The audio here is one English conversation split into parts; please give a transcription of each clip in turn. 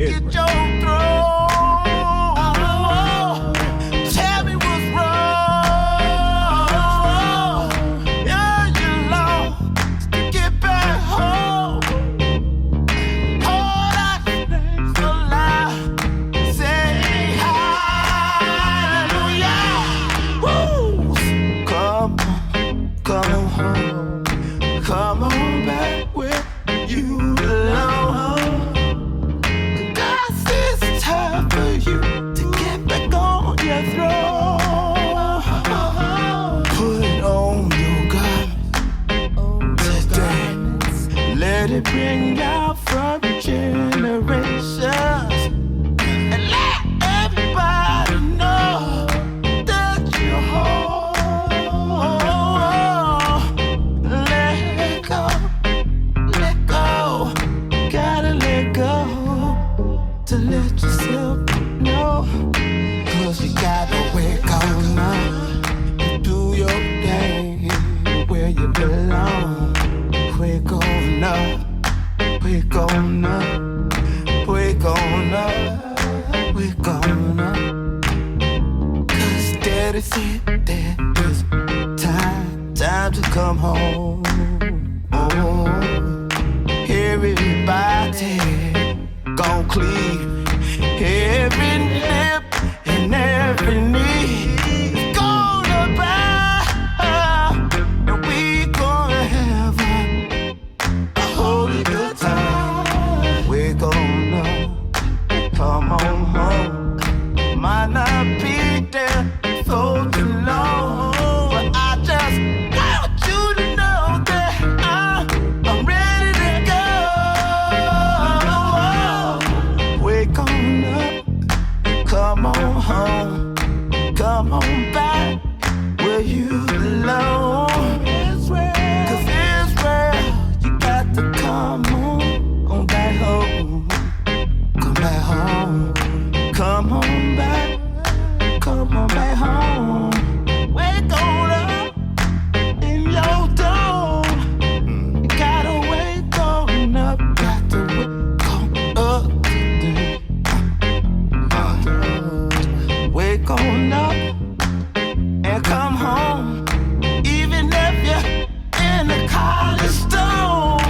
get your throne. Tell me what's wrong. Yeah, you lost to get back home. All I can so loud say hallelujah. Woo! Come home. Come on back where you belong. 'Cause it's time for you to get back on your throne. Put on your garments today. Let it bring out from generations. And let everybody know that you're home. Let go. Gotta let go to let yourself know. 'Cause you gotta wake on up and do your thing where you belong. Wake on up, wake on up, wake on up, wake on up. 'Cause daddy said that it's time to come home. Oh. Everybody gon' cleave every lip and every knee is gonna bow, and we gonna have a holy good time. We're gonna come on home. Might not be there for too long, but I just want you to know that I'm ready to go. Wake on up, come on home, come on back where you belong. 'Cause Israel, you got to come on back home. Come back home, come on back home. Wake on up in your dome. You gotta wake on up, got to wake on up today. Wake on up and come home. Even if you're in a college storm,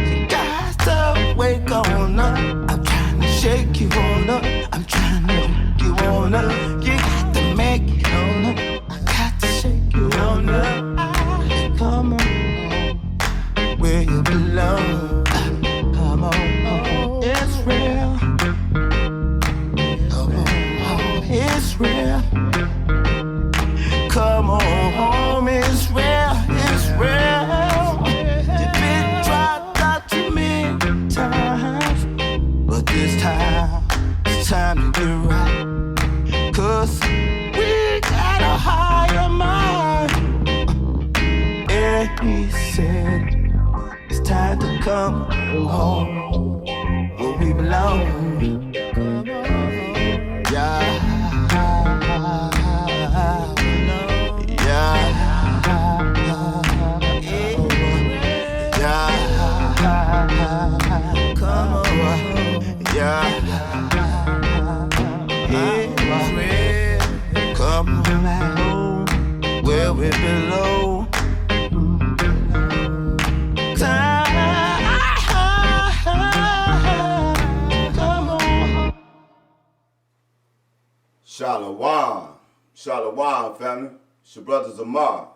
you got to wake on up. I'm trying to shake you on up. I'm trying to wake you on up. You got to make it on up. I got to shake you on up. Come on where you belong. Come on home, Israel. Come on home, Israel. Come on home, Israel, Israel. You've been dropped out too many times, but this time, it's time to get right. 'Cause we got a higher mind. And he said, it's time to come home where we belong. Yeah. Come on, yeah. Come home where we belong. Shalom. Shalom, family. It's your brother Zamar.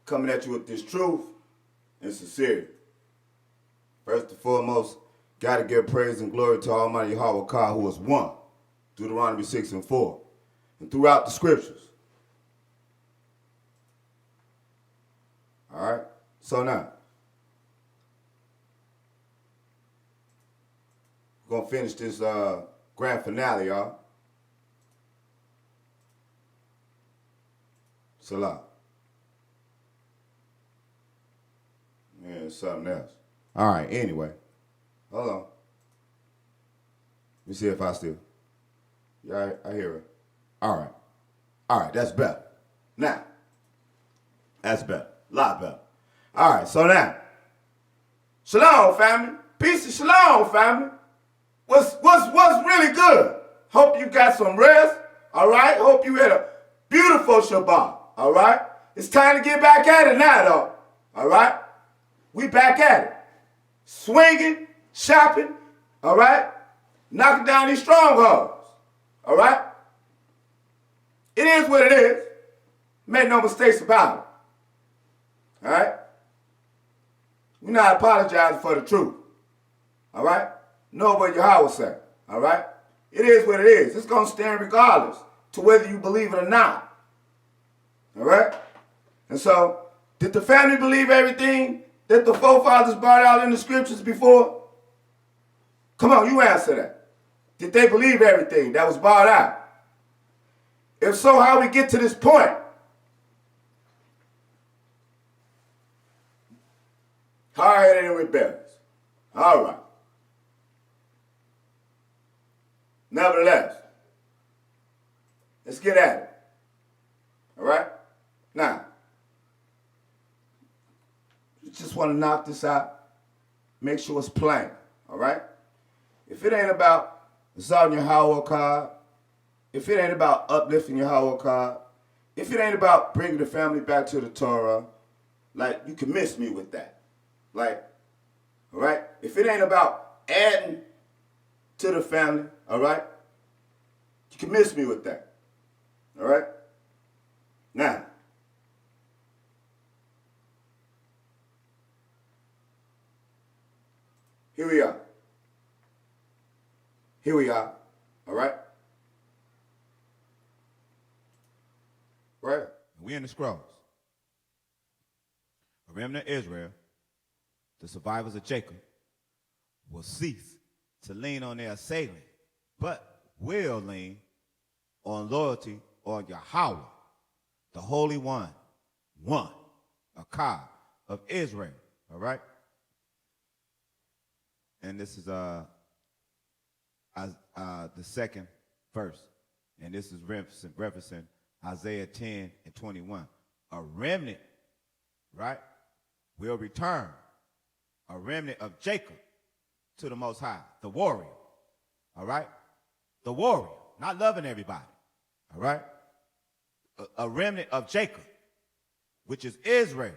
Coming at you with this truth and sincerity. First and foremost, gotta give praise and glory to Almighty Yahweh, who is one. Deuteronomy 6:4. And throughout the scriptures. Alright? So now, we're gonna finish this grand finale, y'all. Salah. Yeah, it's something else. All right, anyway. Hold on. Let me see if I still. Yeah, I hear her. All right. All right, that's better. Now, that's better. A lot better. All right, so now, Shalom, family. Peace and shalom, family. What's really good? Hope you got some rest, all right? Hope you had a beautiful Shabbat, all right? It's time to get back at it now, though, all right? We back at it. Swinging, shopping, all right? Knocking down these strongholds, all right? It is what it is. Make no mistakes about it, all right? We're not apologizing for the truth, all right? Know what Yahweh said, all right? It is what it is. It's going to stand regardless to whether you believe it or not, all right? And so, did the family believe everything that the forefathers brought out in the scriptures before? Come on, you answer that. Did they believe everything that was brought out? If so, how we get to this point? Hard-headed and rebellious. All right. Nevertheless, let's get at it. All right? Now, you just want to knock this out. Make sure it's plain. All right? If it ain't about exalting your Yahweh card, if it ain't about uplifting your Yahweh card, if it ain't about bringing the family back to the Torah, like, you can miss me with that. Like, all right? If it ain't about adding to the family, all right? You can miss me with that. All right? Now, here we are. Here we are. All right? Right? We in the scrolls. A remnant of Israel, the survivors of Jacob, will cease to lean on their assailant, but will lean on loyalty on Yahweh, the Holy One, Ach of Israel. All right? And this is the second verse, and this is referencing Isaiah 10 and 21. A remnant, right, will return. A remnant of Jacob to the Most High, the warrior, all right? The warrior, not loving everybody, all right? A remnant of Jacob, which is Israel,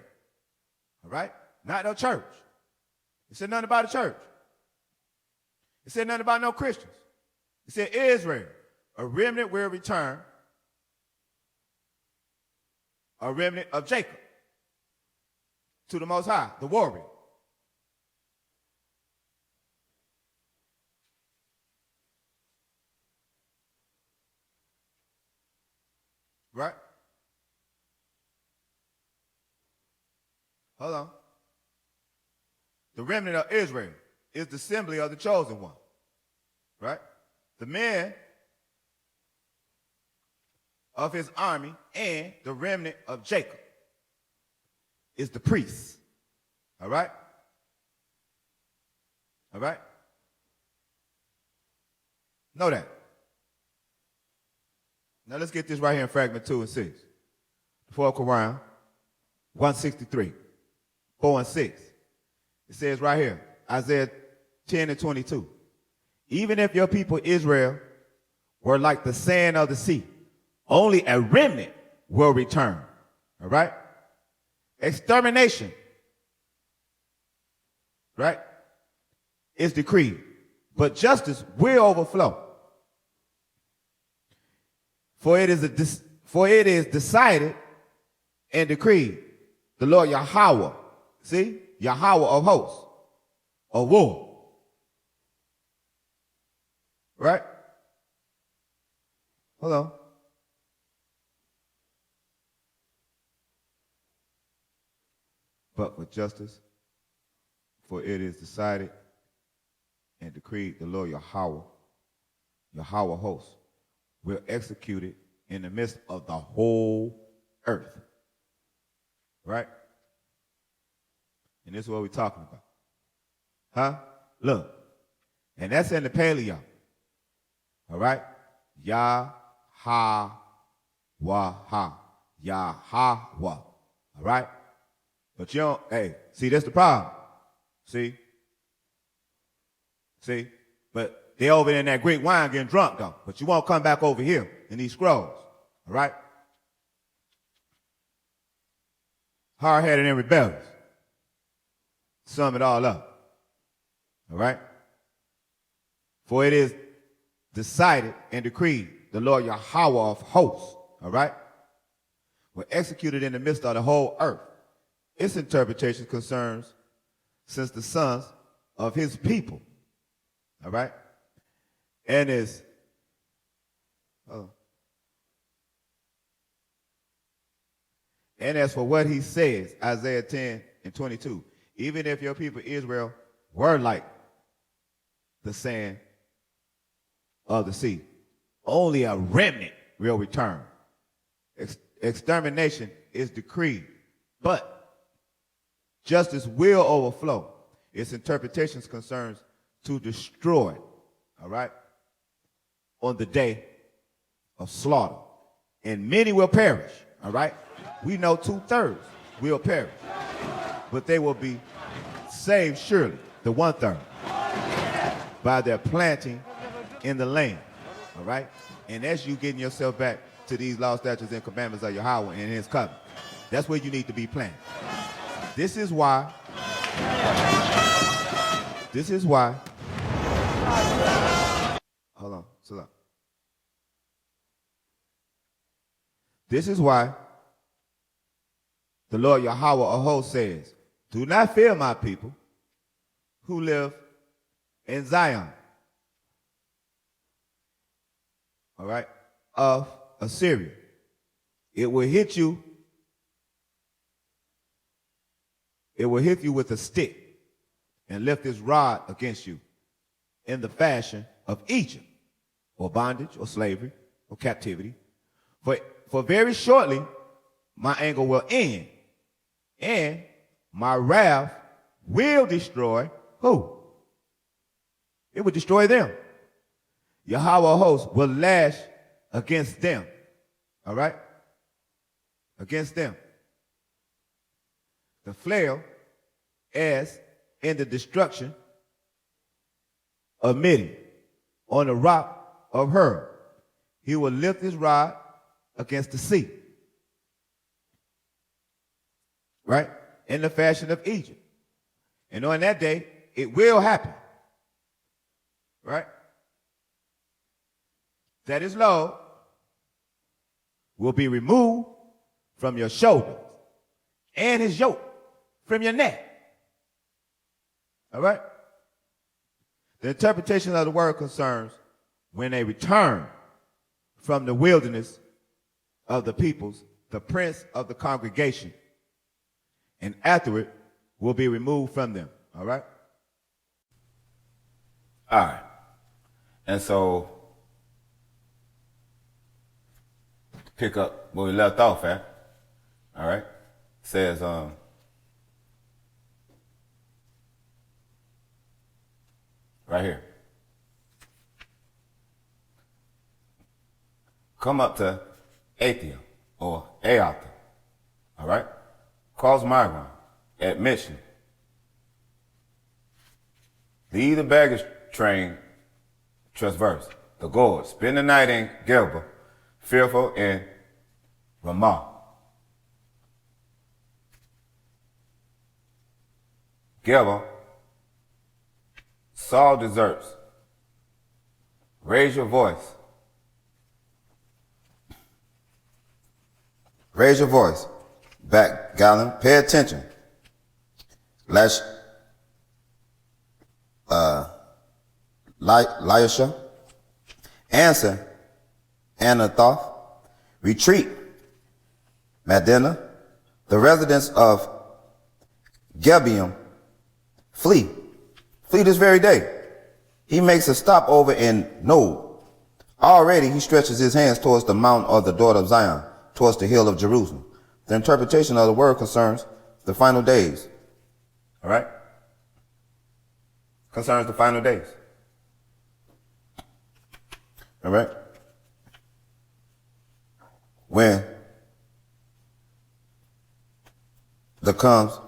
all right? Not no church. It said nothing about a church. It said nothing about no Christians. It said Israel, a remnant will return, a remnant of Jacob to the Most High, the warrior. Right? Hold on. The remnant of Israel is the assembly of the chosen one. Right? The men of his army and the remnant of Jacob is the priests. All right? All right? Know that. Now let's get this right here in fragment 2 and 6. The fourth Quran, 163, 4 and 6. It says right here, Isaiah 10 and 22. Even if your people Israel were like the sand of the sea, only a remnant will return. All right? Extermination, right, is decreed, but justice will overflow. For it is decided and decreed, the Lord Yahweh, see, Yahweh of hosts, of war, right? Hold on. But with justice, for it is decided and decreed, the Lord Yahweh, Yahweh of hosts, will execute it in the midst of the whole earth. Right? And this is what we're talking about. Huh? Look. And that's in the Paleo. All right? Yah-ha-wah-ha. Yahweh. All right? But you don't, hey, see, that's the problem. See? See? But they over there in that Greek wine getting drunk, though. But you won't come back over here in these scrolls. All right? Hard-headed and rebellious. Sum it all up. All right? For it is decided and decreed, the Lord Yahweh of hosts, all right, were executed in the midst of the whole earth. Its interpretation concerns since the sons of his people, all right, and is, and as for what he says, Isaiah 10:22, even if your people Israel were like the sand of the sea, only a remnant will return. Extermination is decreed, but justice will overflow. Its interpretations concerns to destroy, all right, on the day of slaughter. And many will perish, all right? We know 2/3 will perish, but they will be saved surely, the 1/3, by their planting in the land, all right? And that's you getting yourself back to these laws, statutes, and commandments of Yahweh and his covenant. That's where you need to be planted. This is why, hold on, slow. This is why the Lord Yahweh of hosts says, do not fear my people who live in Zion, all right, of Assyria. It will hit you. It will hit you with a stick and lift its rod against you in the fashion of Egypt, or bondage, or slavery, or captivity. For very shortly my anger will end, and my wrath will destroy who? It will destroy them. Yahweh of hosts will lash against them. All right? Against them. The flail as in the destruction of Midian on the rock of Hur. He will lift his rod against the sea. Right? In the fashion of Egypt. And on that day, it will happen. Right? That his load will be removed from your shoulders and his yoke from your neck. All right? The interpretation of the word concerns when they return from the wilderness of the peoples, the prince of the congregation, and afterward will be removed from them. All right? All right. And so, pick up where we left off at. All right? It says, right here. Come up to Athia or Aatha. All right? Cross Migron at Mission. Leave the baggage train, transverse the gorge. Spend the night in Gelba, fearful in Ramah. Gelba, Saul deserts. Raise your voice. Raise your voice. Back, Gallon. Pay attention. Lyasha. Answer. Anathoth. Retreat. Madina. The residents of Gibeon. Flee. Flee this very day. He makes a stop over in Nob. Already he stretches his hands towards the mount of the daughter of Zion, towards the hill of Jerusalem. The interpretation of the word concerns the final days. All right? Concerns the final days. All right? When the comes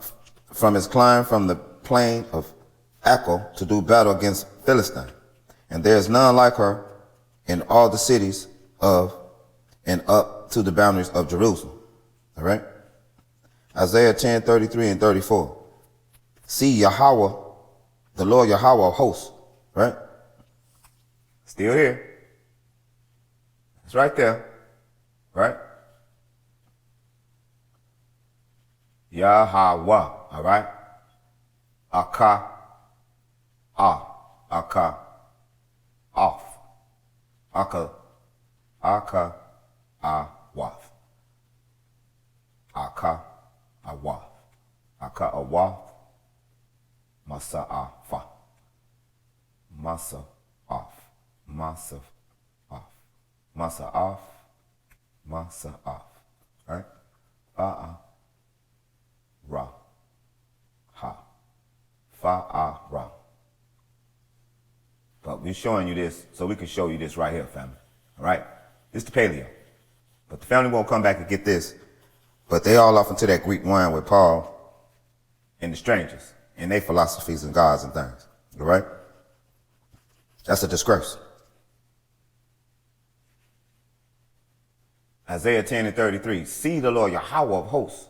from his climb from the plain of Echo to do battle against Philistine, and there is none like her in all the cities of and up to the boundaries of Jerusalem. All right. Isaiah 10:33 and 34. See Yahweh, the Lord Yahweh of hosts. Right. Still here. It's right there. Right? Yahweh. All right? Aka. Aka. Off. Aka. Awath. Aka. Awath. Aka Awath. Masa Afa. Masa off. Masa off. Masa off. Masa off. Right? Ra. Ha. Ra. But we're showing you this so we can show you this right here, family. All right? This is the paleo. But the family won't come back and get this. But they all off into that Greek wine with Paul And the strangers. and their philosophies and gods and things. All right? That's a disgrace. Isaiah 10 and 33. See the Lord Yahweh of hosts.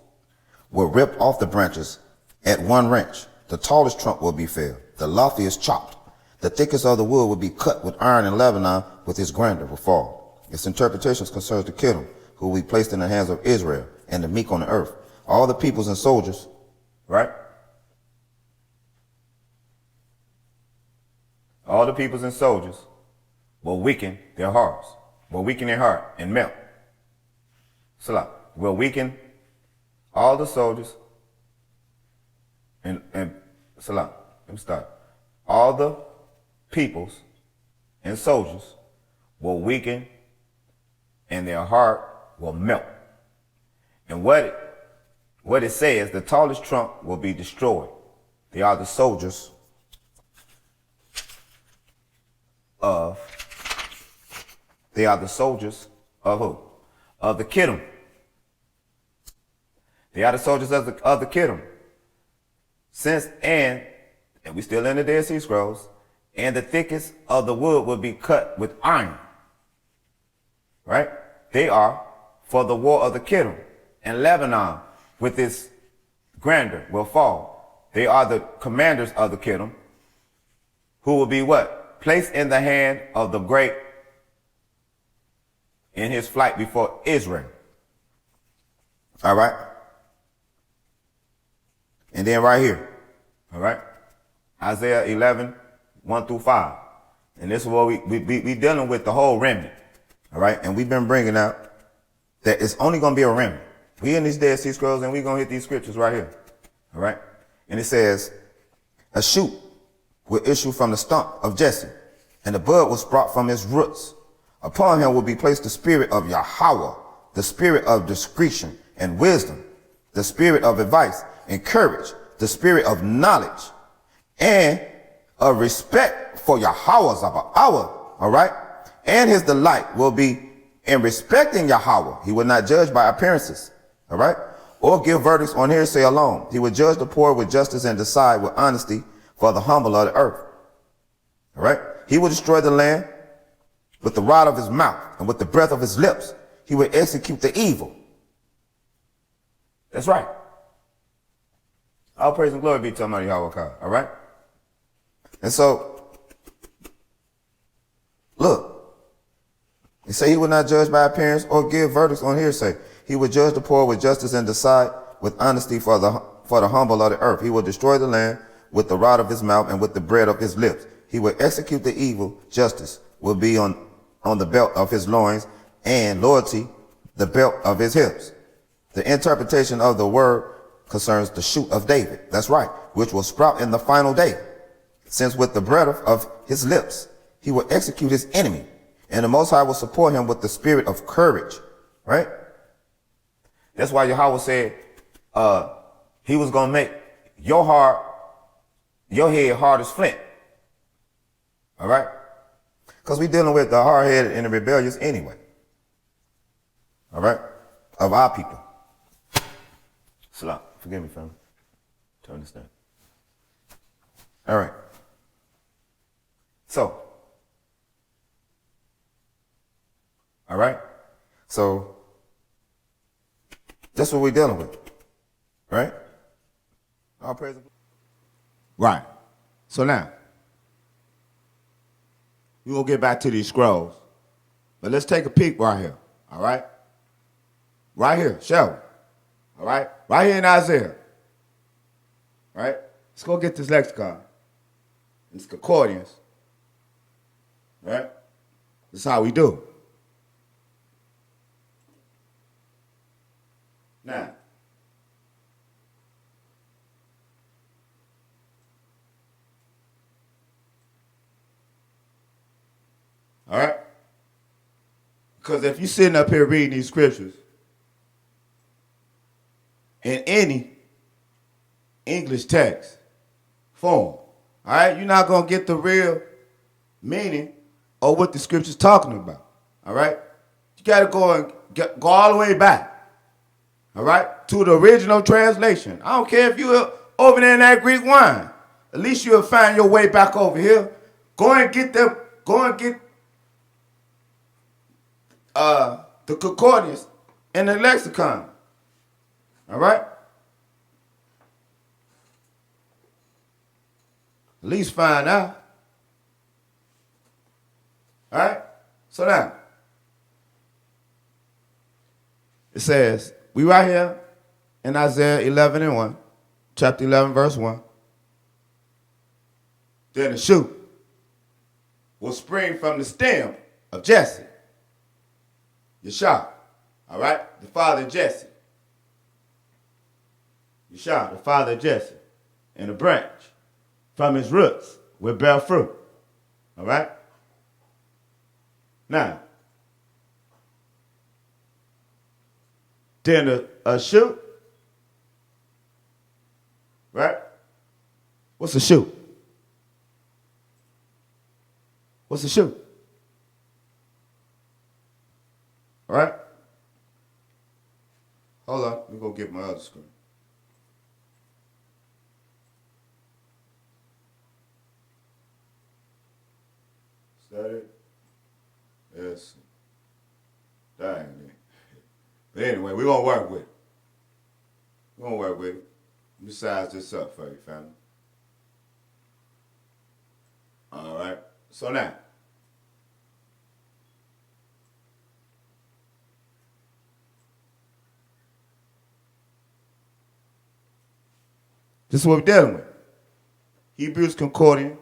Will rip off the branches at one wrench. The tallest trunk will be felled. The loftiest chopped. The thickest of the wood will be cut with iron, and Lebanon with its grandeur will fall. Its interpretations concerns the Kittim, who will be placed in the hands of Israel, and the meek on the earth. All the peoples and soldiers, Right? All the peoples and soldiers will weaken their hearts. Will weaken their heart and melt. Salah. Will weaken all the soldiers and Salah. Let me start. All the peoples and soldiers will weaken and their heart will melt. And what it says, the tallest trunk will be destroyed. They are the soldiers of who? Of the Kittim. They are the soldiers of the Kittim. And we still in the Dead Sea Scrolls, and the thickest of the wood will be cut with iron. Right? They are for the war of the Kittim, and Lebanon with its grandeur will fall. They are the commanders of the Kittim, who will be what? Placed in the hand of the great in his flight before Israel. all right? And then right here, All right? Isaiah 11, 1 through 5. And this is what we dealing with the whole remnant. all right? And we've been bringing out that it's only going to be a remnant. We in these Dead Sea Scrolls, and we're going to hit these scriptures right here. All right? And it says, a shoot will issue from the stump of Jesse, and the bud will sprout from his roots. Upon him will be placed the spirit of Yahweh, the spirit of discretion and wisdom, the spirit of advice and courage, the spirit of knowledge, and of respect for Yahweh Zabah. All right? And his delight will be in respecting Yahweh. He will not judge by appearances. All right? Or give verdicts on hearsay alone. He will judge the poor with justice and decide with honesty for the humble of the earth. All right? He will destroy the land with the rod of his mouth and with the breath of his lips. He will execute the evil. That's right. All praise and glory be to Almighty Yahweh. All right? And so, look, he said he will not judge by appearance or give verdicts on hearsay. He will judge the poor with justice and decide with honesty for the humble of the earth. He will destroy the land with the rod of his mouth and with the bread of his lips. He will execute the evil. Justice will be on the belt of his loins, and loyalty the belt of his hips. The interpretation of the word concerns the shoot of David. That's right, which will sprout in the final day. Since with the breath of his lips, he will execute his enemy, and the Most High will support him with the spirit of courage. Right? That's why Yahweh said he was going to make your head hard as flint. All right? Because we're dealing with the hard-headed and the rebellious anyway. All right? Of our people. Salam. Forgive me, family. To understand. All right. So, all right? So that's what we're dealing with, right? All praise. Right. So now, we're going to get back to these scrolls. But let's take a peek right here. All right? Right here, shall we? All right? Right here in Isaiah. All right? Let's go get this lexicon. This concordance. All right? This is how we do. Now, all right? Because if you're sitting up here reading these scriptures in any English text form, all right, you're not going to get the real meaning of what the scripture's talking about, all right? You got to go all the way back, all right, to the original translation. I don't care if you're over there in that Greek wine. At least you'll find your way back over here. Go and get the concordance and the lexicon. All right? At least find out. All right? So now, it says, we right here in Isaiah 11 and 1, chapter 11, verse 1. Then a shoot will spring from the stem of Jesse. Yeshua, all right? The father of Jesse. Yeshua, the father of Jesse. And a branch from his roots will bear fruit. All right? Now, then a shoot, right? What's a shoot? What's a shoot? All right? Hold on. Let me go get my other screen. Is that it? Yes. Dang it. But anyway, we're going to work with it. We're going to work with it. Let me size this up for you, family. All right. So now, this is what we're dealing with. Hebrews Concordance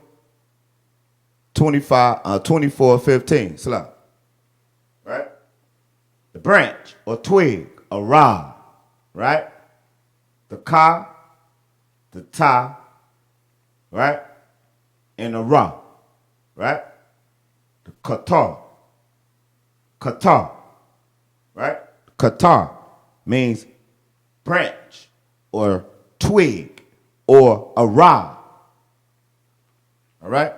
24:15. Salah. Right? The branch or twig, a rod. Right? The ka, the ta, right? And the ra. Right? The qatar. Qatar. Right? Qatar means branch or twig or a rod. All right?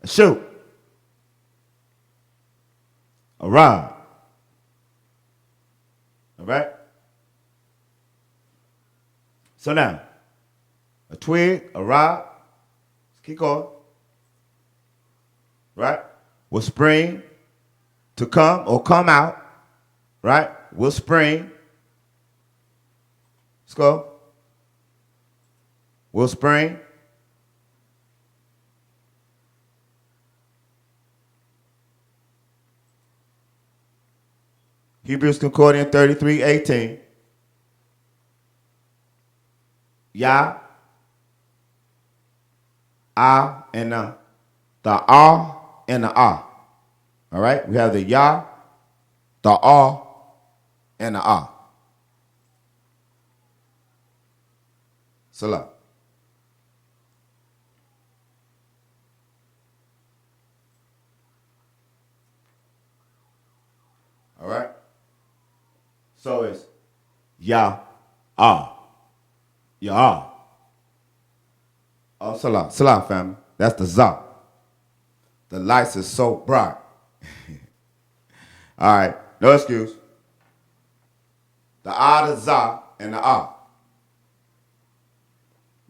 A shoot. A rod. All right? So now, a twig, a rod, let's keep going. Right? Will spring to come or come out. Right? Will spring. Let's go. Will spring. Hebrews Concordance 33:18. Yah, ah, and the ah and the ah. All right? We have the Yah, the ah, and the ah. Salah. All right? So it's Yah, ah. Yah. Oh, Salah. Salah, family. That's the Zah. The lights is so bright. All right. No excuse. The ah, the Zah, and the ah.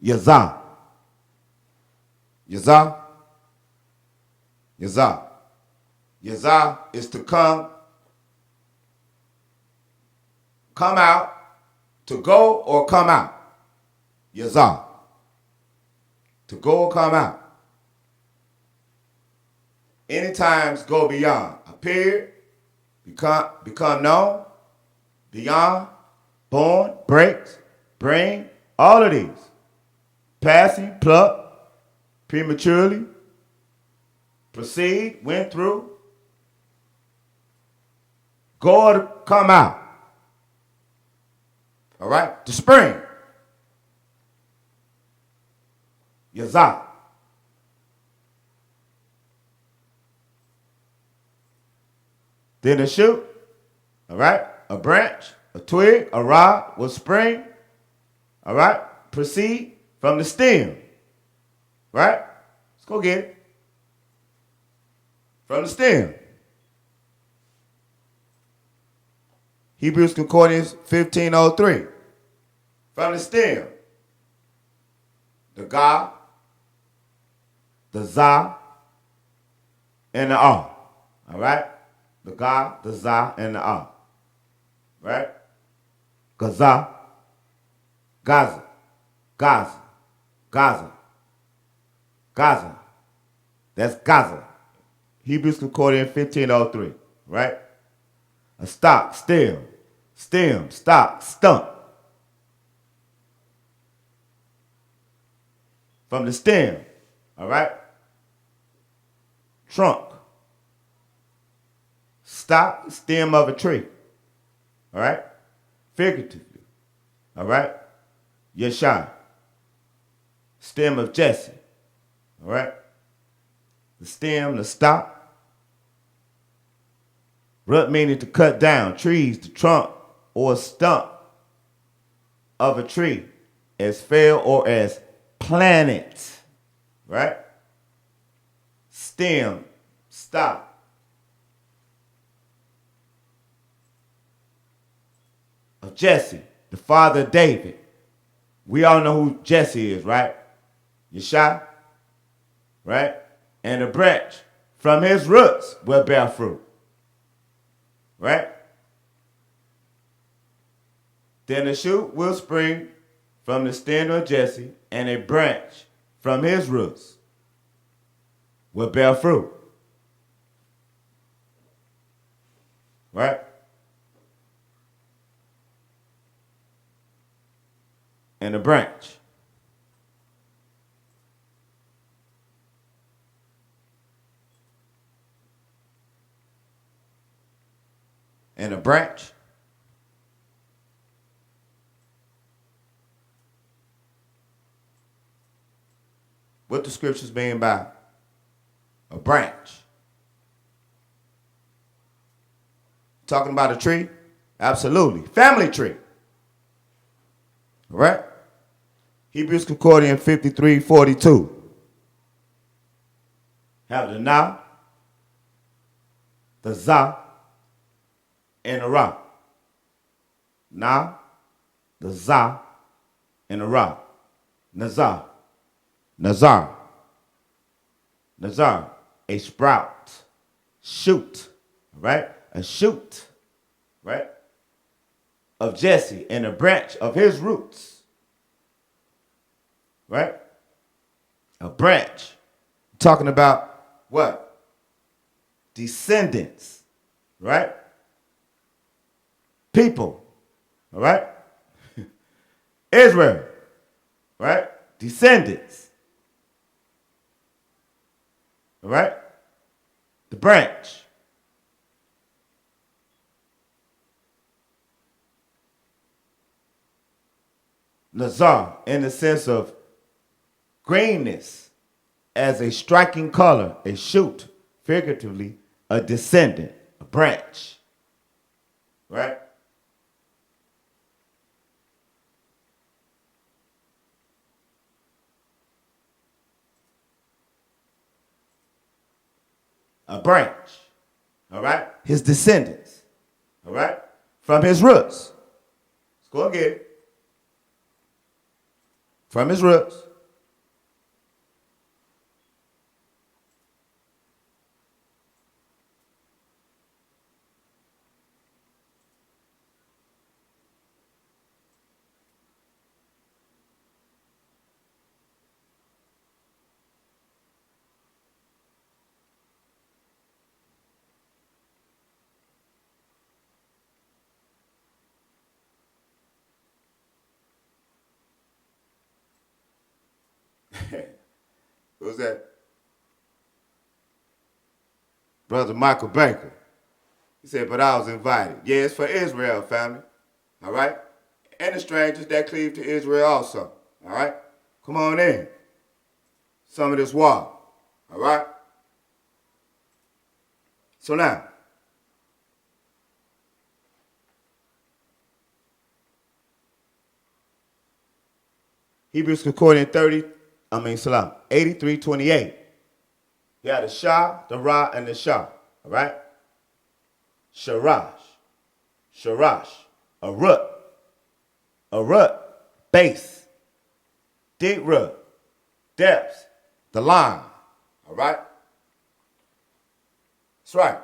Yazah. Yazah. Yazah. Yazah is to come out, to go or come out. Yazah. To go or come out. Anytimes go beyond. Appear, become known, beyond, born, breaks, bring, all of these. Passing, pluck, prematurely, proceed, went through, go or come out. All right? The spring. Yazah. Then a shoot, all right? A branch, a twig, a rod will spring, all right? Proceed from the stem, right? Let's go get it. From the stem. Hebrews Concordance 1503. From the stem. The Ga, the Za, and the Ah. All right? The Ga, the Za, and the Ah. Right? Gaza, Gaza, Gaza, Gaza, Gaza. That's Gaza. Hebrews Concordance 1503. Right? A stock, stem, stock, stump. From the stem, all right? Trunk. Stock, stem of a tree, all right? Figuratively, all right? Yeshai. Stem of Jesse, all right? The stem, the stock. Root meaning to cut down. Trees, the trunk or stump of a tree as fell or as planted, right? Stem, stock. Of Jesse, the father of David. We all know who Jesse is, right? Yeshai, right? And the branch from his roots will bear fruit. Right? Then a shoot will spring from the stem of Jesse, and a branch from his roots will bear fruit. Right? And a branch. And a branch. What the scriptures mean by a branch? Talking about a tree? Absolutely. Family tree. All right? Hebrews Concordance 53:42. Have the Na, the Za, and the Ra. Na, the Za, and the Ra. Nazar. Nazar. Nazar. A sprout. Shoot. Right? A shoot. Right? Of Jesse and a branch of his roots. Right? A branch. Talking about what? Descendants. Right? People. All right? Israel. Right? Descendants. All right? The branch. Nazar, in the sense of greenness, as a striking color, a shoot, figuratively, a descendant, a branch. Right? A branch. All right? His descendants. All right? From his roots. Let's go and get it. From his roots. Who's that? Brother Michael Baker. He said, but I was invited. Yeah, it's for Israel, family. All right? And the strangers that cleave to Israel also. All right? Come on in. Some of this water. All right? So now, Hebrews Concordant 83:28. You have the Shah, the Ra, and the Shah. All right? Sharash, a rut, base, deep rut, depths, the line. All right? That's right.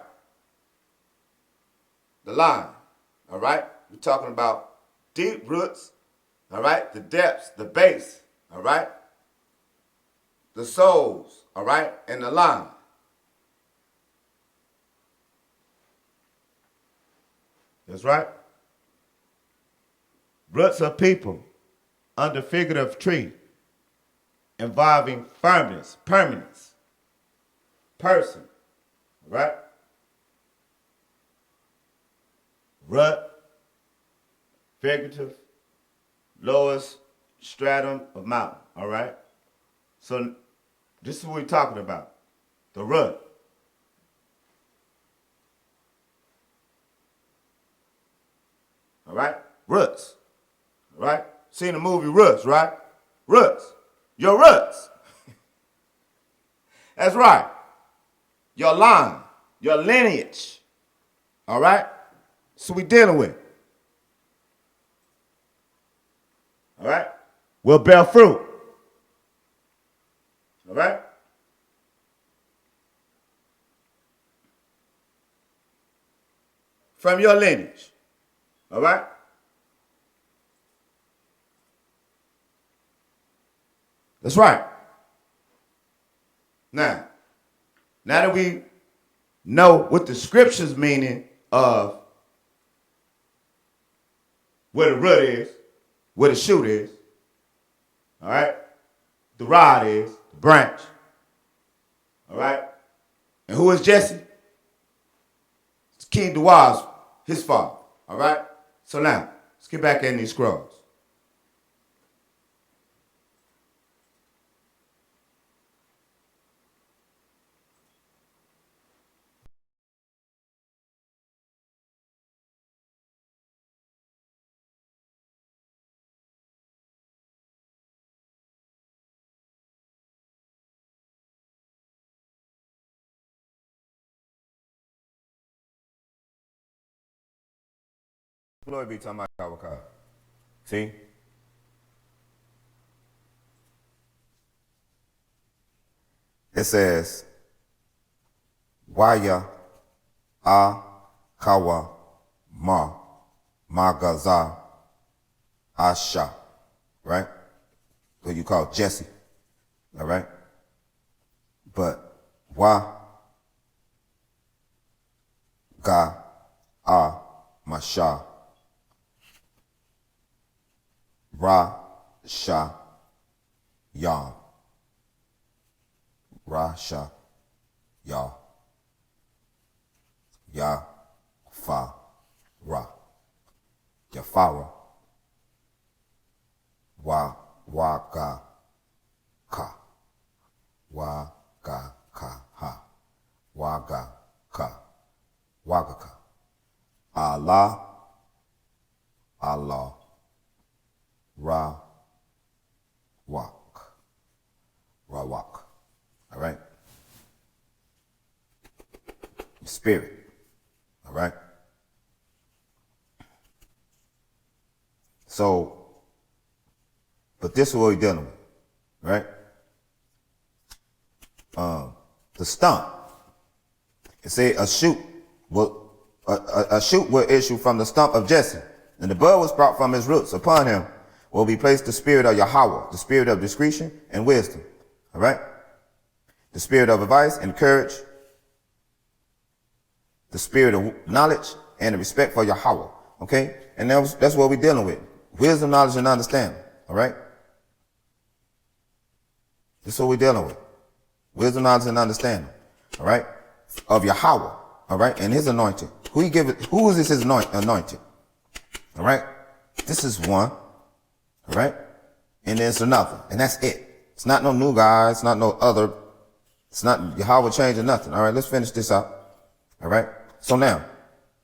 The line. All right? We're talking about deep roots. All right? The depths, the base. All right? The souls. All right? And the line. That's right. Roots of people under figurative tree involving firmness, permanence, person. All right? Root, figurative, lowest stratum of mountain. All right? So this is what we're talking about. The root. All right? Roots. All right? Seen the movie Roots, right? Roots. Your roots. That's right. Your line. Your lineage. All right? So we dealing with. All right? Will bear fruit. All right? From your lineage. All right? That's right. Now that we know what the scriptures meaning of where the root is, where the shoot is, all right? The rod is, the branch, all right? And who is Jesse? It's King Dawes, his father, all right? So now, let's get back in these scrolls. Glory be to my God. See? It says, Waya a kawa ma magaza asha, right? What you call Jesse, all right? But wa ga a masha ra sha yam. Rasha, Ya, Ya, Fa, Ra, Jafara, Wa, Ga, Ka, Wa, Ga, Ka, Ha, Wa, Ga, Ka, Wagaka, Allah, Allah, Ra, Wak, Rawak. All right? Spirit. All right? So, but this is what we're dealing with, right? The stump. It say a shoot will issue from the stump of Jesse, and the bud was brought from his roots. Upon him will be placed the spirit of Yahweh, the spirit of discretion and wisdom. All right? The spirit of advice and courage, the spirit of knowledge and the respect for Yahweh. Okay? And that's what we're dealing with. Wisdom, knowledge, and understanding. All right? This is what we're dealing with. Wisdom, knowledge, and understanding. All right? Of Yahweh. All right? And his anointing. Who is this his anointing? All right? This is one. All right? And there's another. And that's it. It's not no new guy. It's not no other. It's not Yahweh changing nothing. All right? Let's finish this up. All right? So now,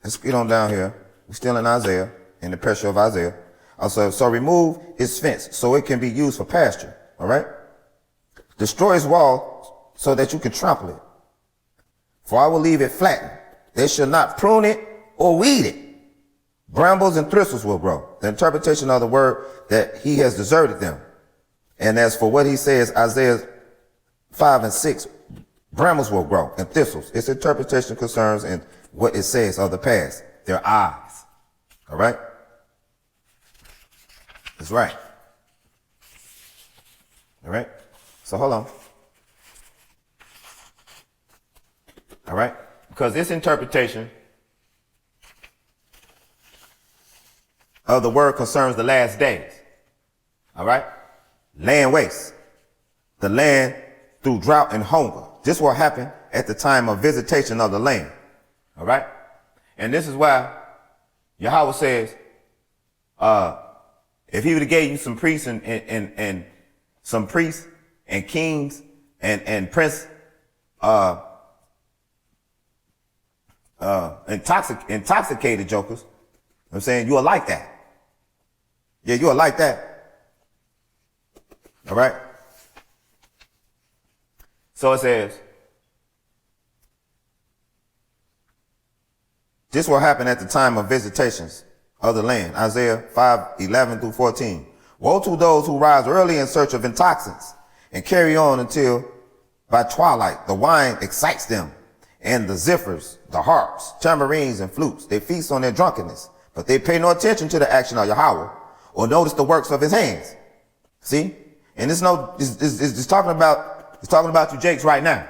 let's get on down here. We're still in Isaiah, in the pressure of Isaiah. Also, so remove its fence so it can be used for pasture. All right? Destroy its wall so that you can trample it. For I will leave it flattened. They shall not prune it or weed it. Brambles and thistles will grow. The interpretation of the word that he has deserted them. And as for what he says, Isaiah 5 and 6, brambles will grow and thistles. Its interpretation concerns and what it says of the past. Their eyes. All right? That's right. All right? So hold on. All right? Because this interpretation of the word concerns the last days. All right? Land waste. The land through drought and hunger. This will happen at the time of visitation of the land. All right? And this is why Yahweh says, if he would have gave you some priests and some priests and kings and prince, intoxicated jokers, I'm saying you are like that. Yeah, you are like that. All right. So it says, this will happen at the time of visitations of the land. Isaiah 5:11 through 14. Woe to those who rise early in search of intoxicants and carry on until by twilight the wine excites them, and the zithers, the harps, tambourines, and flutes. They feast on their drunkenness, but they pay no attention to the action of Yahweh or notice the works of his hands. See? And it's talking about you Jakes right now.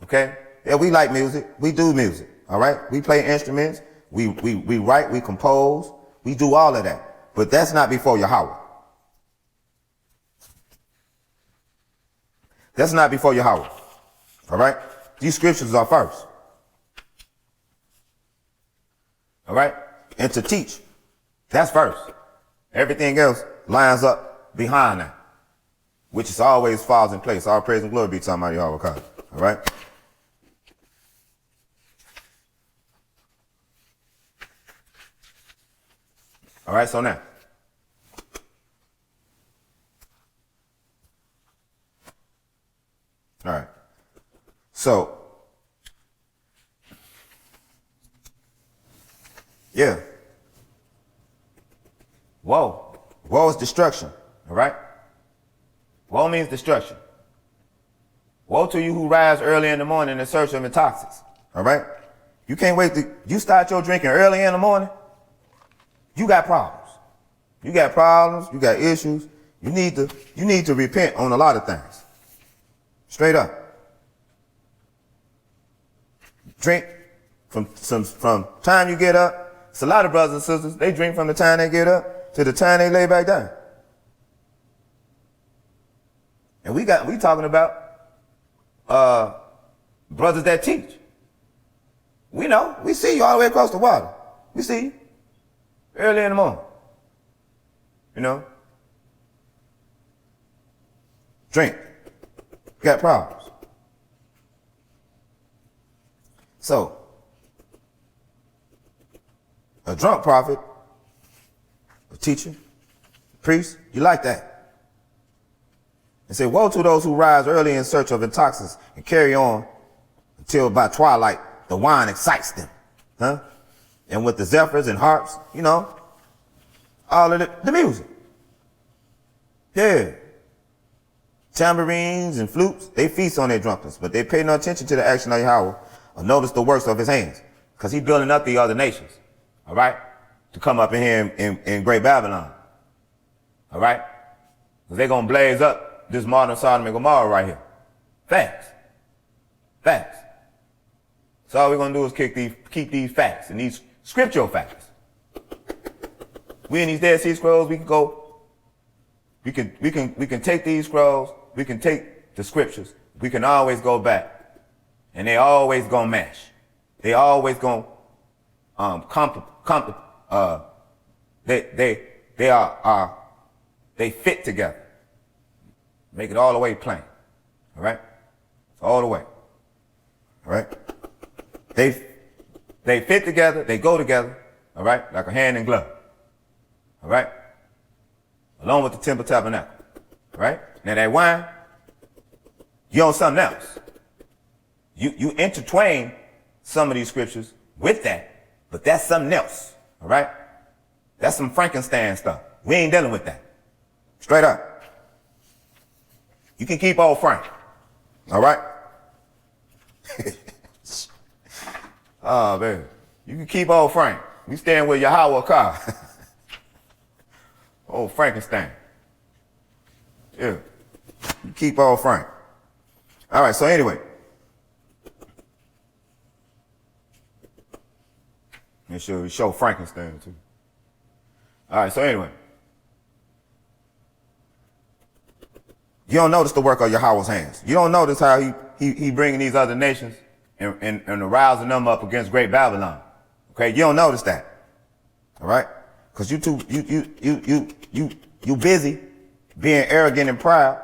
Okay? Yeah, we like music. We do music. All right? We play instruments. We write, we compose. We do all of that. But that's not before Yahweh. That's not before Yahweh. All right? These scriptures are first. All right? And to teach. That's first. Everything else lines up behind that, which is always falls in place. All praise and glory be to Almighty Yahweh. All right? All right, so now. All right. So, yeah. Woe. Woe is destruction. All right? Woe means destruction. Woe to you who rise early in the morning in search of intoxicants. All right? You can't wait you start your drinking early in the morning. You got problems. You got problems. You got issues. You need to repent on a lot of things. Straight up. Drink from time you get up. It's a lot of brothers and sisters. They drink from the time they get up to the time they lay back down. And we talking about brothers that teach. We know. We see you all the way across the water. We see you early in the morning. You know? Drink. Got problems. So, a drunk prophet, a teacher, a priest, you like that. And say, woe to those who rise early in search of intoxicants and carry on until by twilight the wine excites them. Huh? And with the zephyrs and harps, you know, all of the music. Yeah. Tambourines and flutes, they feast on their drunkenness, but they pay no attention to the action of Yahweh or notice the works of his hands. Because he's building up the other nations. All right? To come up in here in Great Babylon. All right? Because they're going to blaze up this modern Sodom and Gomorrah right here. Facts. Facts. So all we're going to do is keep these facts and these scriptural facts. We in these Dead Sea Scrolls, we can take these scrolls we can take the scriptures. We can always go back, and they always gonna match. They always gonna they fit together. Make it all the way plain. All right? All the way. All right? They fit together, they go together, all right? Like a hand and glove. All right? Along with the temple tabernacle. All right? Now that wine, you on something else. You intertwine some of these scriptures with that, but that's something else. All right? That's some Frankenstein stuff. We ain't dealing with that. Straight up. You can keep old Frank. All right? Oh, baby. You can keep old Frank. We stand with Yahweh car. Old Frankenstein. Yeah. You keep old Frank. All right, so anyway. Make sure we show Frankenstein too. All right, so anyway. You don't notice the work of Yahweh's hands. You don't notice how he bringing these other nations and arousing them up against great Babylon. Okay, you don't notice that. All right? Because you busy being arrogant and proud.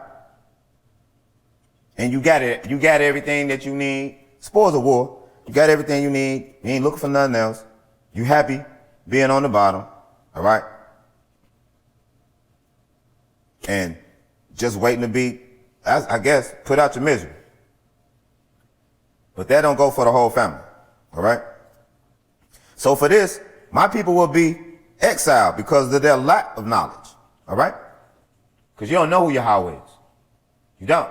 And you got everything that you need. Spoils of war. You got everything you need. You ain't looking for nothing else. You happy being on the bottom. All right? And just waiting to be, I guess, put out your misery. But that don't go for the whole family. All right? So for this, my people will be exiled because of their lack of knowledge. All right? Because you don't know who Yahweh is. You don't.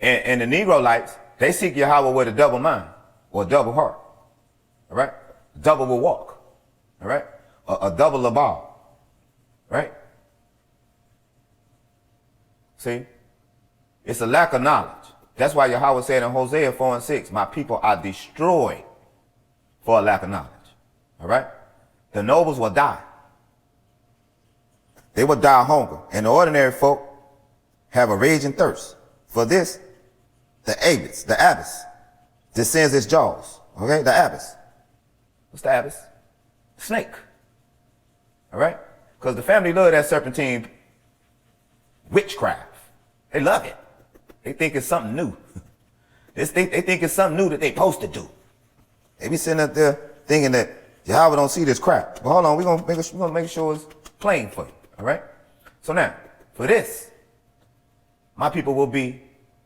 And the Negroites, they seek Yahweh with a double mind or a double heart. All right? A double will walk. All right? A double labal. Right? See? It's a lack of knowledge. That's why Yahweh said in Hosea 4:6, my people are destroyed for a lack of knowledge. All right? The nobles will die. They will die of hunger. And the ordinary folk have a raging thirst. For this, the abyss, descends its jaws. Okay? The abyss. What's the abyss? Snake. All right? Because the family love that serpentine witchcraft. They love it. They think it's something new. They think it's something new that they supposed to do. They be sitting up there thinking that Yahweh don't see this crap. But hold on, we're gonna make sure it's plain for you. All right? So now, for this, my people will be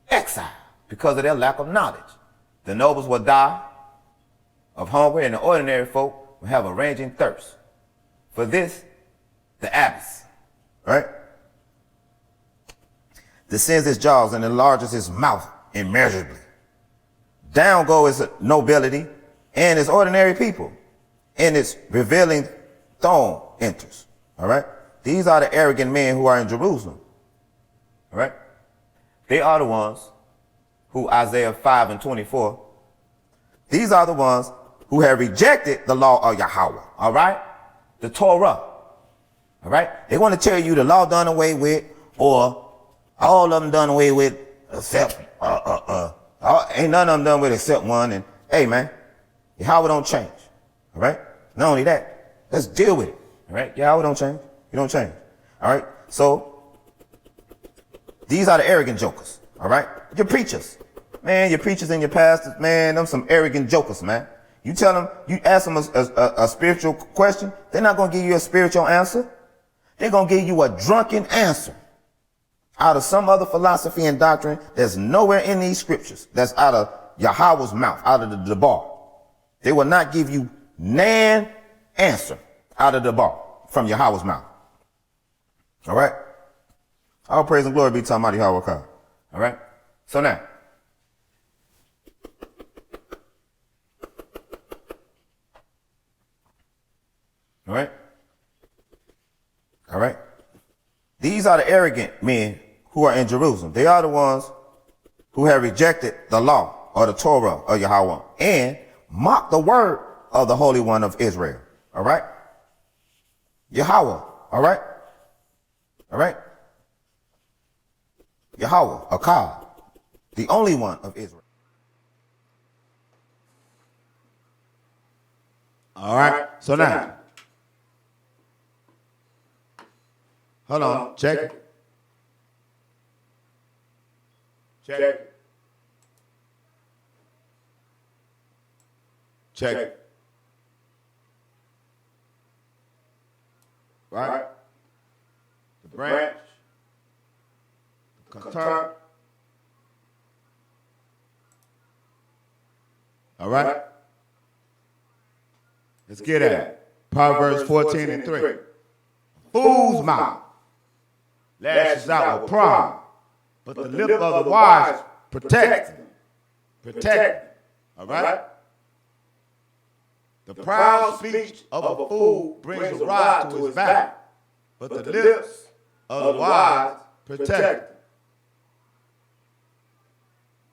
exiled because of their lack of knowledge. The nobles will die of hunger, and the ordinary folk will have a raging thirst. For this, the abyss. Right? Descends its jaws and enlarges its mouth immeasurably. Down go its nobility and its ordinary people, and its revealing throne enters. All right? These are the arrogant men who are in Jerusalem. All right? They are the ones who, Isaiah 5:24, these are the ones who have rejected the law of Yahweh. All right? The Torah. All right? They want to tell you the law done away with, or all of them done away with, except, ain't none of them done with except one. And hey, man, Yahweh don't change. All right? Not only that, let's deal with it. All right? Yahweh don't change. You don't change. All right? So these are the arrogant jokers. All right? Your preachers. Man, your preachers and your pastors, man, them some arrogant jokers, man. You tell them, you ask them a spiritual question, they're not going to give you a spiritual answer. They're going to give you a drunken answer out of some other philosophy and doctrine that's nowhere in these scriptures. That's out of Yahweh's mouth, out of the bar. They will not give you nan answer out of the bar from Yahweh's mouth. All right? All praise and glory be to Almighty Yahweh. All right? So now, all right? All right? These are the arrogant men who are in Jerusalem. They are the ones who have rejected the law or the Torah of Yahweh and mocked the word of the Holy One of Israel. All right? Yahweh. All right? All right? Yahweh, Akkad, the only one of Israel. All right. So now, hold on. Check it. Check it. Check it. Right? The branch, the qatar. All right? Let's get at it. Proverbs 14:3. Fool's mouth lashes out with pride, but the lip of the wise protects them. Protect them. All right? The proud speech of a fool brings a rod to his back, but the lips of the wise protect him.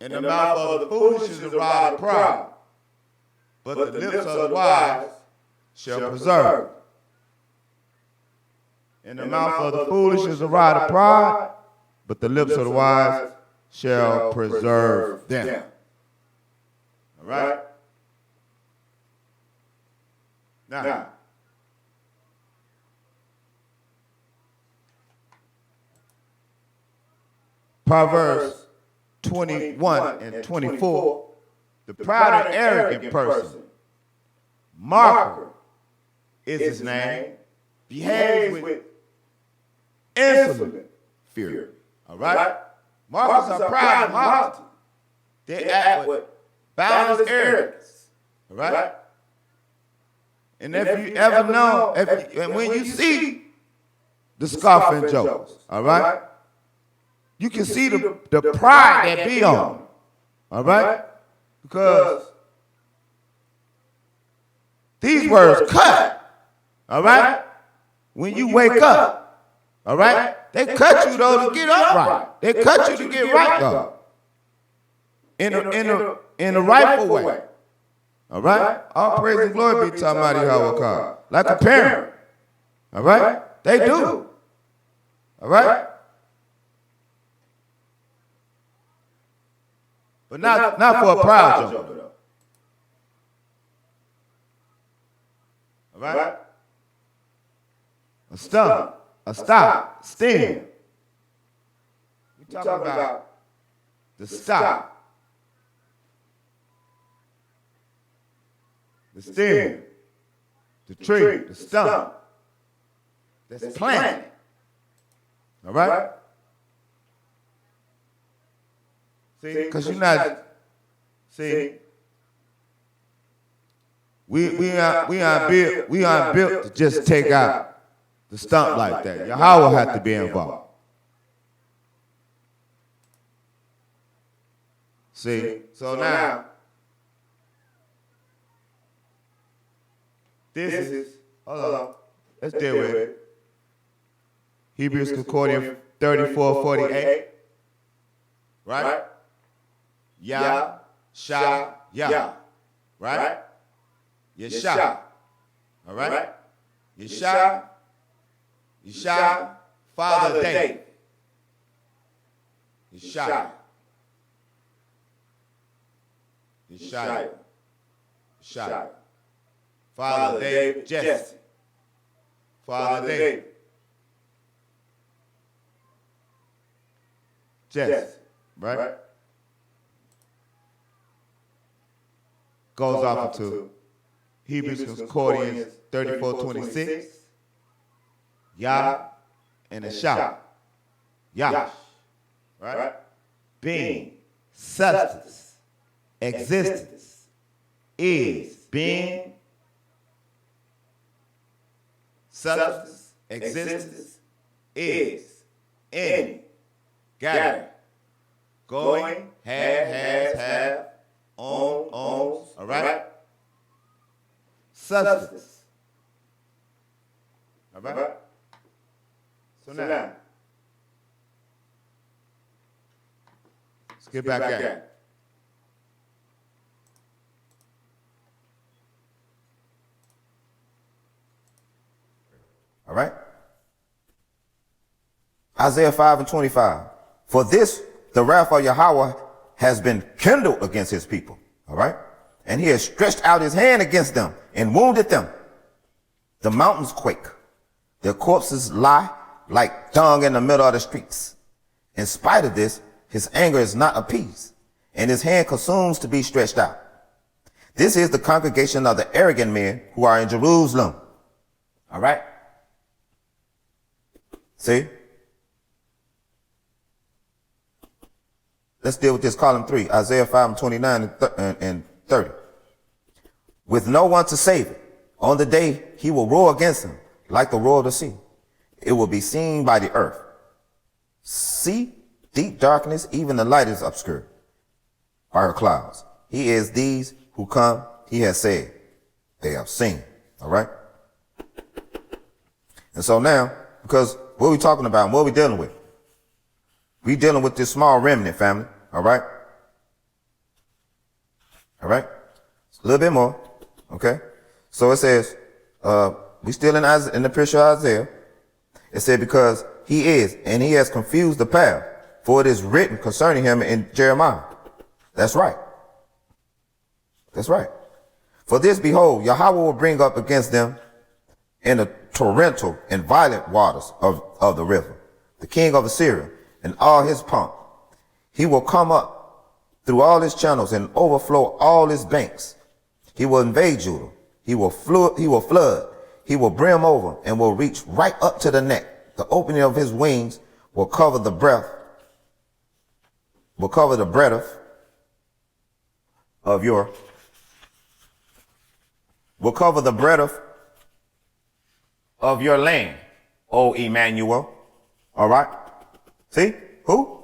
In the mouth of the foolish is a rod of pride, but the lips of the wise shall preserve. In the mouth of the foolish is a rod of pride, but the lips of the wise shall preserve them. All right? Now, Proverbs 21:24, the proud and arrogant person, Marker is his name, behaves with insolent fear. All right? Markers are proud and haughty. They act with boundless arrogance. All right? And if you ever know, and when you see the scoffing jokers, all right, you can see the pride that be on them, all right? Because these words cut, all right? When you wake up, all right? They cut you, though, to get upright. They cut you to get right, though, in a rightful way. All right? All praise and glory be to Almighty Yahweh. Like a parent. All right? They do. All right? But not for a proud joker, though. All right? A stump, a stop, stem. We talking about the stop. The stem, the tree, the stump that's planted. All right? See, because you're not, see, we aren't built to just take out the stump like that. Yahweh has to be involved. See, so now, this is, hold on, let's deal with it. Hebrews Concordance 34:48. Right? Yah, Shah, Yah. Right? Yeshah. All right? Yeshah, Father David. Yeshaya. Father David, Jesse. Father David. Jesse. Right? Goes off into Hebrews Concordance 34:26. Yah and a Shah. Yash. Right? Being, substance, existence, is, being, substance, existence, is, any, gather, going, has, owns, all right? Substance. All right? So now, let's get back at it. All right? Isaiah 5:25. For this, the wrath of Yahweh has been kindled against his people. All right. And he has stretched out his hand against them and wounded them. The mountains quake. Their corpses lie like dung in the middle of the streets. In spite of this, his anger is not appeased, and his hand consumes to be stretched out. This is the congregation of the arrogant men who are in Jerusalem. All right. See? Let's deal with this column 3, Isaiah 5:29 and 30. With no one to save it, on the day he will roar against them like the roar of the sea. It will be seen by the earth. See, deep darkness, even the light is obscured by her clouds. He is these who come, he has said, they have seen. All right. And so now, because what are we talking about and what are we dealing with? We dealing with this small remnant, family. All right. All right. A little bit more. Okay. So it says, we still in the picture of Isaiah. It said, because he is, and he has confused the path, for it is written concerning him in Jeremiah. That's right. That's right. For this, behold, Yahweh will bring up against them in the torrential and violent waters of the river, the king of Assyria and all his pomp. He will come up through all his channels and overflow all his banks. He will invade Judah. He will flood. He will brim over and will reach right up to the neck. The opening of his wings will cover the breadth of your land, O Emmanuel. All right. See? Who?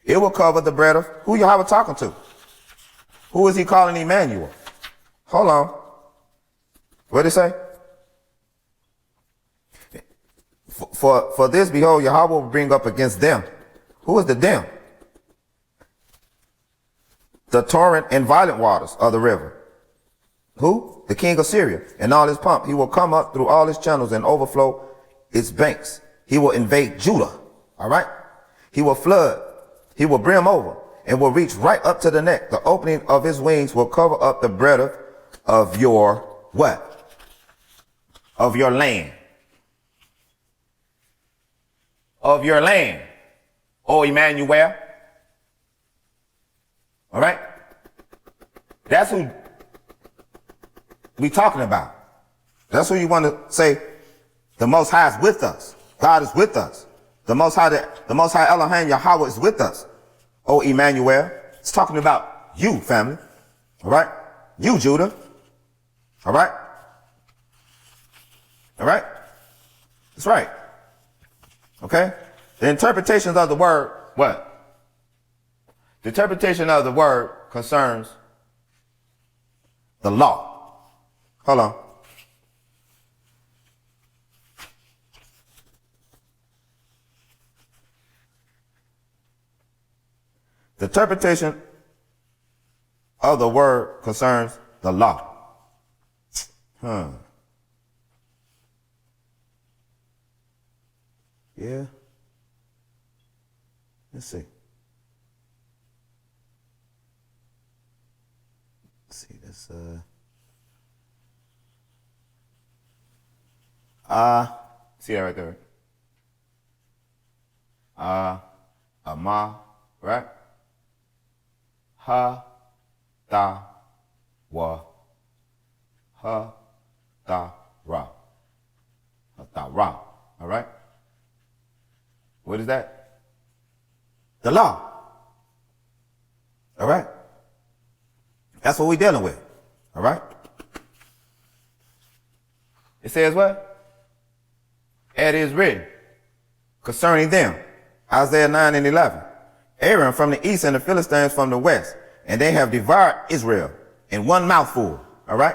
It will cover the breadth of who Yahweh talking to. Who is he calling Emmanuel? Hold on. What did it say? For this, behold, Yahweh will bring up against them. Who is the them? The torrent and violent waters of the river. Who? The king of Syria and all his pomp. He will come up through all his channels and overflow its banks. He will invade Judah. All right. He will flood. He will brim over and will reach right up to the neck. The opening of his wings will cover up the breadth of your what? Of your land. Of your land. O Emmanuel. All right. That's who we talking about. That's who you want to say the Most High is with us. God is with us. The Most High Elohim Yahweh is with us. O Emmanuel. It's talking about you, family. All right. You, Judah. All right. All right. That's right. Okay. The interpretations of the word, what? The interpretation of the word concerns the law. Hold on. The interpretation of the word concerns the law. Yeah. Let's see. This see that right there. Amar, right? Ha, ta, wa, ha, ta, ra. Ha, ta, ra. All right? What is that? The law. All right? That's what we're dealing with. All right? It says what? It is written concerning them. Isaiah 9:11. Aaron from the east and the Philistines from the west. And they have devoured Israel in one mouthful. All right?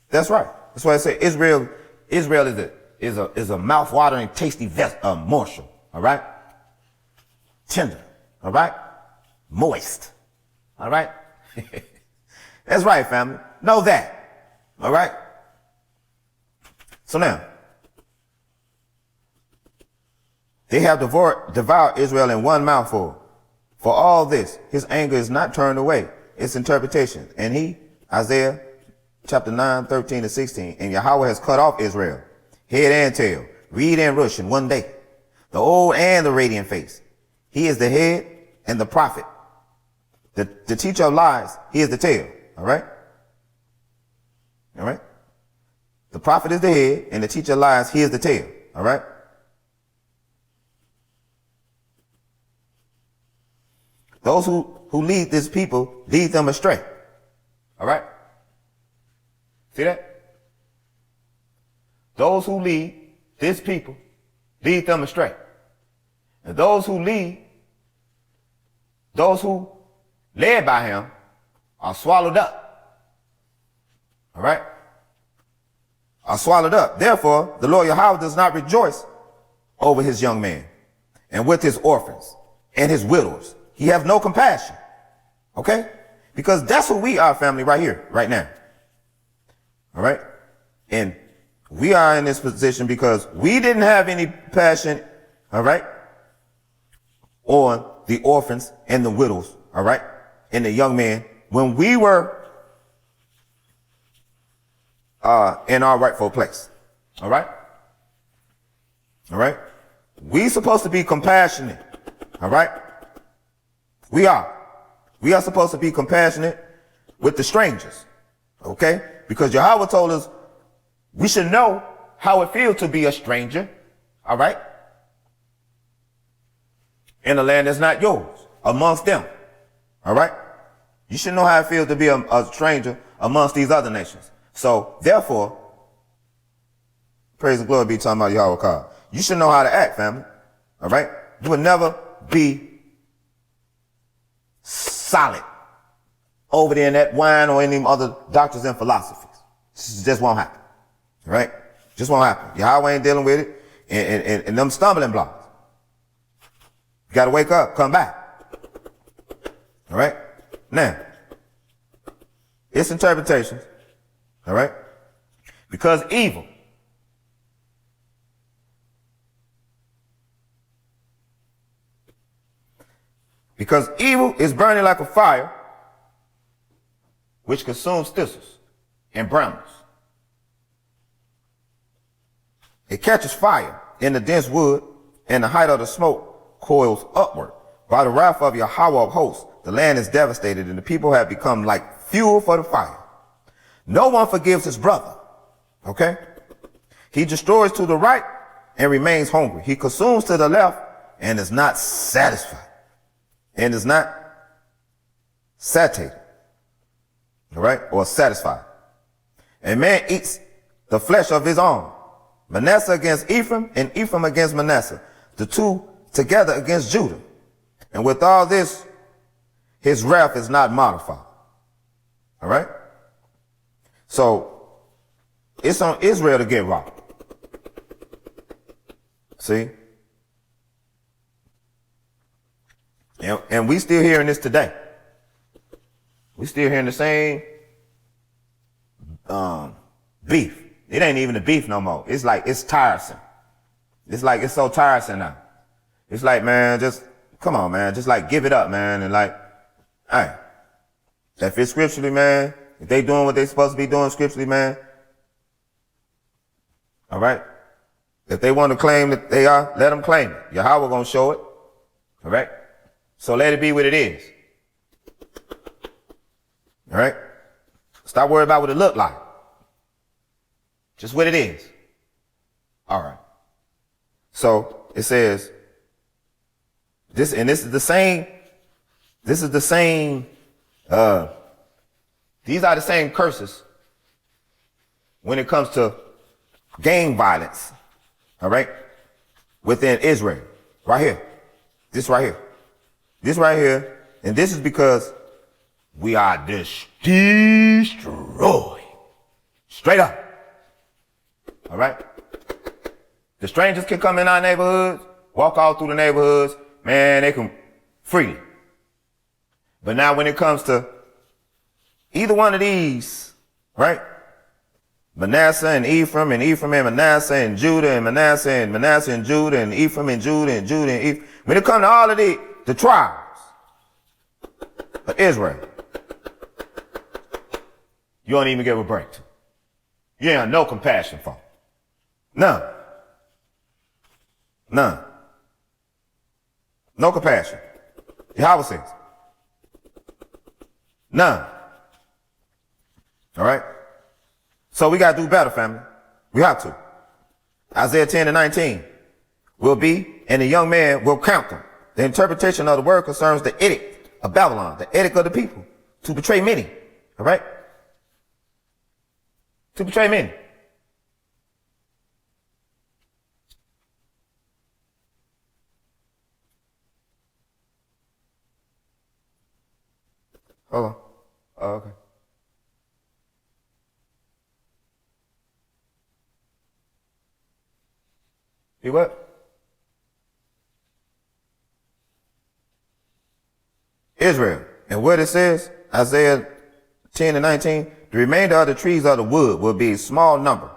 That's right. That's why I say Israel is a mouth-watering, tasty morsel. All right? Tender. All right? Moist. All right? That's right, family. Know that. All right? So now, They have devoured Israel in one mouthful. For all this, his anger is not turned away. Its interpretation. And he, Isaiah chapter 9, 13 to 16. And Yahweh has cut off Israel, head and tail, reed and rush in one day. The old and the radiant face. He is the head and the prophet. The teacher of lies, he is the tail. All right? All right? The prophet is the head, and the teacher of lies, he is the tail. All right? Those who lead this people lead them astray. All right? See that? Those who lead this people lead them astray. And those who led by him are swallowed up. All right? Are swallowed up. Therefore, the Lord Yahweh does not rejoice over his young men and with his orphans and his widows. He has no compassion. Okay? Because that's who we are, family, right here, right now. All right? And we are in this position because we didn't have any passion, all right, on the orphans and the widows, all right, and the young men when we were in our rightful place. All right? All right? We supposed to be compassionate. All right? We are. We are supposed to be compassionate with the strangers. Okay? Because Yahweh told us we should know how it feels to be a stranger. All right? In a land that's not yours, amongst them. All right? You should know how it feels to be a stranger amongst these other nations. So, therefore, praise and glory be talking about Yahweh God. You should know how to act, family. All right? You will never be solid over there in that wine or any other doctrines and philosophies. This just won't happen. All right? Just won't happen. Yahweh ain't dealing with it and them stumbling blocks. You got to wake up, come back. All right? Now, its interpretations. All right? Because evil is burning like a fire which consumes thistles and brambles. It catches fire in the dense wood, and the height of the smoke coils upward. By the wrath of Yahweh of hosts, the land is devastated, and the people have become like fuel for the fire. No one forgives his brother. Okay? He destroys to the right and remains hungry. He consumes to the left and is not satisfied. And is not satiated. All right? Or satisfied. A man eats the flesh of his arm. Manasseh against Ephraim and Ephraim against Manasseh. The two together against Judah. And with all this, his wrath is not modified. All right? So, it's on Israel to get right. See? And we still hearing this today. We still hearing the same beef. It ain't even a beef no more. It's like, it's tiresome. It's like, it's so tiresome now. It's like, man, just, come on, man. Just like, give it up, man. And like, hey, if it's scripturally, man, if they doing what they supposed to be doing scripturally, man, all right? If they want to claim that they are, let them claim it. Yahweh gonna show it. All right? So let it be what it is. All right? Stop worrying about what it look like. Just what it is. All right. So it says this, and this is the same. These are the same curses when it comes to gang violence. All right? Within Israel. Right here. This right here. This right here. And this is because we are destroyed. Straight up. All right? The strangers can come in our neighborhoods, walk all through the neighborhoods. Man, they can freely. But now when it comes to either one of these, right? Manasseh and Ephraim and Manasseh and Judah and Manasseh and Judah and Ephraim and Judah and Judah and Ephraim. When it comes to all of the tribes of Israel, you don't even give a break to. You ain't have no compassion for them. None. None. No compassion. Yahweh says. None. All right? So we got to do better, family. We have to. Isaiah 10:19 will be, and the young man will count them. The interpretation of the word concerns the edict of Babylon, the edict of the people, to betray many. All right? To betray many. Hold on. Oh, okay. You what? Israel. And what it says, Isaiah 10:19, the remainder of the trees of the wood will be a small number,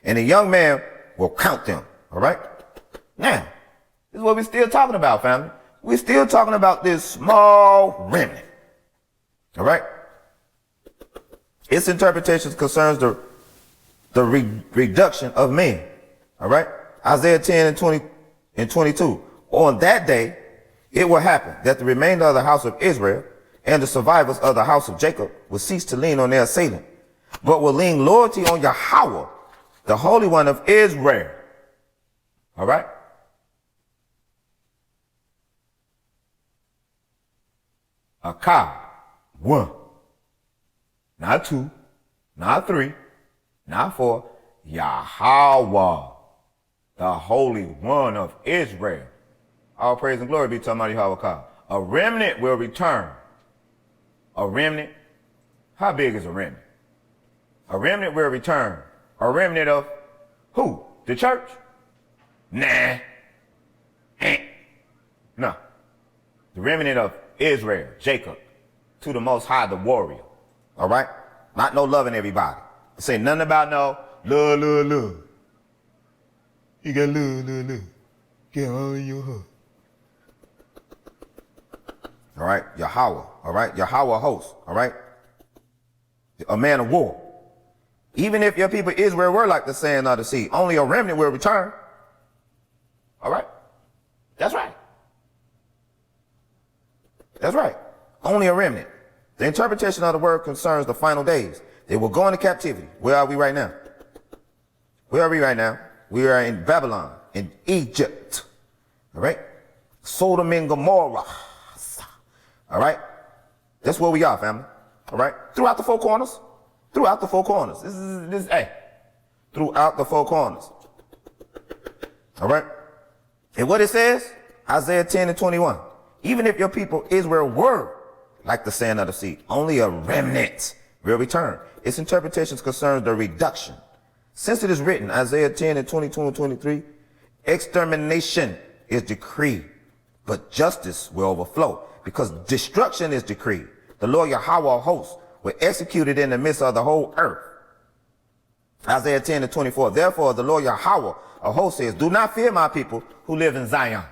and the young man will count them. All right? Now, this is what we're still talking about, family. We're still talking about this small remnant. All right? Its interpretation concerns the reduction of men. All right? Isaiah 10:20-22. On that day, it will happen that the remainder of the house of Israel and the survivors of the house of Jacob will cease to lean on their assailant, but will lean loyalty on Yahweh, the Holy One of Israel. All right? Ach, one. Not two, not three, not four. Yahweh, the Holy One of Israel. All praise and glory be to Almighty Yahweh. A remnant will return. A remnant? How big is a remnant? A remnant will return. A remnant of who? The church? Nah. No. The remnant of Israel, Jacob, to the Most High, the warrior. All right? Not no loving everybody. Say nothing about no love. You got love. Get all in your heart. All right? Yahweh. All right? Yahweh host. All right? A man of war. Even if your people Israel were like the sand of the sea, only a remnant will return. All right? That's right. That's right. Only a remnant. The interpretation of the word concerns the final days. They will go into captivity. Where are we right now? Where are we right now? We are in Babylon, in Egypt. All right? Sodom and Gomorrah. All right? That's where we are, family. All right? Throughout the four corners. Throughout the four corners. Hey. Throughout the four corners. All right? And what it says, Isaiah 10:21. Even if your people Israel were like the sand of the sea, only a remnant will return. Its interpretations concerns the reduction. Since it is written, Isaiah 10:22 and 23, extermination is decreed, but justice will overflow. Because destruction is decreed, the Lord Yahweh of hosts will execute it in the midst of the whole earth. Isaiah 10:24, therefore the Lord Yahweh of hosts says, do not fear my people who live in Zion.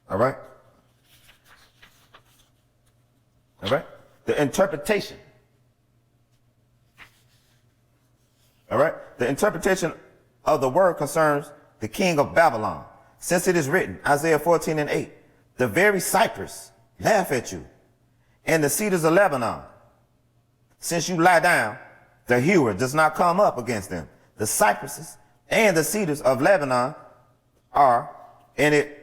All right? All right? The interpretation. All right? The interpretation of the word concerns the king of Babylon. Since it is written, Isaiah 14:8, the very cypress laugh at you, and the cedars of Lebanon. Since you lie down, the hewer does not come up against them. The cypresses and the cedars of Lebanon are in it.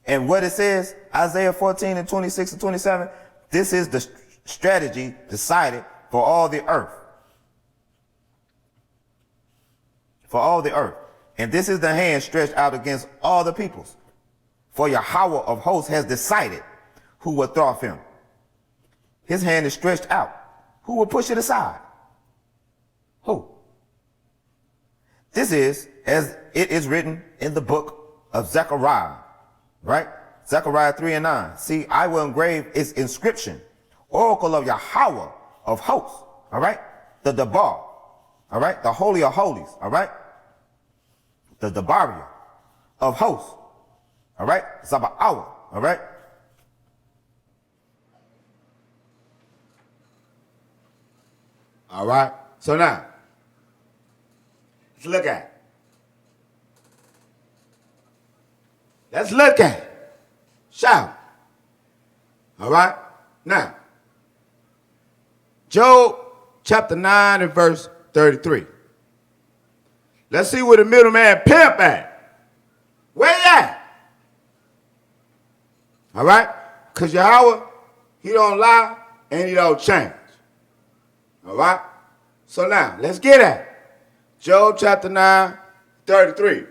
And what it says, Isaiah 14:26 and 27, this is the strategy decided for all the earth. For all the earth. And this is the hand stretched out against all the peoples. For Yahweh of hosts has decided who will throw off him. His hand is stretched out. Who will push it aside? Who? This is as it is written in the book of Zechariah. Right? Zechariah 3:9. See, I will engrave its inscription. Oracle of Yahweh of hosts. All right? the Debar, all right? The Holy of Holies, all right? The Debaria of hosts, all right? Sabaoth, all right? All right? So now, let's look at it. Let's look at it. Shout. All right? Now, Job chapter 9 and verse 33. Let's see where the middleman pimp at. Where you at? All right? Because Yahweh, he don't lie and he don't change. All right? So now, let's get at it. Job chapter 9, 33.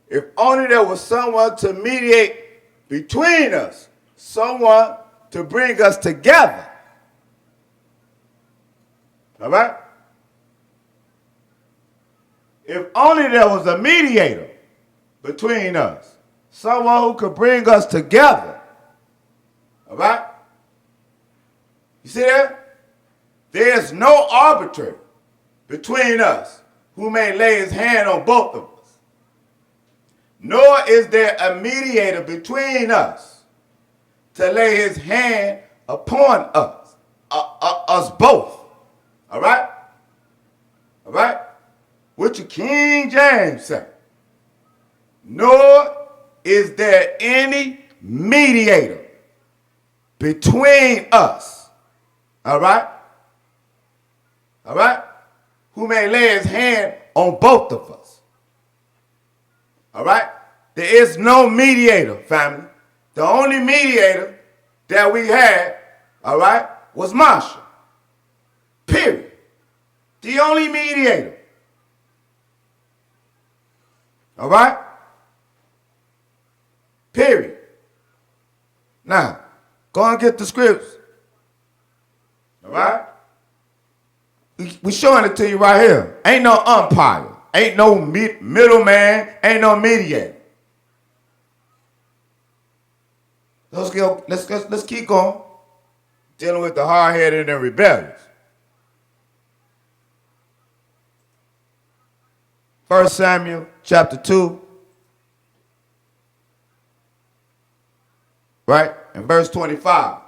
If only there was someone to mediate between us, someone to bring us together. All right? If only there was a mediator between us, someone who could bring us together. All right? You see that? There's no arbitrator between us who may lay his hand on both of us. Nor is there a mediator between us to lay his hand upon us, us both. All right? All right? What your King James say? Nor is there any mediator between us. All right? All right? Who may lay his hand on both of us. All right? There is no mediator, family. The only mediator that we had, all right, was Marshall. Period. The only mediator. All right? Period. Now, go and get the scripts. All right? We showing it to you right here. Ain't no umpire. Ain't no middleman. Ain't no mediator. Let's keep going. Dealing with the hard-headed and rebellious. 1 Samuel chapter 2. Right? In verse 25.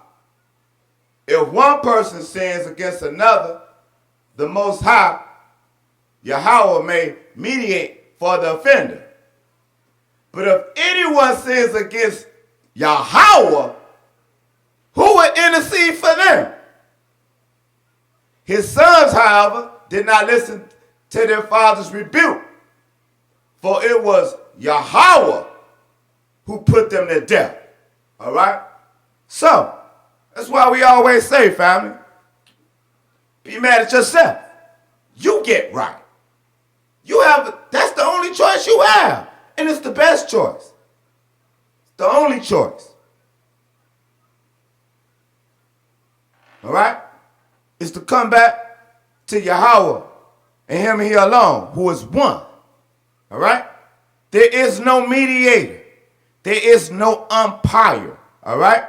If one person sins against another, the Most High, Yahweh, may mediate for the offender. But if anyone sins against Yahweh, who will intercede for them? His sons, however, did not listen to their father's rebuke, for it was Yahweh who put them to death. All right? So, that's why we always say, family, be mad at yourself. You get right. That's the only choice you have. And it's the best choice. It's the only choice. All right? It's to come back to Yahweh and him and he alone, who is one. All right? There is no mediator. There is no umpire. All right?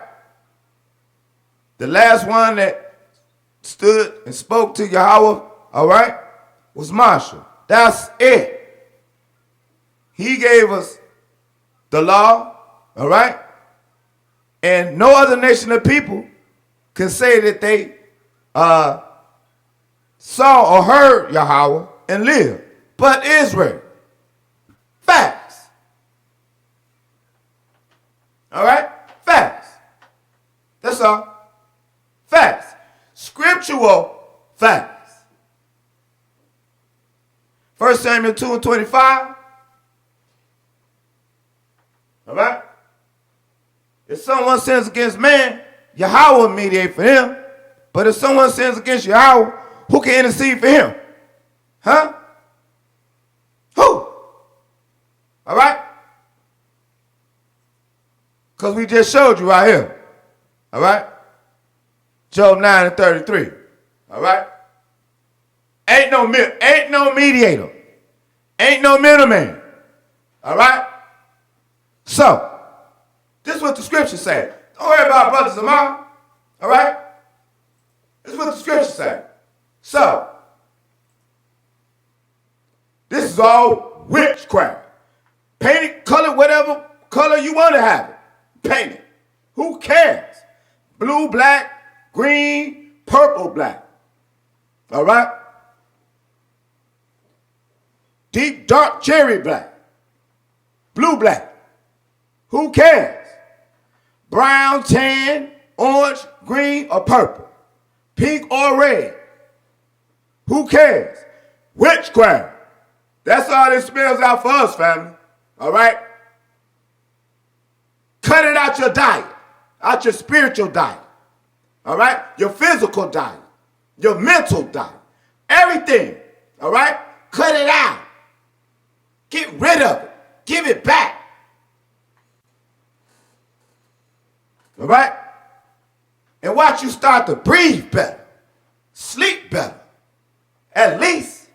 The last one that stood and spoke to Yahweh, all right, was Marshall. That's it. He gave us the law, all right? And no other nation of people can say that they saw or heard Yahweh and lived, but Israel. Facts. All right? Facts. That's all. Facts. Scriptural facts. 1 Samuel 2 and 25. All right? If someone sins against man, Yahweh will mediate for him. But if someone sins against Yahweh, who can intercede for him? Huh? Who? All right? Because we just showed you right here. All right? Job 9 and 33. All right? Ain't no mediator. Ain't no middleman. All right? So, this is what the scripture said. Don't worry about Brother Zamar. All right? This is what the scripture said. So, this is all witchcraft. Paint it, color whatever color you want to have it. Paint it. Who cares? Blue, black, green, purple, black. All right? Deep, dark, cherry black. Blue, black. Who cares? Brown, tan, orange, green, or purple. Pink or red. Who cares? Witchcraft. That's all this spells out for us, family. All right? Cut it out your diet. Out your spiritual diet. All right? Your physical diet. Your mental diet. Everything. All right? Cut it out. Get rid of it. Give it back. All right? And watch you start to breathe better. Sleep better. At least.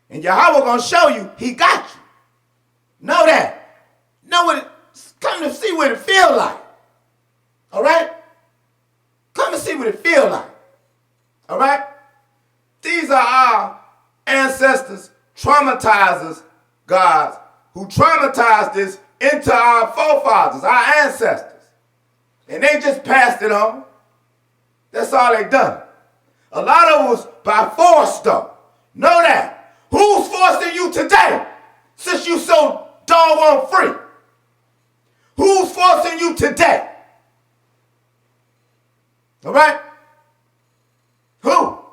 And Yahweh gonna show you he got you. Know that. Know what it, come to see what it feel like. All right? Come and see what it feel like. All right? These are our ancestors, traumatizers, gods, who traumatized this into our forefathers, our ancestors. And they just passed it on. That's all they done. A lot of it was by force, though. Know that. Who's forcing you today, since you so doggone free? Who's forcing you today? All right? Who? All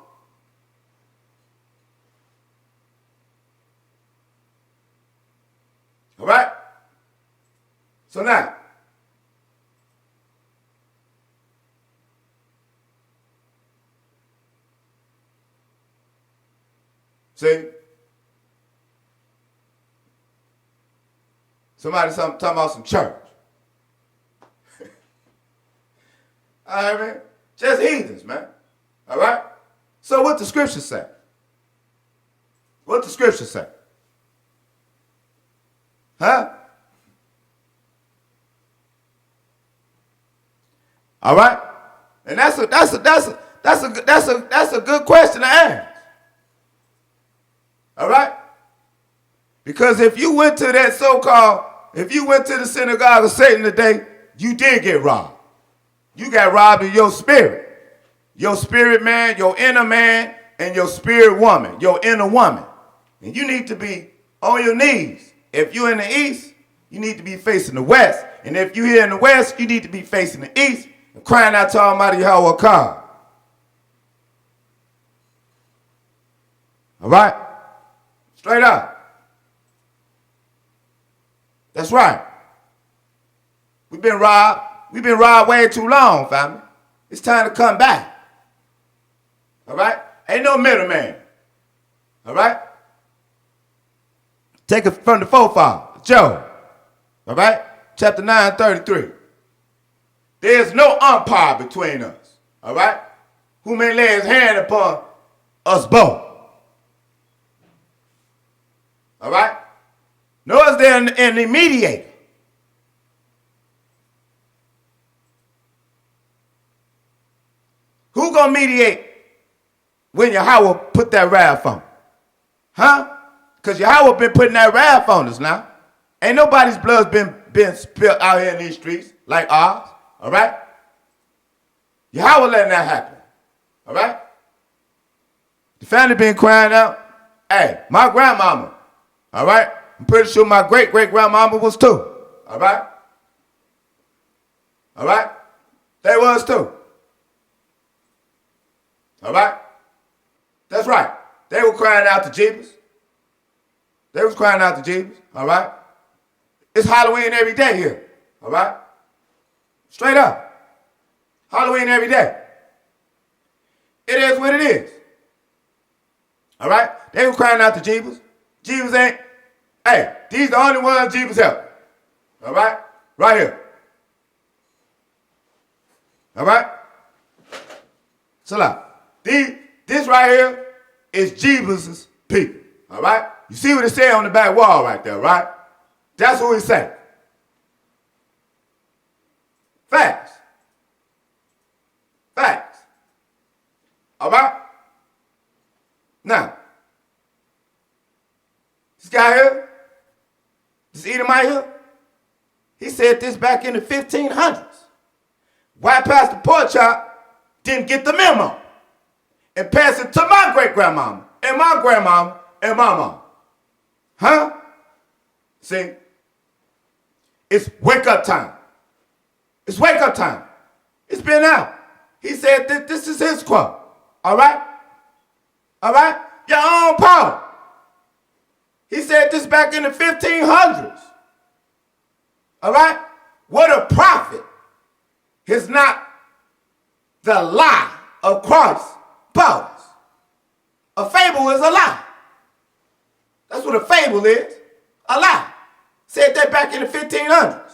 right? So now, see? Somebody talking about some church. All right, man? Just heathens, man. All right? So what the scripture say? What the scripture say? Huh? All right? And that's a good question to ask. All right? Because if you went to that if you went to the synagogue of Satan today, you did get robbed. You got robbed of your spirit. Your spirit man, your inner man, and your spirit woman, your inner woman. And you need to be on your knees. If you're in the east, you need to be facing the west. And if you're here in the west, you need to be facing the east and crying out to Almighty Yahweh God. All right? Straight up. That's right. We've been robbed. We've been robbed way too long, family. It's time to come back. All right? Ain't no middleman. All right? Take it from the forefather, Job. All right? Chapter 9:33. There's no umpire between us. All right? Who may lay his hand upon us both. All right? Nor is there any mediator. Who gonna mediate when Yahweh put that wrath on? Huh? Because Yahweh been putting that wrath on us now. Ain't nobody's blood's been spilled out here in these streets like ours. All right? Yahweh letting that happen. All right? The family been crying out. Hey, my grandmama. All right? I'm pretty sure my great-great-grandmama was too. All right? All right? They was too. All right? That's right. They were crying out to Jesus. They was crying out to Jesus. All right? It's Halloween every day here. All right? Straight up. Halloween every day. It is what it is. All right? They were crying out to Jesus. Jesus ain't. Hey, these the only ones Jesus helped. All right? Right here. All right? Salah. This right here is Jesus' people. All right? You see what it said on the back wall right there, right? That's what it said. Facts. Facts. All right? Now, this guy here, this Edomite here, he said this back in the 1500s. Why Pastor Porchop didn't get the memo and pass it to my great-grandmama and my grandmama and my mom. Huh? See? It's wake-up time. It's wake-up time. It's been out. He said that this is his quote. All right? All right? Your own Paul. He said this back in the 1500s. All right? What a prophet is not the lie of Christ, but a fable is a lie. That's what a fable is. A lie. Said that back in the 1500s.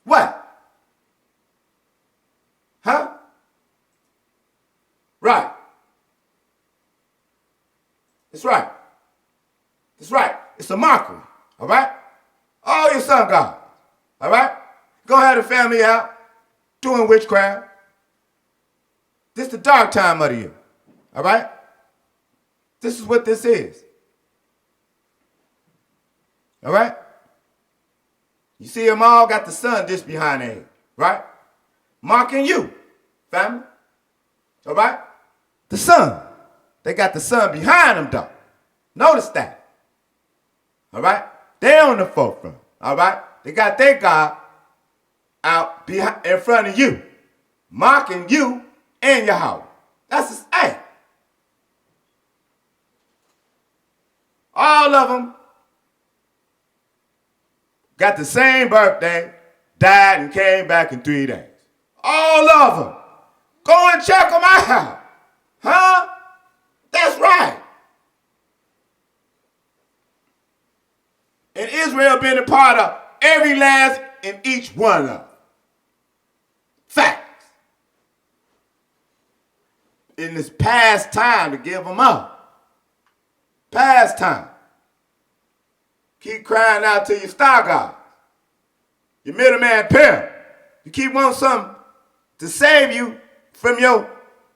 What? Huh? Right. That's right. That's right. It's a mockery. All right? All your sun gods. All right? Go have the family out doing witchcraft. This is the dark time of the year. All right? This is what this is. All right? You see them all got the sun just behind their head. Right? Mocking you, family. All right? The sun. They got the sun behind them, though. Notice that. All right? They're on the forefront. All right? They got their God out behind, in front of you, mocking you and Yahweh. That's his aim. All of them got the same birthday, died and came back in 3 days. All of them. Go and check them out. Huh? That's right. And Israel been a part of every last and each one of them. Facts. In this past time to give them up. Past time. Keep crying out to your star gods. Your middleman pimp. You keep wanting something to save you from your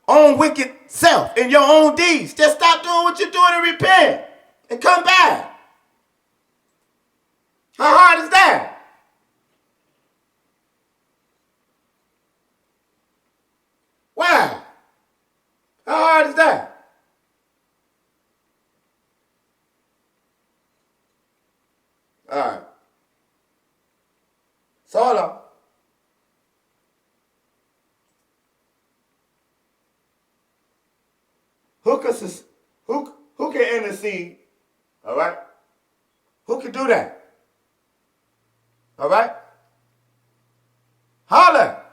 own wicked self and your own deeds. Just stop doing what you're doing and repent. And come back. How hard is that? Wow. How hard is that? All right. So hold on. Who can intercede? All right? Who can do that? All right? Holler.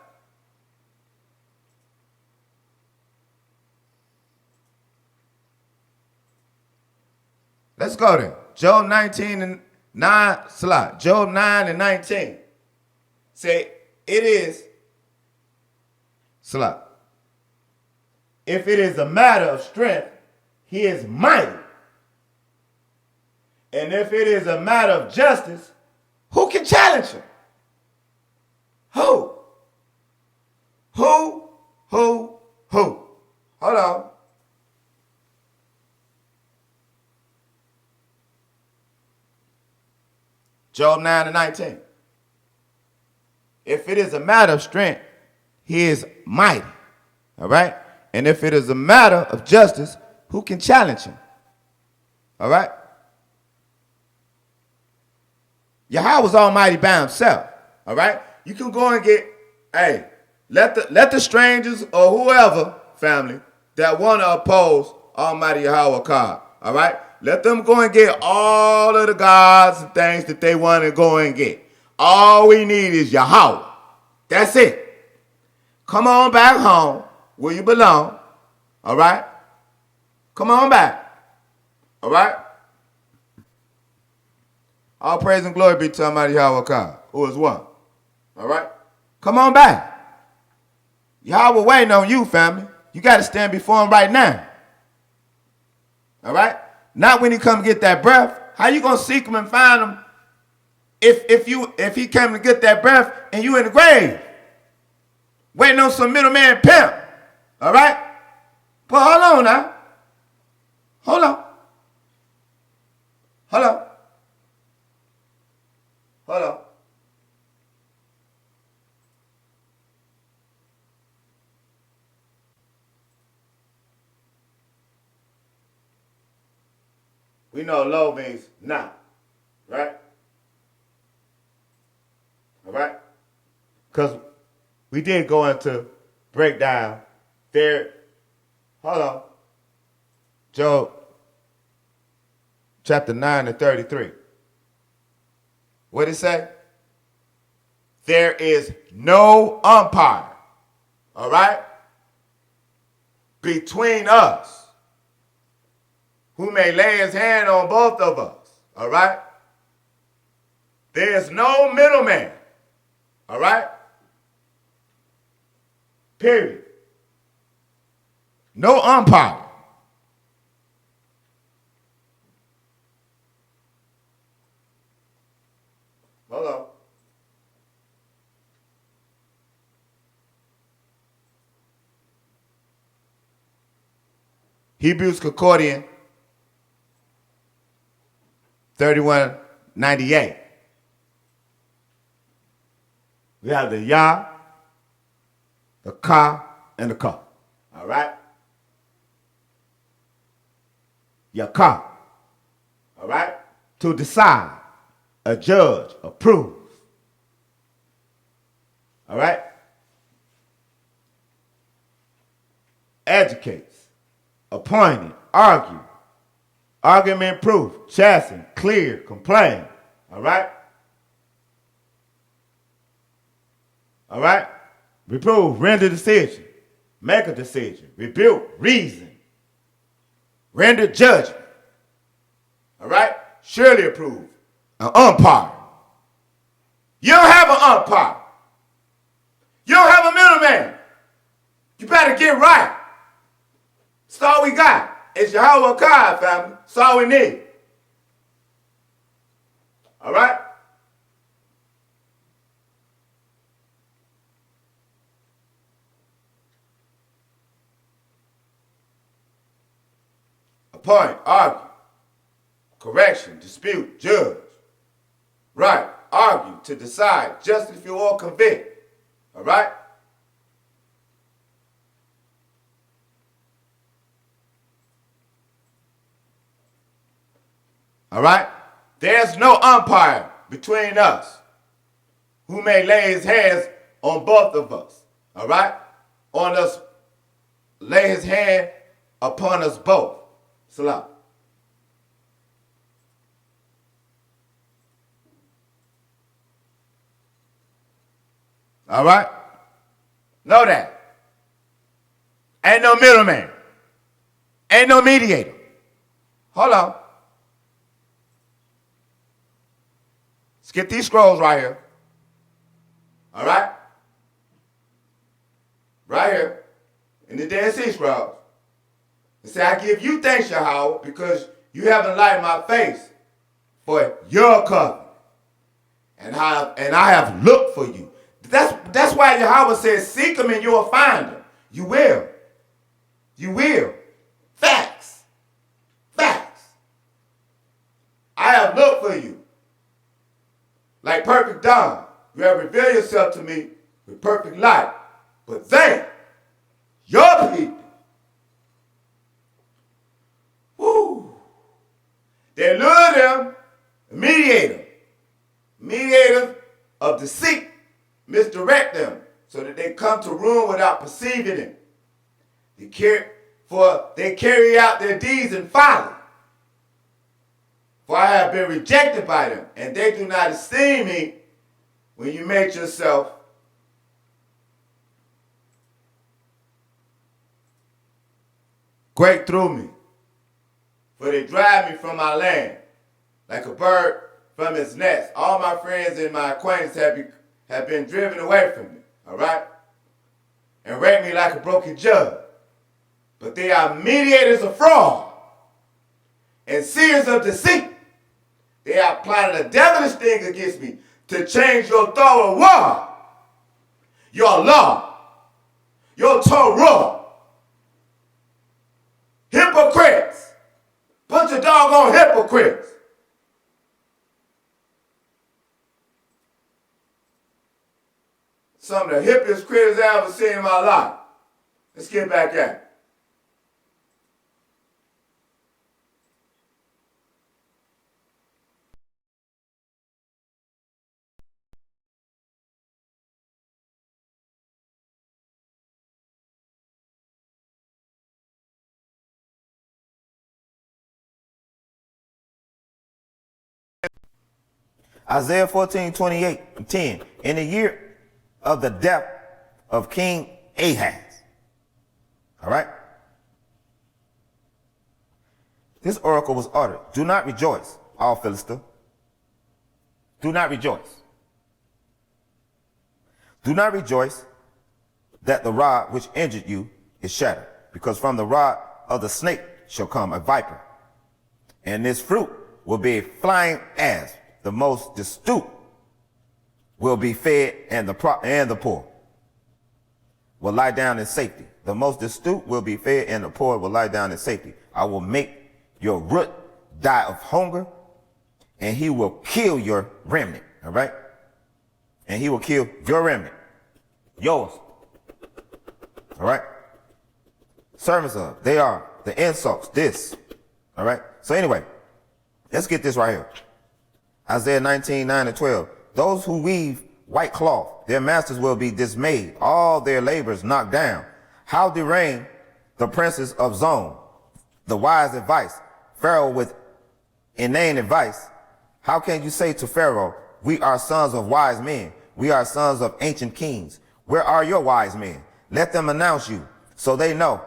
Let's go there. Job 19 and 9, slot. Job 9 and 19. Say, it is, slot. If it is a matter of strength, he is mighty. And if it is a matter of justice, who can challenge him? Who? Hold on. Job 9 and 19. If it is a matter of strength, he is mighty. All right? And if it is a matter of justice, who can challenge him? All right? Yahweh's almighty by himself. All right? You can go and get, hey, let the strangers or whoever, family, that want to oppose Almighty Yahweh God. All right? Let them go and get all of the gods and things that they want to go and get. All we need is Yahweh. That's it. Come on back home where you belong. All right? Come on back. All right? All praise and glory be to Almighty Yahweh God, who is one. All right? Come on back. Yahweh waiting on you, family. You got to stand before him right now. All right? Not when he come get that breath. How you going to seek him and find him if he came to get that breath and you in the grave? waiting on some middleman pimp. All right? But hold on now. Hold on. Hold on. Hold on. We know low means not, right? All right? Because we did go into breakdown there. Hold on. Job chapter 9 and 33. What did it say? There is no umpire, all right, between us who may lay his hand on both of us, all right? There's no middleman, all right? Period. No umpire. Hold on. Hebrews Concordian 3198. We have the Yah, the Ka, and the Ka. All right? Yakah. All right? To decide, a judge, approve. All right? Educates, appointed, argue, argument proof, chasten, clear, complain. All right? All right? Reprove, render decision, make a decision, rebuke, reason, render judgment. All right? Surely approve. An umpire. You don't have an umpire. You don't have a middleman. You better get right. That's all we got. It's Yahweh God, family. That's all we need. All right? Appoint, argue, correction, dispute, judge. Right, argue, to decide, justify or convict. All right? All right? There's no umpire between us who may lay his hands on both of us. All right? On us, lay his hand upon us both. Salam. All right? Know that. Ain't no middleman. Ain't no mediator. Hold on. Let's get these scrolls right here. All right? Right here. In the Dead Sea Scrolls. It say, I give you thanks, Yahweh, because you haven't lighted my face for your covenant. And I have looked for you. That's why Yahweh says, seek him and you will find him. You will. You will. Facts. Facts. I have looked for you. Like perfect dawn, you have revealed yourself to me with perfect light. But they, your people, they lure them, mediator of deceit, misdirect them so that they come to ruin without perceiving it. They carry out their deeds in folly. For I have been rejected by them, and they do not esteem me when you make yourself great through me. For they drive me from my land like a bird from its nest. All my friends and my acquaintances have been driven away from me, all right? And rate me like a broken jug. But they are mediators of fraud and seers of deceit. They have plotted a devilish thing against me to change your thorough word, your law, your Torah. Hypocrites. Bunch of doggone hypocrites. Some of the hippiest critters I ever seen in my life. Let's get back at it. Isaiah 14:28-10. In the year of the death of King Ahaz. All right. This oracle was uttered. Do not rejoice, all Philistine. Do not rejoice. Do not rejoice that the rod which injured you is shattered, because from the rod of the snake shall come a viper, and this fruit will be a flying asp. The most destitute will be fed, and the poor will lie down in safety. The most destitute will be fed, and the poor will lie down in safety. I will make your root die of hunger, and he will kill your remnant. All right? And he will kill your remnant. Yours. All right? Servants of, they are the insults, this. All right? So anyway, let's get this right here. Isaiah 19:9-12. Those who weave white cloth, their masters will be dismayed, all their labors knocked down. How deranged the princes of Zone, the wise advice, Pharaoh with inane advice. How can you say to Pharaoh, we are sons of wise men, we are sons of ancient kings? Where are your wise men? Let them announce you, so they know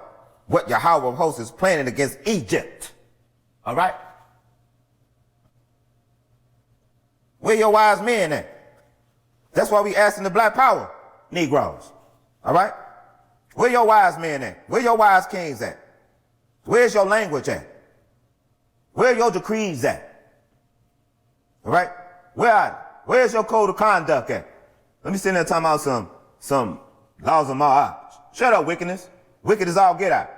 what Yahweh of hosts is planning against Egypt. All right? Where your wise men at? That's why we asking the black power, Negroes. All right? Where your wise men at? Where your wise kings at? Where's your language at? Where your decrees at? All right? Where are they? Where's your code of conduct at? Let me sit there talking about some laws of my. Shut up, wickedness. Wicked as all get out.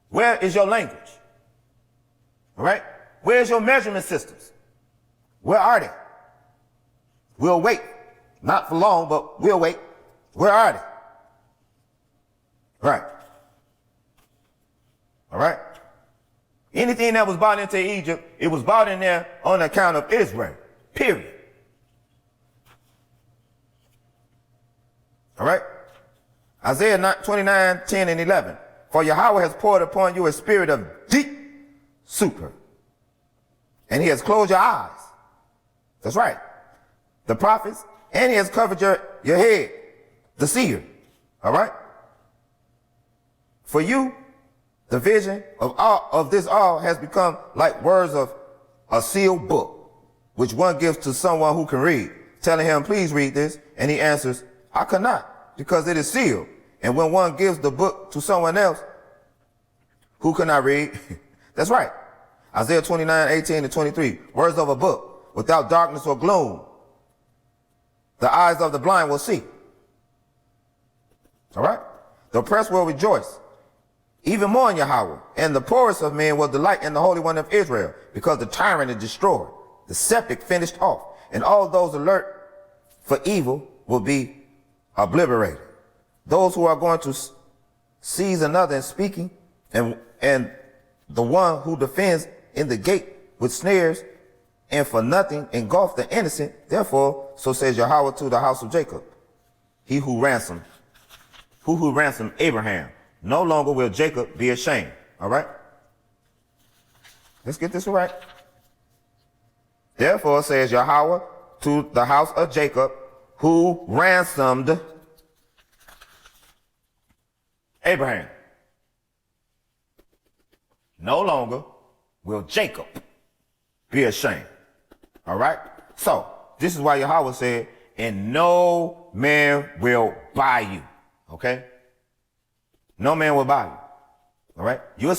Where is your language? All right? Where's your measurement systems? Where are they? We'll wait. Not for long, but we'll wait. Where are they? Right. All right. Anything that was brought into Egypt, it was brought in there on account of Israel. Period. All right. Isaiah 29:10-11. For Yahweh has poured upon you a spirit of deep super, and he has closed your eyes. That's right. The prophets, and he has covered your head, the seer. All right. For you, the vision of this all has become like words of a sealed book, which one gives to someone who can read, telling him, please read this. And he answers, I cannot, because it is sealed. And when one gives the book to someone else who cannot read, that's right. Isaiah 29:18-23, words of a book without darkness or gloom. The eyes of the blind will see. All right. The oppressed will rejoice even more in Yahweh, and the poorest of men will delight in the Holy One of Israel, because the tyrant is destroyed, the septic finished off, and all those alert for evil will be obliterated. Those who are going to seize another in speaking, and the one who defends in the gate with snares, and for nothing engulf the innocent. Therefore, so says Yahweh to the house of Jacob, he who ransomed Abraham, no longer will Jacob be ashamed. All right? Let's get this right. Therefore, says Yahweh to the house of Jacob, who ransomed Abraham, no longer will Jacob be ashamed. All right? So, this is why Yahweh said, and no man will buy you. Okay? No man will buy you. All right? We'll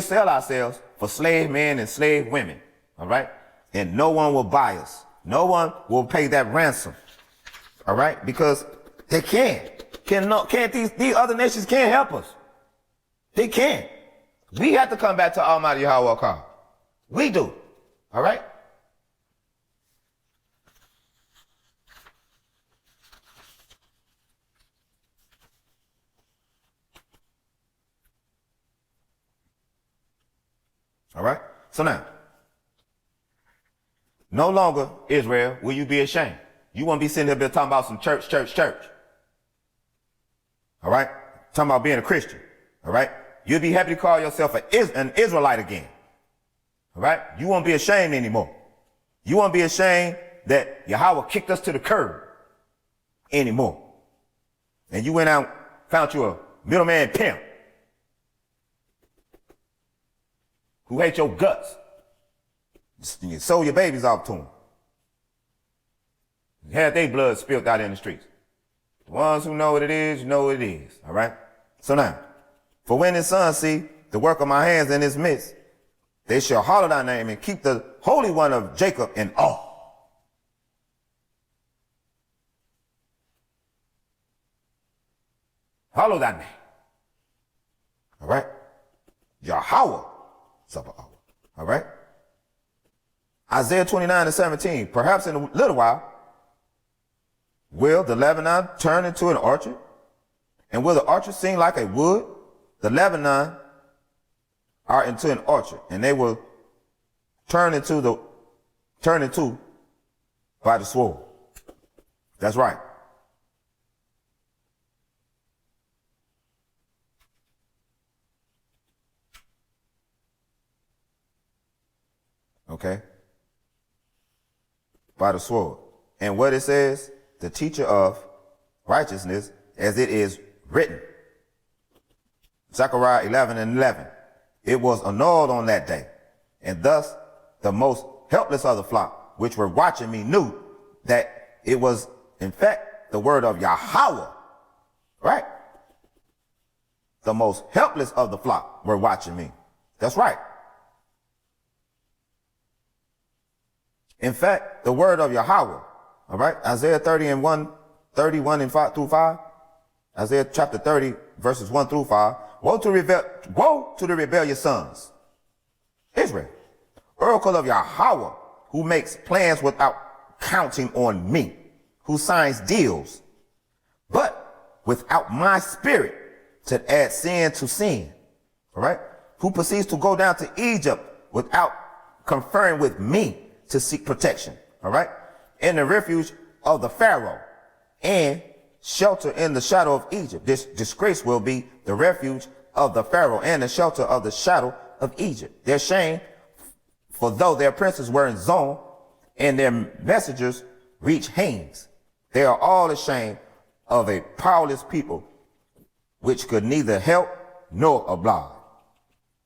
sell ourselves for slave men and slave women. All right? And no one will buy us. No one will pay that ransom. All right? Because They can't. Can't these other nations can't help us. They can't. We have to come back to Almighty Yahweh. We do. All right? All right? So now, no longer, Israel, will you be ashamed. You won't be sitting here talking about some church. All right? Talking about being a Christian. All right? You'll be happy to call yourself an Israelite again. All right? You won't be ashamed anymore. You won't be ashamed that Yahweh kicked us to the curb anymore. And you went out, found you a middleman pimp who hates your guts. You sold your babies off to him. You had their blood spilled out in the streets. The ones who know what it is, you know what it is. All right? So now, for when his sons see the work of my hands in his midst, they shall hallow thy name and keep the Holy One of Jacob in awe. Hallow thy name. All right? Yahweh. All right? Isaiah 29:17. Perhaps in a little while, will the Lebanon turn into an orchard? And will the orchard sing like a wood? The Lebanon are into an orchard, and they will turn into by the sword. That's right. Okay? By the sword. And what it says, the teacher of righteousness, as it is written. Zechariah 11:11. It was annulled on that day. And thus the most helpless of the flock, which were watching me, knew that it was in fact the word of Yahweh. Right? The most helpless of the flock were watching me. That's right. In fact, the word of Yahweh. All right? Isaiah 31 and 5 through 5. Isaiah chapter 30, verses 1 through 5. Woe to the rebellious sons, Israel, oracle of Yahweh, who makes plans without counting on me, who signs deals, but without my spirit to add sin to sin. All right? Who proceeds to go down to Egypt without conferring with me to seek protection. All right? In the refuge of the Pharaoh and shelter in the shadow of Egypt. This disgrace will be the refuge of the Pharaoh and the shelter of the shadow of Egypt. Their shame, for though their princes were in Zone and their messengers reached Hanes, they are all ashamed of a powerless people which could neither help nor oblige.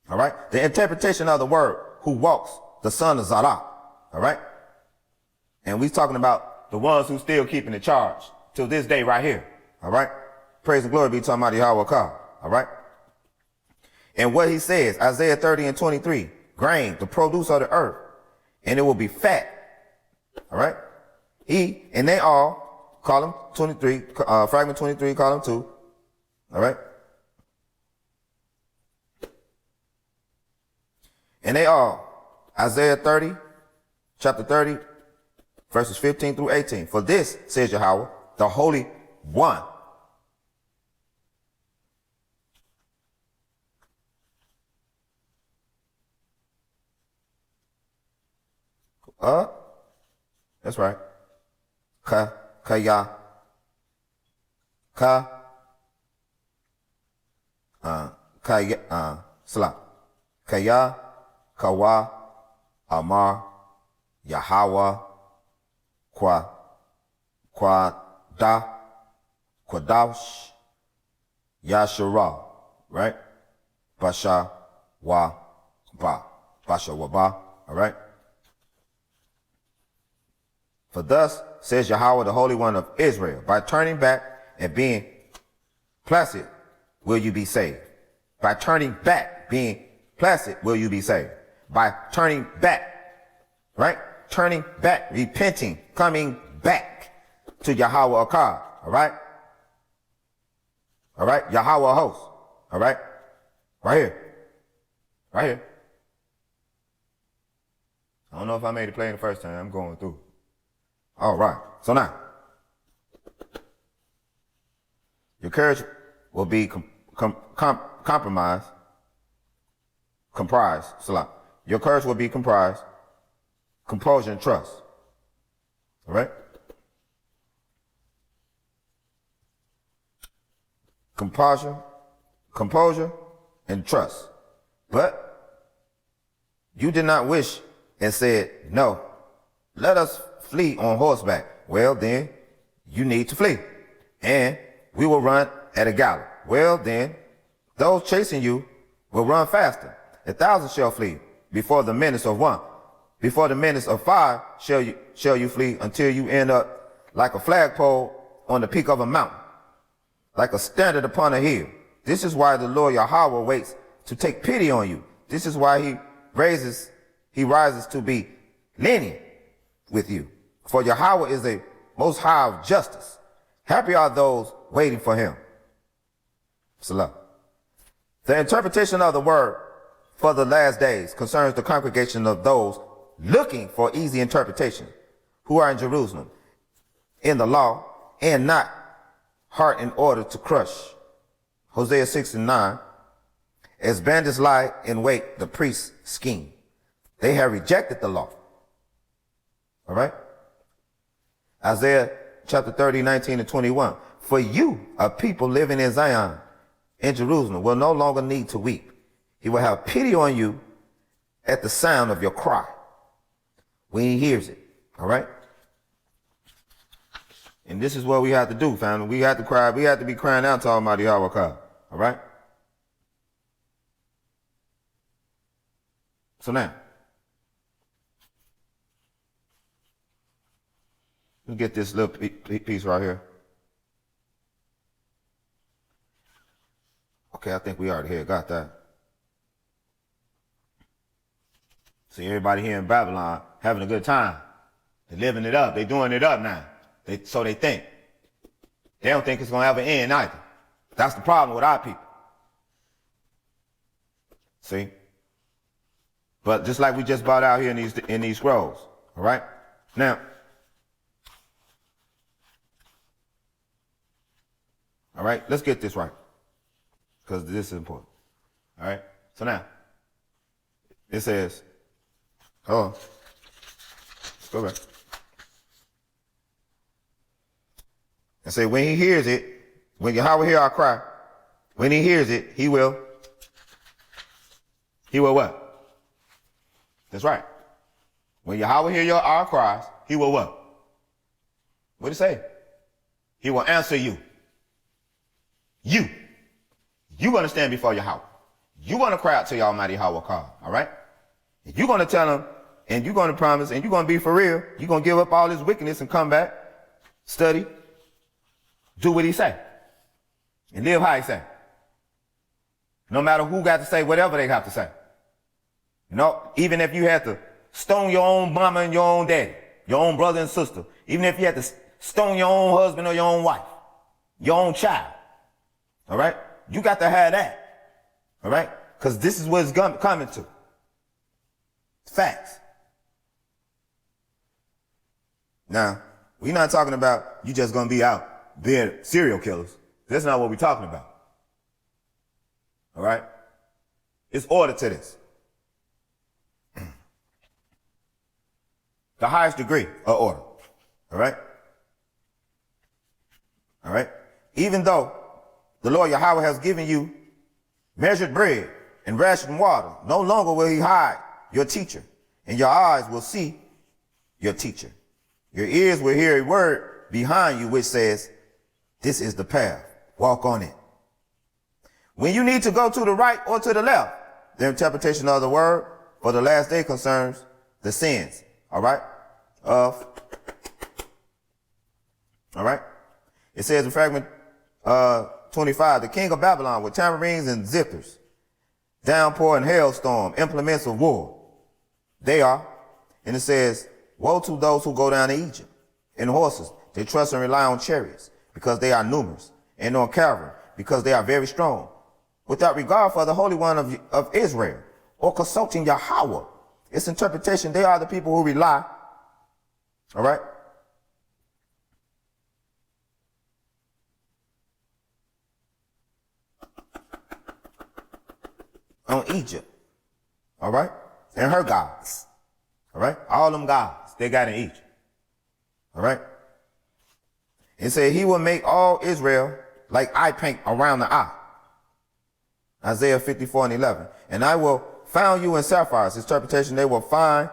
All right. The interpretation of the word who walks, the son of Zadok. All right. And we're talking about the ones who still keeping the charge till this day right here. All right. Praise and glory be to Almighty Yahweh. All right. And what he says, Isaiah 30:23, grain, the produce of the earth, and it will be fat. All right. And they all, column 23, fragment 23, column 2. All right. And they all, Isaiah 30, chapter 30, verses 15 through 18. For this, says Yahweh, the Holy One. That's right. Kaya, Kawa, Amar, Yahweh, Quadash, Yashara, right? Basha, Wa, Ba, Basha, Wa, Ba, all right? For thus says Yahweh, the Holy One of Israel, by turning back and being placid, will you be saved. By turning back, being placid, will you be saved. By turning back, right? Turning back, repenting, coming back to Yahweh Akkad, all right? All right. Yahweh hosts. All right. Right here. Right here. I don't know if I made it plain the first time. I'm going through. All right. So now, your courage will be comprised. Salah. Your courage will be comprised, composure and trust. All right? Composure and trust. But you did not wish and said, no, let us flee on horseback. Well, then you need to flee, and we will run at a gallop. Well, then those chasing you will run faster. 1,000 shall flee before the menace of one. Before the menace of 5 shall you flee, until you end up like a flagpole on the peak of a mountain, like a standard upon a hill. This is why the Lord Yahweh waits to take pity on you. This is why he rises to be lenient with you. For Yahweh is a most high of justice. Happy are those waiting for him. Salah. The interpretation of the word for the last days concerns the congregation of those looking for easy interpretation, who are in Jerusalem, in the law, and not heart in order to crush. Hosea 6:9. As bandits lie in wait, the priests scheme. They have rejected the law. All right. Isaiah chapter 30, 19 and 21. For you, a people living in Zion, in Jerusalem, will no longer need to weep. He will have pity on you at the sound of your cry, when he hears it. All right. And this is what we have to do, family. We have to cry. We have to be crying out to Almighty Yahweh. All right. So now, let's get this little piece right here. Okay, I think we already here got that. See, everybody here in Babylon having a good time. They're living it up. They're doing it up now. So they think. They don't think it's going to have an end either. That's the problem with our people. See? But just like we just brought out here in these scrolls. All right? Now, all right, let's get this right, because this is important. All right? So now, it says, let's go back. And say, when he hears it, when Yahweh hear our cry, when he hears it, he will what? That's right. When Yahweh hear our cries, he will what? What did it say? He will answer you. You're going to stand before Yahweh. You're going to cry out to your Almighty Yahweh. All right? And you're going to tell him, and you're going to promise, and you're going to be for real. You're going to give up all this wickedness and come back, study, do what he say, and live how he say. No matter who got to say whatever they have to say. You know, even if you had to stone your own mama and your own daddy, your own brother and sister, even if you had to stone your own husband or your own wife, your own child, all right? You got to have that, all right? Because this is what it's coming to. Facts. Now, we're not talking about you just going to be out being serial killers. That's not what we're talking about. All right? It's order to this. The highest degree of order. All right? All right? Even though the Lord Yahweh has given you measured bread and rationed water, no longer will he hide your teacher, and your eyes will see your teacher. Your ears will hear a word behind you which says, this is the path, walk on it. When you need to go to the right or to the left, the interpretation of the word for the last day concerns the sins, all right, all right. It says in fragment 25, the king of Babylon with tambourines and zithers, downpour and hailstorm, implements of war. They are, and it says, woe to those who go down to Egypt in horses. They trust and rely on chariots because they are numerous, and on cavalry because they are very strong, without regard for the Holy One of Israel, or consulting Yahweh. Its interpretation, they are the people who rely, all right, on Egypt, all right, and her gods, all right, all them gods they got in Egypt, all right. It said he will make all Israel like eye paint around the eye. Isaiah 54:11. And I will found you in sapphires. Interpretation, they will found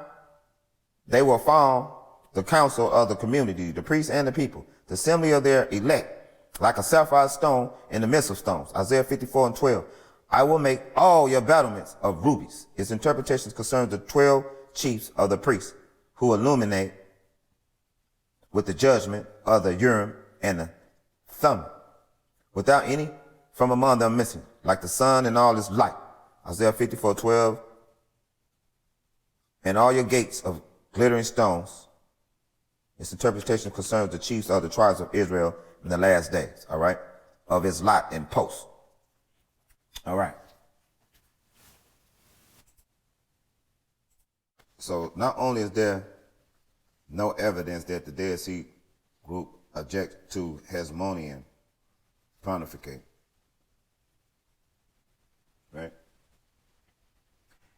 the council of the community, the priests and the people, the assembly of their elect, like a sapphire stone in the midst of stones. Isaiah 54:12. I will make all your battlements of rubies. Its interpretation concerns the 12 chiefs of the priests who illuminate with the judgment of the Urim and the Thummim, without any from among them missing, like the sun and all its light. Isaiah 54:12. And all your gates of glittering stones. Its interpretation concerns the chiefs of the tribes of Israel in the last days, all right, of its lot and post. All right. So not only is there no evidence that the Dead Sea group object to Hasmonean pontificate, right?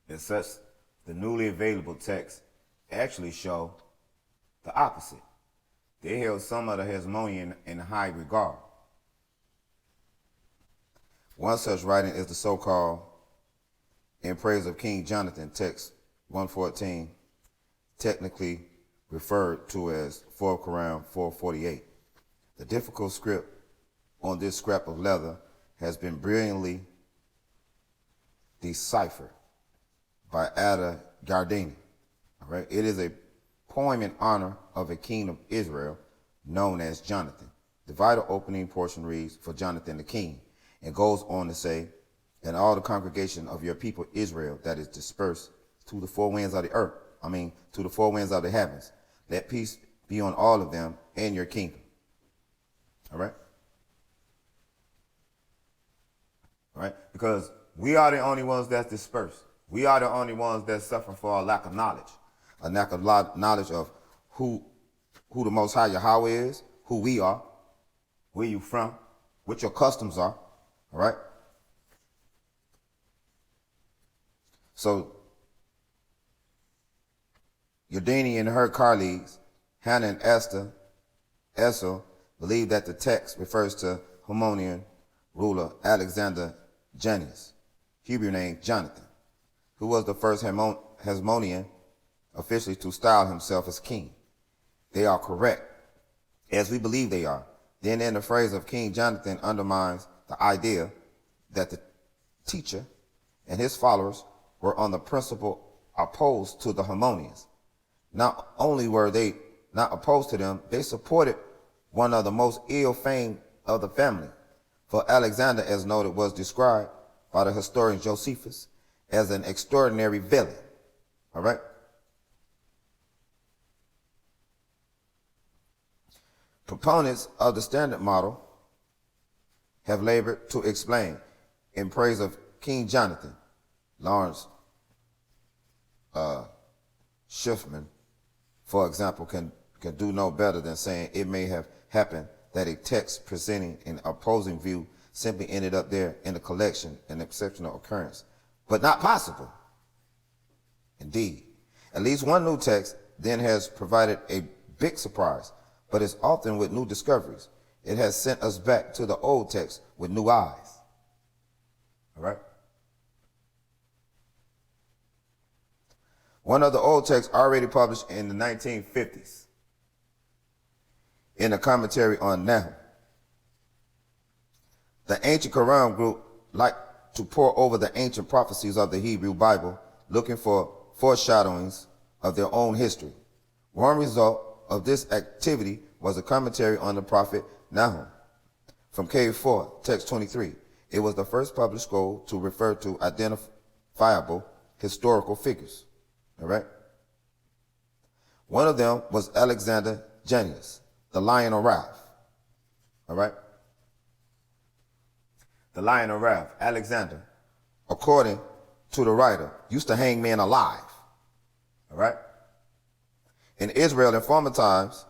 As such, the newly available texts actually show the opposite. They held some of the Hasmonean in high regard. One such writing is the so-called In Praise of King Jonathan, text 114, technically referred to as 4 Quran 448. The difficult script on this scrap of leather has been brilliantly deciphered by Ada Gardini. All right, it is a poem in honor of a king of Israel known as Jonathan. The vital opening portion reads, "For Jonathan the king," and goes on to say, "And all the congregation of your people Israel that is dispersed to the four winds of the earth, to the four winds of the heavens, let peace be on all of them and your kingdom." All right? All right? Because we are the only ones that's dispersed. We are the only ones that suffer for a lack of knowledge. A lack of knowledge of who the Most High Yahweh is, who we are, where you from, what your customs are. All right? So, Yardini and her colleagues, Hannah and Esther, believe that the text refers to Hasmonean ruler Alexander Janneus, Hebrew name Jonathan, who was the first Hasmonean officially to style himself as king. They are correct, as we believe they are. Then in the phrase of King Jonathan undermines the idea that the teacher and his followers were on the principle opposed to the Hasmoneans. Not only were they not opposed to them, they supported one of the most ill-famed of the family. For Alexander, as noted, was described by the historian Josephus as an extraordinary villain. All right? Proponents of the standard model have labored to explain In Praise of King Jonathan. Lawrence Schiffman, for example, can do no better than saying it may have happened that a text presenting an opposing view simply ended up there in the collection, an exceptional occurrence, but not possible. Indeed, at least one new text then has provided a big surprise, but it's often with new discoveries. It has sent us back to the old text with new eyes. All right? One of the old texts already published in the 1950s in a commentary on Nahum. The ancient Quran group liked to pore over the ancient prophecies of the Hebrew Bible, looking for foreshadowings of their own history. One result of this activity was a commentary on the prophet Nahum from Cave 4, text 23. It was the first published scroll to refer to identifiable historical figures. All right? One of them was Alexander Janneus, the Lion of Wrath. All right? the Lion of Wrath, Alexander, according to the writer, used to hang men alive. all right? In Israel in former times,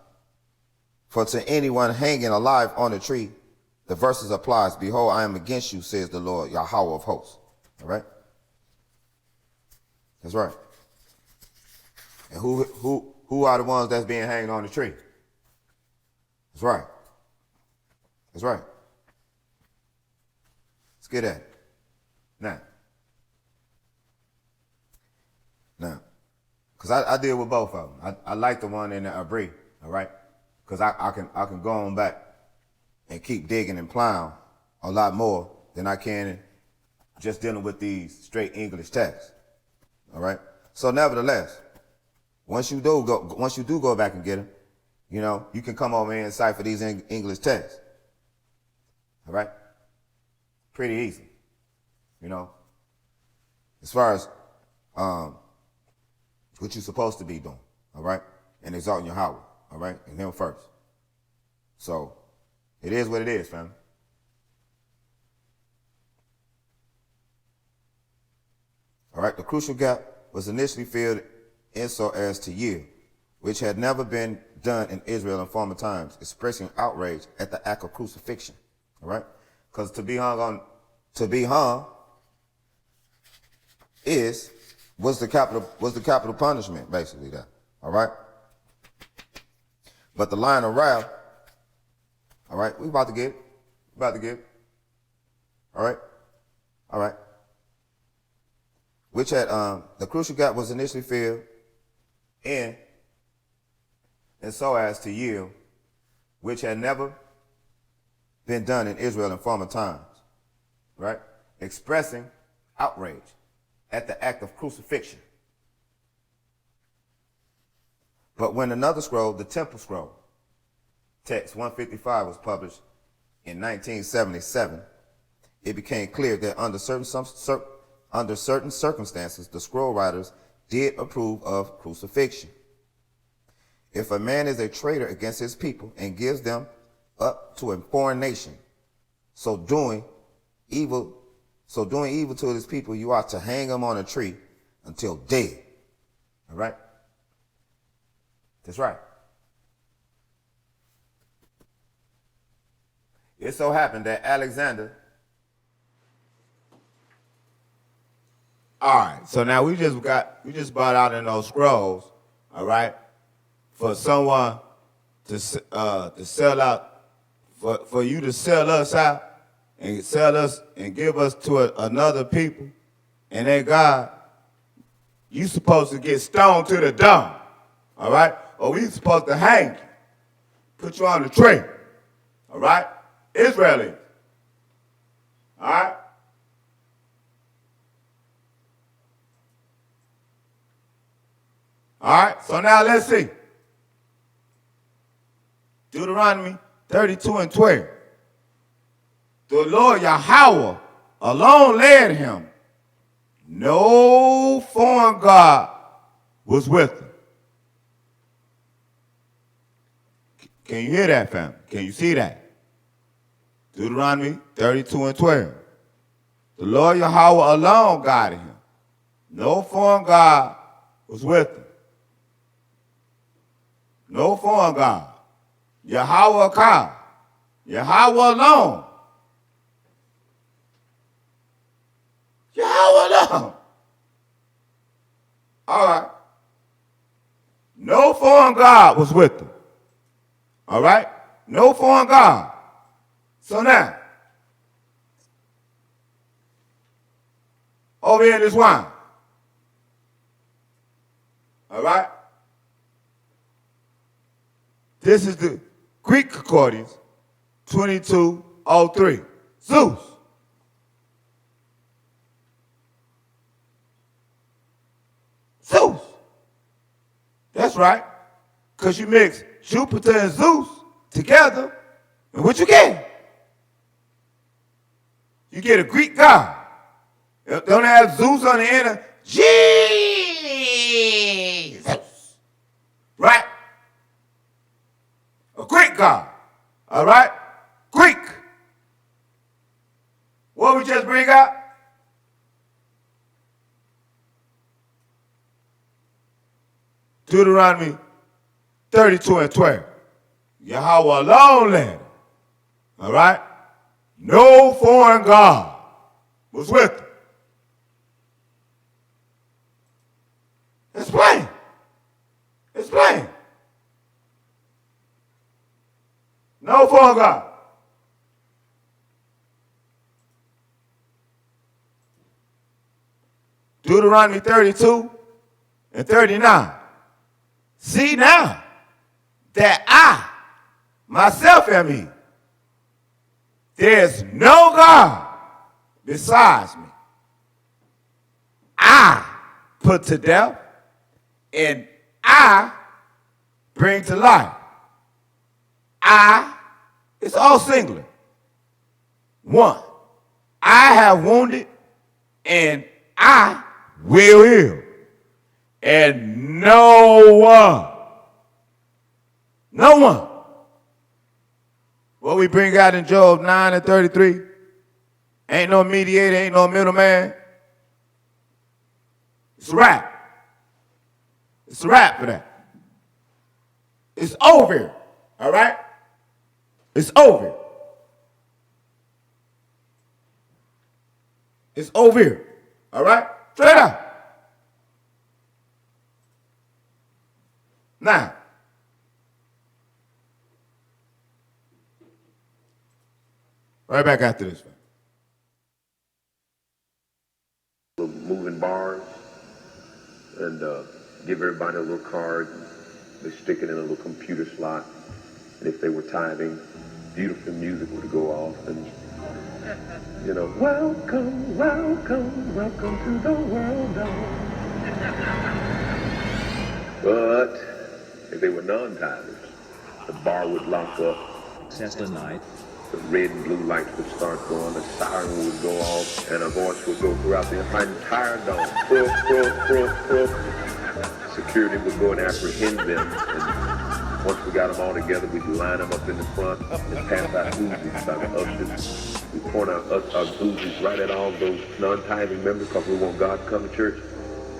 for to anyone hanging alive on a tree, the verses applies, behold, I am against you, says the Lord, Yahweh of hosts. All right? That's right. And who are the ones that's being hanged on the tree? That's right. That's right. Let's get at it. Now, because I deal with both of them. I like the one in the Abri, all right? Because I can go on back and keep digging and plowing a lot more than I can just dealing with these straight English texts, all right? So nevertheless, once you do go back and get them, you know, you can come over here and cipher these English texts, all right? Pretty easy, you know, as far as what you're supposed to be doing, all right? And exalting Yahweh, all right? And him first. So it is what it is, family. All right, the crucial gap was initially filled in so as to yield, which had never been done in Israel in former times, expressing outrage at the act of crucifixion. All right? Because to be hung was the capital punishment, basically that. All right? But the Lion of Wrath, all right, we about to get it. All right? All right. Which had the crucial gap was initially filled in and so as to yield, which had never been done in Israel in former times, right? Expressing outrage at the act of crucifixion. But when another scroll, the temple scroll, text 155, was published in 1977, it became clear that under certain circumstances, the scroll writers did approve of crucifixion. If a man is a traitor against his people and gives them up to a foreign nation, so doing evil to his people, you ought to hang him on a tree until dead. All right? That's right. It so happened that Alexander. All right, so now we just brought out in those scrolls, all right, for someone to sell out, for you to sell us out and sell us and give us to another people, and then God, you supposed to get stoned to the dung, all right, or we supposed to hang you, put you on the tree, all right, Israelis, all right. All right, so now let's see. Deuteronomy 32:12. The Lord Yahweh alone led him. No foreign god was with him. Can you hear that, fam? Can you see that? Deuteronomy 32:12. The Lord Yahweh alone guided him. No foreign god was with him. No foreign god. Yahweh Ka. Yahweh alone. Yahweh alone. All right. No foreign god was with them. All right? No foreign god. So now, over here in this wine. All right? This is the Greek Concordance, 2203. Zeus. Zeus. That's right. Because you mix Jupiter and Zeus together, and what you get? You get a Greek god. Don't have Zeus on the end of Jesus. Right? A Greek god. All right? Greek. out? Deuteronomy 32:12. Yahweh alone led. All right? No foreign God was with them. It's plain. It's plain. No foreign God. Deuteronomy 32:39. See now that I, myself am He. There's no God besides me. I put to death and I bring to life. I, it's all singular. One, I have wounded and I will heal. And no one. What we bring out in Job 9:33, ain't no mediator, ain't no middleman. It's a wrap. It's a wrap for that. It's over, all right? It's over. It's over, all right? Straight up. Now, right back after this one. Moving bars and give everybody a little card. They stick it in a little computer slot. And if they were tithing, beautiful music would go off and, you know, welcome, welcome, welcome to the world of. But if they were non-tithers, the bar would lock up. Since the night. The red and blue lights would start going, the siren would go off, and a voice would go throughout the entire dome. Crook, crook, crook, crook. Security would go and apprehend them, and once we got them all together, we'd line them up in the front and pass out Uzis by the ushers. We point our Uzis right at all those non-tithing members because we want God to come to church.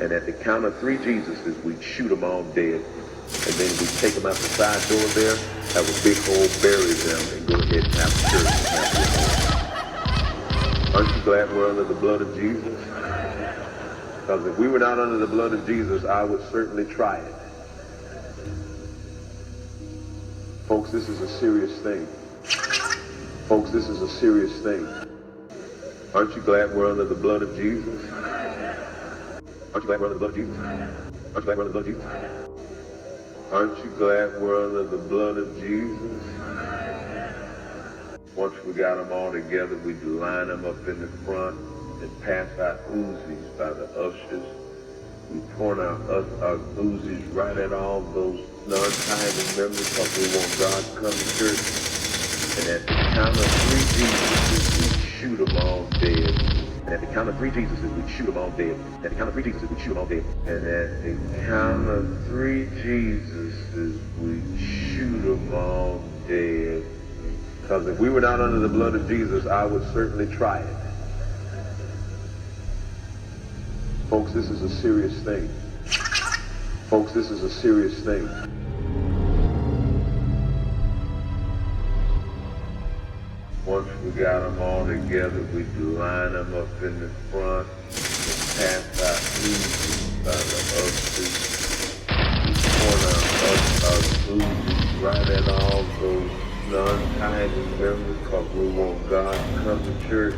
And at the count of 3 Jesuses, we'd shoot them all dead. And then we'd take them out the side door there, have a big hole, bury them, and go ahead and have church. Aren't you glad we're under the blood of Jesus? Because if we were not under the blood of Jesus, I would certainly try it. Folks, this is a serious thing. Folks, this is a serious thing. Aren't you glad we're under the blood of Jesus? Aren't you glad we're under the blood of Jesus? Aren't you glad we're under the blood of Jesus? Aren't you glad we're under the blood of Jesus? Once we got them all together, we'd line them up in the front and pass out Uzis by the ushers. We point our Uzis right at all those non-tithing members because we want God to come to church. And at the count of 3 Jesuses, we'd shoot them all dead. And at the count of 3 Jesuses, we'd shoot them all dead. At the count of 3 Jesuses, we'd shoot them all dead. And at the count of 3 Jesuses, we'd shoot them all dead. Because if we were not under the blood of Jesus, I would certainly try it. Folks, this is a serious thing. Folks, this is a serious thing. Once we got them all together, we'd line them up in the front and pass out Uzis by the ushers. We point our Uzis right at all those non-tithing members because we want God to come to church.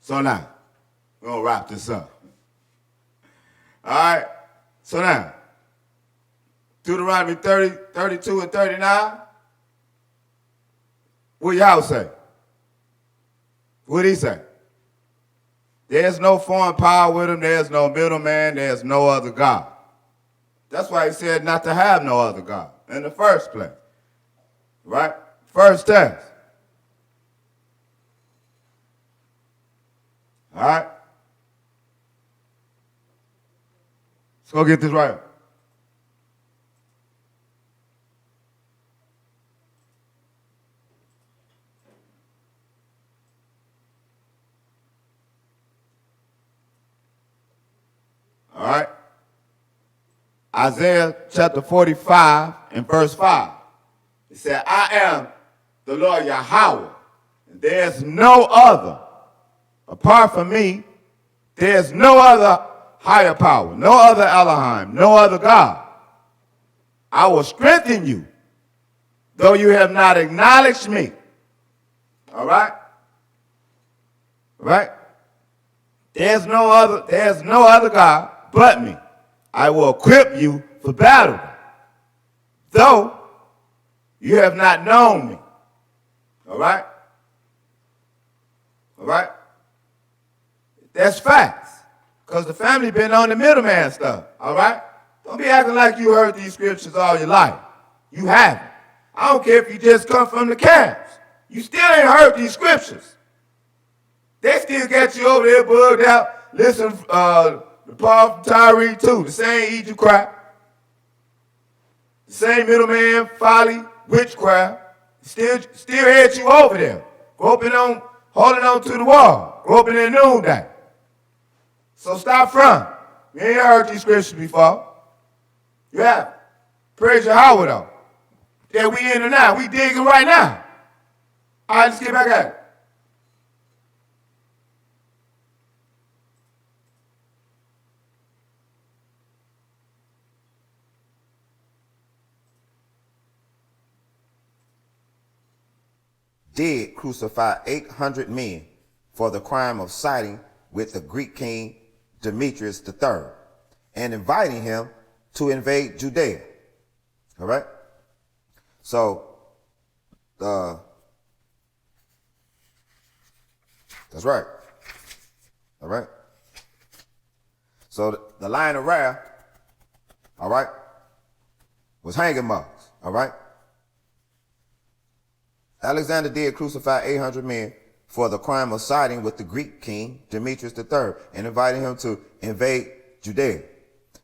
So now, we're going to wrap this up. All right? So now, Deuteronomy 30, 32, and 39, what y'all say? What did he say? There's no foreign power with him. There's no middleman. There's no other God. That's why he said not to have no other God in the first place. Right? First test. All right? Let's go get this right. All right? Isaiah chapter 45 and verse 5. It said, I am the Lord Yahweh. There's no other. Apart from me, there's no other higher power, no other Elohim, no other God. I will strengthen you, though you have not acknowledged me. All right? Right? There's no other God but me. I will equip you for battle, though you have not known me. All right? All right? That's facts. Because the family been on the middleman stuff. All right? Don't be acting like you heard these scriptures all your life. You haven't. I don't care if you just come from the camps. You still ain't heard these scriptures. They still got you over there bugged out. Listen, the Paul from Tyree too. The same eat you crap. The same middleman, folly, witchcraft. Still had you over there. Groping on, holding on to the wall. Groping in noonday. So stop front. You ain't heard these scriptures before. You have. Praise Yahweh though. That we in it now. We digging right now. All right, let's get back at it. Did crucify 800 men for the crime of siding with the Greek king Demetrius III and inviting him to invade Judea. All right? So, that's right. All right? So the Lion of Wrath, all right, was hanging mugs, all right? Alexander did crucify 800 men for the crime of siding with the Greek king Demetrius III and inviting him to invade Judea.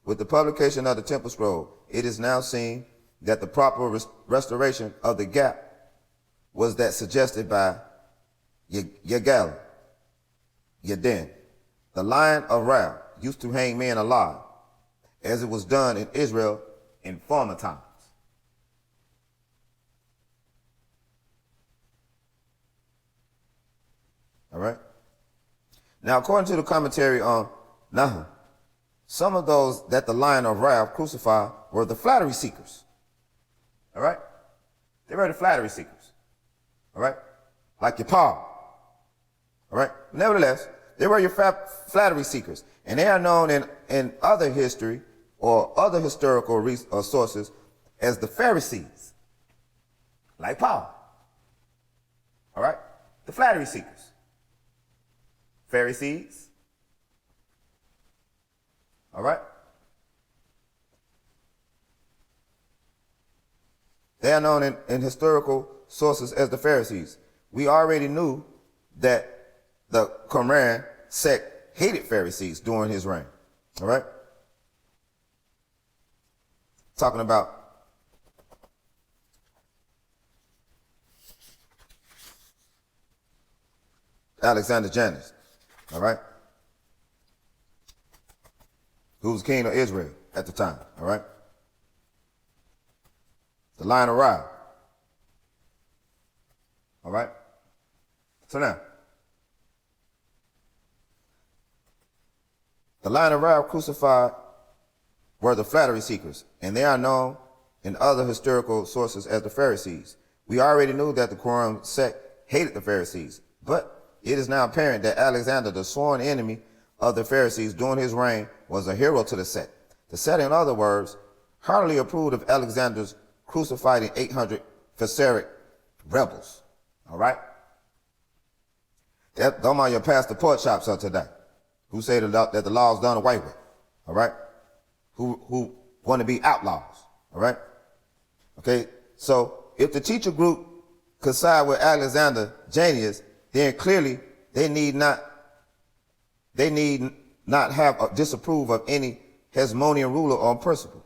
With the publication of the Temple Scroll, it is now seen that the proper restoration of the gap was that suggested by Yagal, Yadin. The Lion of Wrath used to hang men alive, as it was done in Israel in former times. All right? Now, according to the commentary on Nuhum, some of those that the Lion of Wrath crucified were the flattery seekers. All right? They were the flattery seekers. All right? Like your Paul. All right? Nevertheless, they were your flattery seekers. And they are known in other history or other historical sources as the Pharisees. Like Paul. All right? The flattery seekers. Pharisees. All right? They are known in historical sources as the Pharisees. We already knew that the Qumran sect hated Pharisees during his reign. All right? Talking about Alexander Janus. All right? Who was king of Israel at the time. All right? The Lion of Wrath. All right? So now, the Lion of Wrath crucified were the flattery seekers, and they are known in other historical sources as the Pharisees. We already knew that the Qumran sect hated the Pharisees, but it is now apparent that Alexander, the sworn enemy of the Pharisees during his reign, was a hero to the sect. The sect, in other words, heartily approved of Alexander's crucifying 800 Pharisaic rebels. All right? Don't mind your pastor pork chops up today, who say that the law is done away with. All right? Who want to be outlaws. All right? Okay? So if the teacher group could side with Alexander Janus, then clearly they need not have disapprove of any Hasmonean ruler on principle.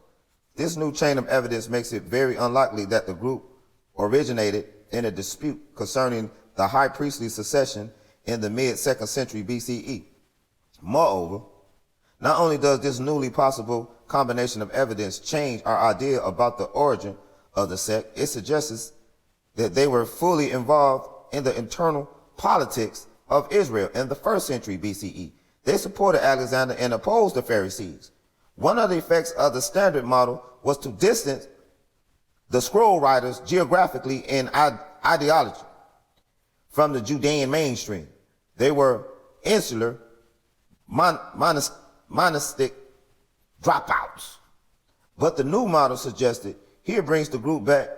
This new chain of evidence makes it very unlikely that the group originated in a dispute concerning the high priestly succession in the mid-2nd century BCE. Moreover, not only does this newly possible combination of evidence change our idea about the origin of the sect, it suggests that they were fully involved in the internal politics of Israel in the 1st century BCE. They supported Alexander and opposed the Pharisees. One of the effects of the standard model was to distance the scroll writers geographically and ideology from the Judean mainstream. They were insular, monastic dropouts. But the new model suggested here brings the group back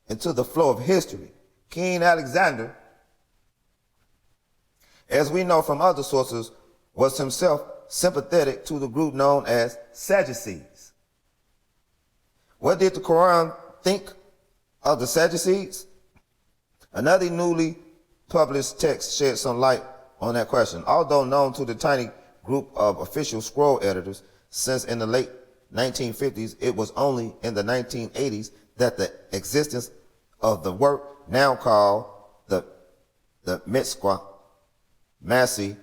into the flow of history. King Alexander, as we know from other sources, was himself sympathetic to the group known as Sadducees. What did the Quran think of the Sadducees? Another newly published text shed some light on that question. Although known to the tiny group of official scroll editors since in the late 1950s, it was only in the 1980s that the existence of the work now called the Mitzvah Masih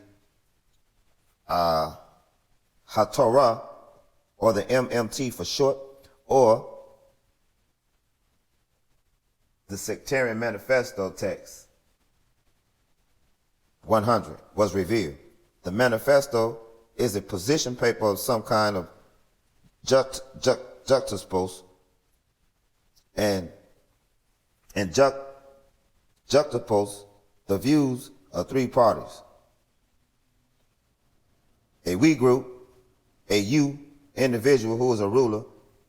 HaTorah, or the MMT for short, or the Sectarian Manifesto text 100 was revealed. The manifesto is a position paper of some kind of juxtapose and juxtapose the views of three parties: a we group, a you individual who is a ruler,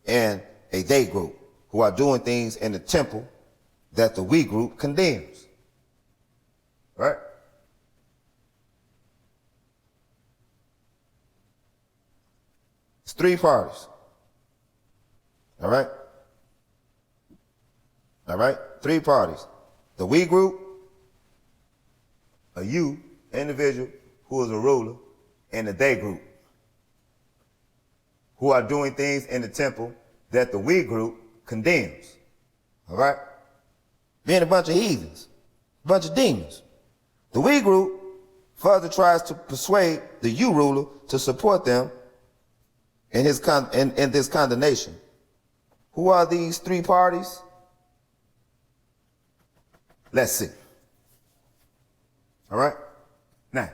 and a they group who are doing things in the temple that the we group condemns. Right? It's three parties. All right? All right? Three parties. The we group, a you individual who is a ruler, and the they group who are doing things in the temple that the we group condemns. All right? Being a bunch of heathens, a bunch of demons. The we group further tries to persuade the you ruler to support them in this condemnation. Who are these three parties? Let's see. All right? Now,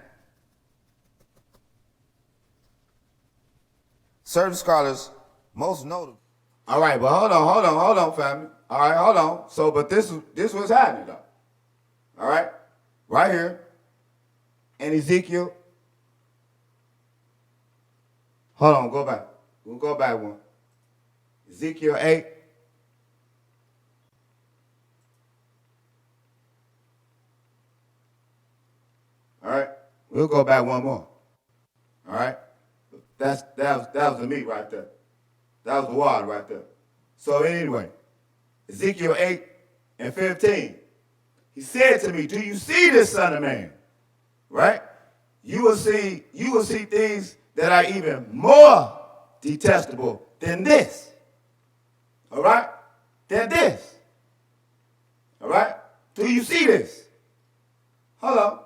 certain scholars, most notable. All right, but hold on, family. All right, hold on. So, but this was happening though. All right, right here in Ezekiel. Hold on, go back. We'll go back one. Ezekiel 8. All right, we'll go back one more. All right, that was the meat right there. That was the water right there. So anyway, Ezekiel 8:15. He said to me, "Do you see this, son of man?" Right? You will see things that are even more detestable than this. All right? Than this. All right? Do you see this? Hold on.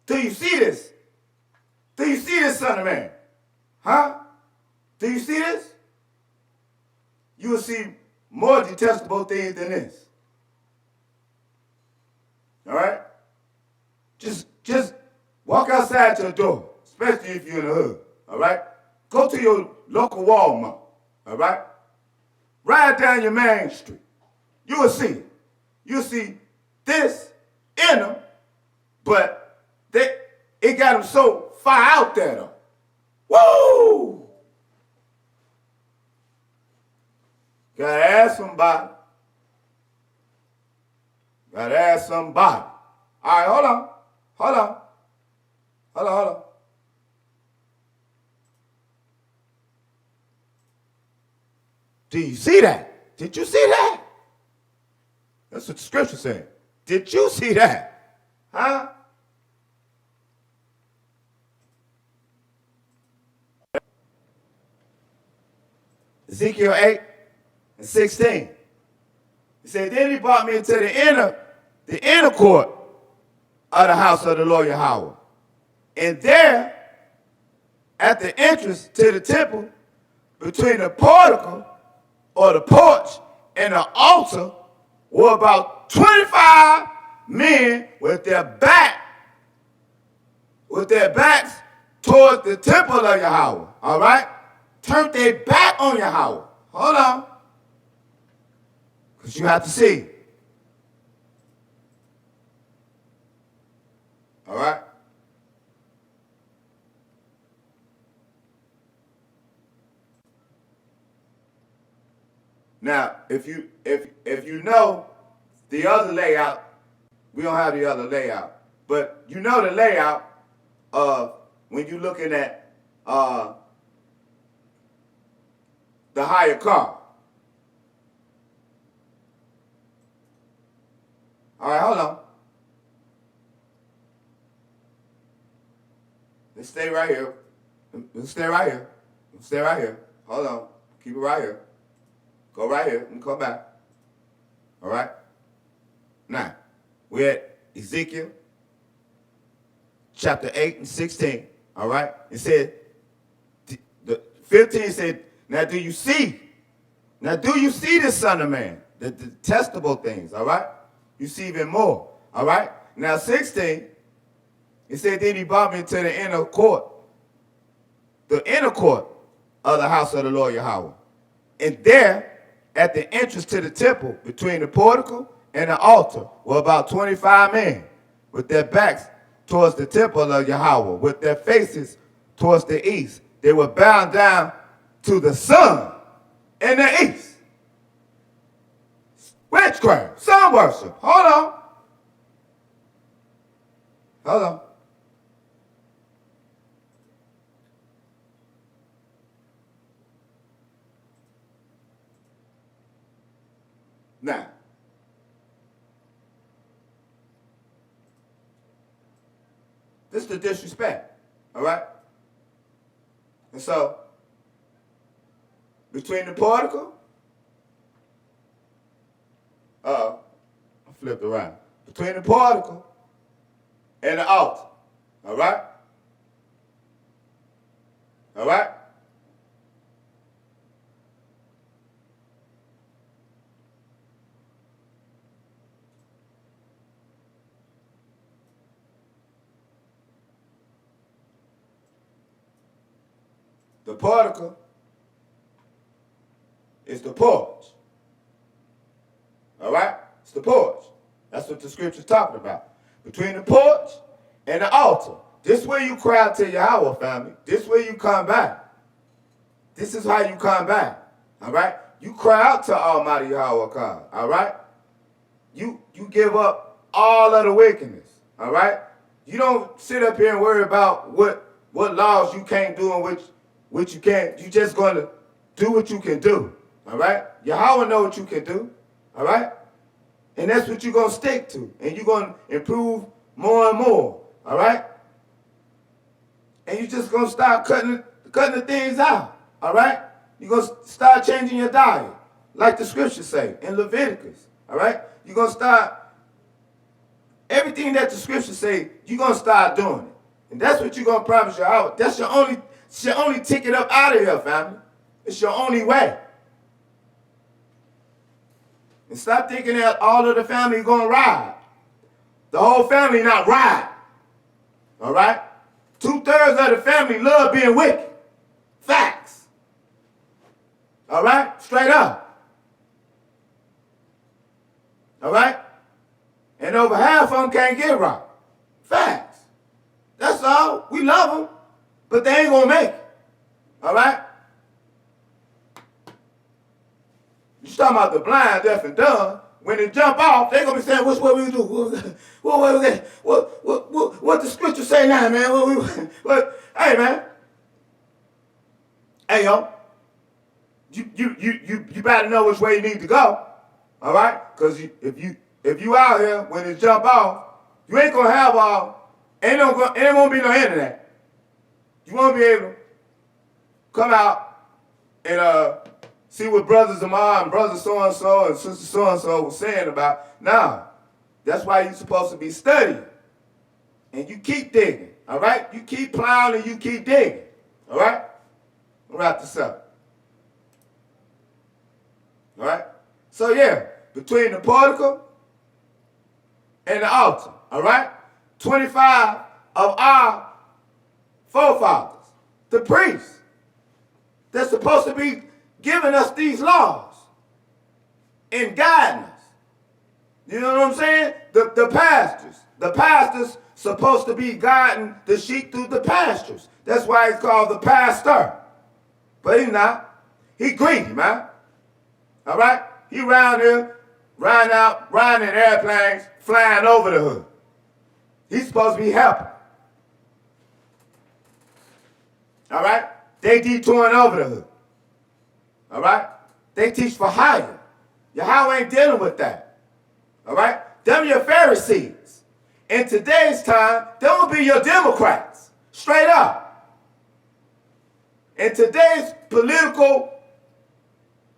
Do you see this? Do you see this, son of man? Huh? Do you see this? You will see more detestable things than this. All right? Just walk outside your door, especially if you're in the hood. All right? Go to your local Walmart. All right? Ride down your main street. You will see it. You'll see this something so far out there, though. Woo! Gotta ask somebody. Gotta ask somebody. All right, hold on. Hold on. Hold on, hold on. Do you see that? Did you see that? That's what the scripture said. Did you see that? Huh? Ezekiel 8:16. He said, then he brought me into the inner court of the house of the Lord Yahweh. And there, at the entrance to the temple, between the portico or the porch and the altar, were about 25 men with their backs towards the temple of Yahweh. All right? Turned their back on Yahweh. Hold on. Because you have to see. All right? Now, if you know the other layout, we don't have the other layout, but you know the layout of when you're looking at the higher car. All right, hold on. Let's stay right here. Let's stay right here. Let's stay right here. Hold on. Keep it right here. Go right here and come back. All right? Now, we're at Ezekiel chapter 8:16. All right? It said, the 15 said, now do you see? Now do you see this, son of man? The detestable things, all right? You see even more, all right? Now 16, it said, then he brought me into the inner court of the house of the Lord Yahweh. And there, at the entrance to the temple, between the portico and the altar, were about 25 men with their backs towards the temple of Yahweh, with their faces towards the east. They were bowed down to the sun in the east. Witchcraft, sun worship. Hold on. Hold on. Now, this is the disrespect, all right? And so, between the portico, I flipped around. Between the portico and the altar, all right? All right? The portico is the porch. All right? It's the porch. That's what the scripture's talking about. Between the porch and the altar. This is where you cry out to Yahweh, family. This is where you come back. This is how you come back. All right? You cry out to Almighty Yahweh God. All right? You give up all of the wickedness. All right? You don't sit up here and worry about what laws you can't do and which you can't. You just going to do what you can do. All right? Yahweh know what you can do. All right? And that's what you're going to stick to. And you're going to improve more and more. All right? And you're just going to start cutting the things out. All right? You're going to start changing your diet. Like the scriptures say in Leviticus. All right? You're going to start, everything that the scriptures say, you're going to start doing it. And that's what you're going to promise Yahweh. That's your only ticket up out of here, family. It's your only way. And stop thinking that all of the family going to ride. The whole family not ride. All right? 2/3 of the family love being wicked. Facts. All right? Straight up. All right? And over half of them can't get right. Facts. That's all. We love them, but they ain't gonna make it. All right? You talking about the blind, deaf, and dumb. When they jump off, they gonna be saying, "What's what we do? What the scripture say now, man? Hey, man. Hey, yo. You better know which way you need to go. All right? Because if you out here when it jump off, you ain't gonna have ain't gonna be no internet. You won't be able to come out and see what Brother Zamar and Brother so-and-so and Sister so-and-so was saying about. Now, that's why you're supposed to be studying. And you keep digging, all right? You keep plowing and you keep digging, all right? We'll wrap this up. All right? So, yeah, between the portico and the altar, all right? 25 of our forefathers, the priests, they're supposed to be giving us these laws and guiding us. You know what I'm saying? The pastors supposed to be guiding the sheep through the pastures. That's why he's called the pastor. But he's not. He greedy, man. All right? He around here, riding in airplanes, flying over the hood. He's supposed to be helping. All right? They detouring over the hood. All right? They teach for hire. Yahweh ain't dealing with that. All right? Them your Pharisees. In today's time, them will be your Democrats. Straight up. In today's political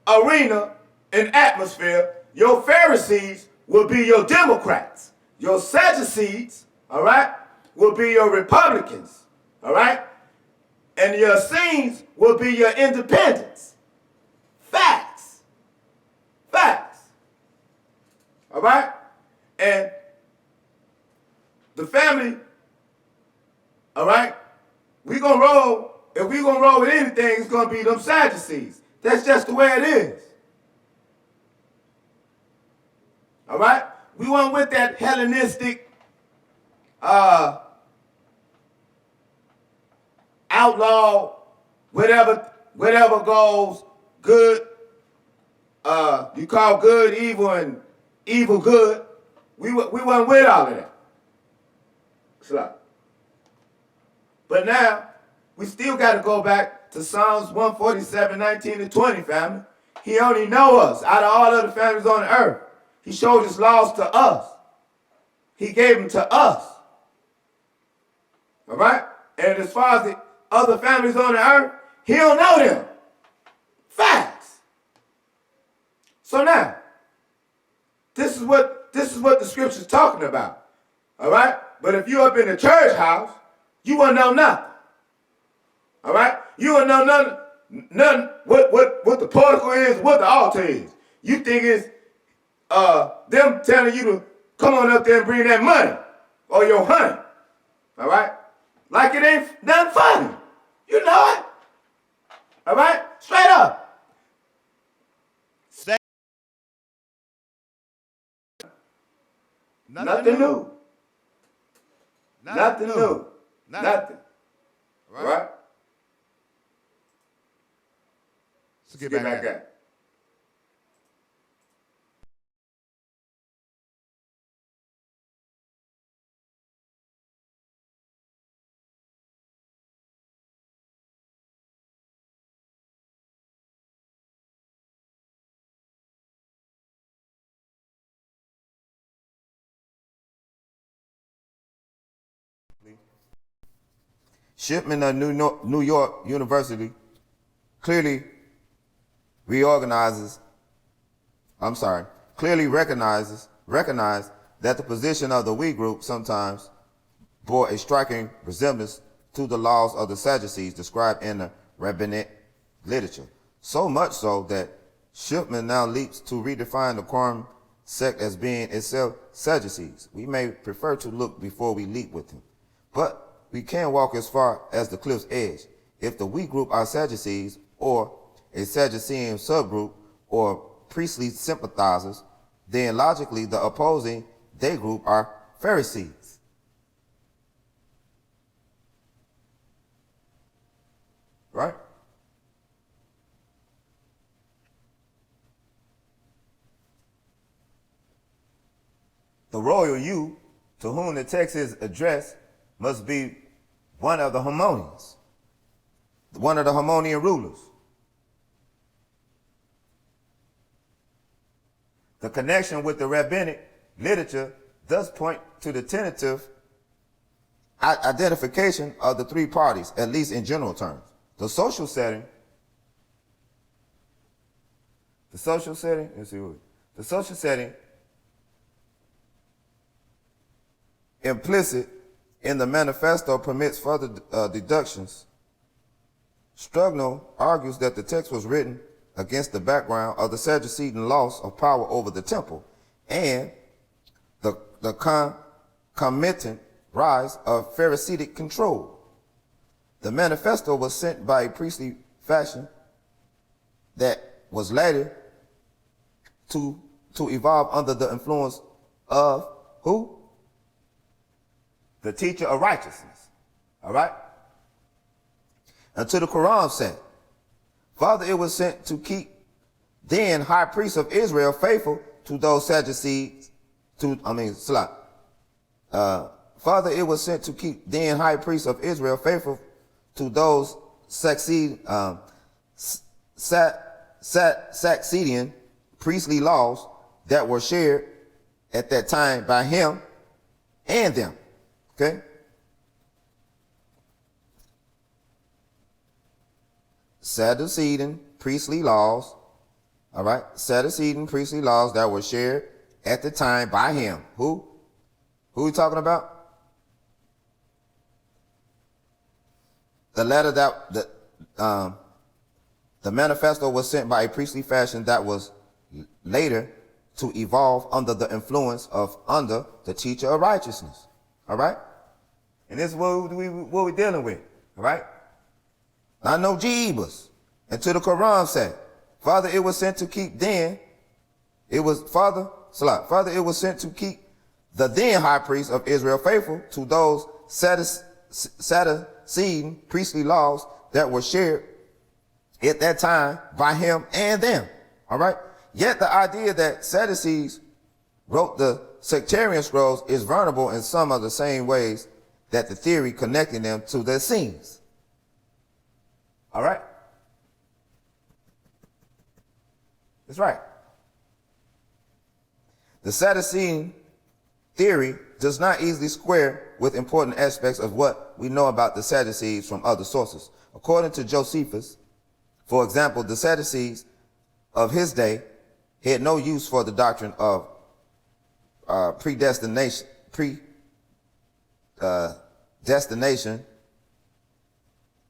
arena and atmosphere, your Pharisees will be your Democrats. Your Sadducees, all right, will be your Republicans. All right? And your Essenes will be your independents. Facts. Facts. All right? And the family, all right, we gonna roll. If we gonna roll with anything, it's gonna be them Sadducees. That's just the way it is. All right? We went with that Hellenistic outlaw, whatever goes good. You call good evil and evil good. We went with all of that. But now, we still got to go back to Psalms 147, 19 and 20, family. He only know us out of all other families on the earth. He showed his laws to us. He gave them to us. All right? And as far as the other families on the earth, he don't know them. Facts. So now, this is what the scripture's talking about. All right? But if you up in the church house, you won't know nothing. All right? You won't know nothing what the portico is, what the altar is. You think it's them telling you to come on up there and bring that money or your honey. All right? Like it ain't nothing funny. You know it. All right? Straight up. Nothing new. Nothing new. Nothing. All right? Let's get back at it. Shipman of New York University clearly recognizes that the position of the we group sometimes bore a striking resemblance to the laws of the Sadducees described in the rabbinic literature. So much so that Shipman now leaps to redefine the quorum sect as being itself Sadducees. We may prefer to look before we leap with him, but we can walk as far as the cliff's edge. If the we group are Sadducees or a Sadducean subgroup or priestly sympathizers, then logically the opposing they group are Pharisees. right? The royal you to whom the text is addressed must be one of the Harmonians, one of the Harmonian rulers. The connection with the rabbinic literature does point to the tentative identification of the three parties, at least in general terms. The social setting, implicit in the manifesto permits further deductions. Strugno argues that the text was written against the background of the Sadducean loss of power over the temple and the concomitant rise of Pharisaic control. The manifesto was sent by a priestly fashion that was later to evolve under the influence of who? The teacher of righteousness. All right? Until the Quran said, Father, it was sent to keep then high priests of Israel faithful to those Sadducees, Father, it was sent to keep then high priests of Israel faithful to those Saxenian priestly laws that were shared at that time by him and them. Okay? Sadducean priestly laws, all right? Sadducean priestly laws that were shared at the time by him. Who? Who are we talking about? The letter that the manifesto was sent by a priestly fashion that was later to evolve under the influence of the teacher of righteousness. All right? And this is what we're dealing with. All right? Not no Jeebus. Until the Quran said, Father, it was sent to keep then, it was sent to keep the then high priest of Israel faithful to those Sadducean priestly laws that were shared at that time by him and them. All right? Yet the idea that Sadducees wrote the sectarian scrolls is vulnerable in some of the same ways that the theory connecting them to their scenes. All right? That's right. The Sadducean theory does not easily square with important aspects of what we know about the Sadducees from other sources. According to Josephus, for example, the Sadducees of his day had no use for the doctrine of predestination.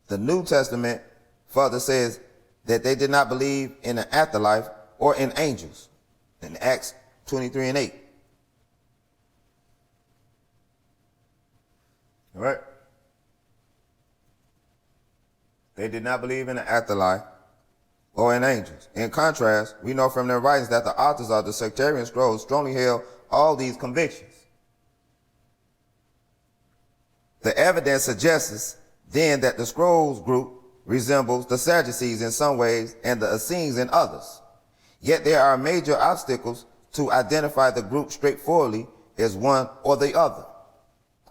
The New Testament further says that they did not believe in an afterlife or in angels in Acts 23:8. All right? They did not believe in an afterlife or in angels. In contrast, we know from their writings that the authors of the sectarian scrolls strongly held all these convictions. The evidence suggests then that the scrolls group resembles the Sadducees in some ways and the Essenes in others. Yet there are major obstacles to identify the group straightforwardly as one or the other.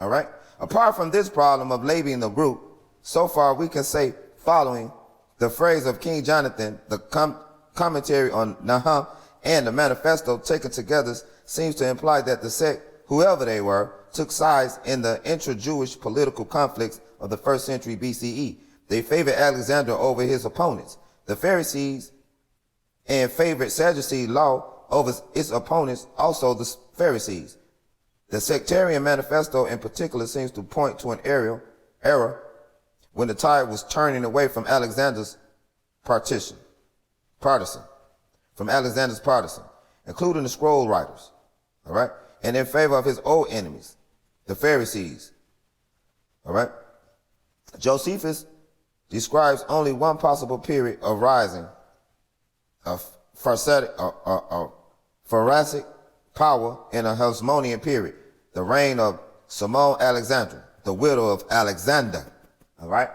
All right? Apart from this problem of labeling the group, so far we can say following the phrase of King Jonathan, the commentary on Nuhum and the manifesto taken together seems to imply that the sect, whoever they were, took sides in the intra-Jewish political conflicts of the 1st century BCE. They favored Alexander over his opponents, the Pharisees, and favored Sadducee law over its opponents, also the Pharisees. The sectarian manifesto in particular seems to point to an era when the tide was turning away from Alexander's partisan, including the scroll writers, all right, and in favor of his old enemies, the Pharisees, all right. Josephus describes only one possible period of rising of Pharisaic power in a Hasmonean period, the reign of Simone Alexandra, the widow of Alexander. All right?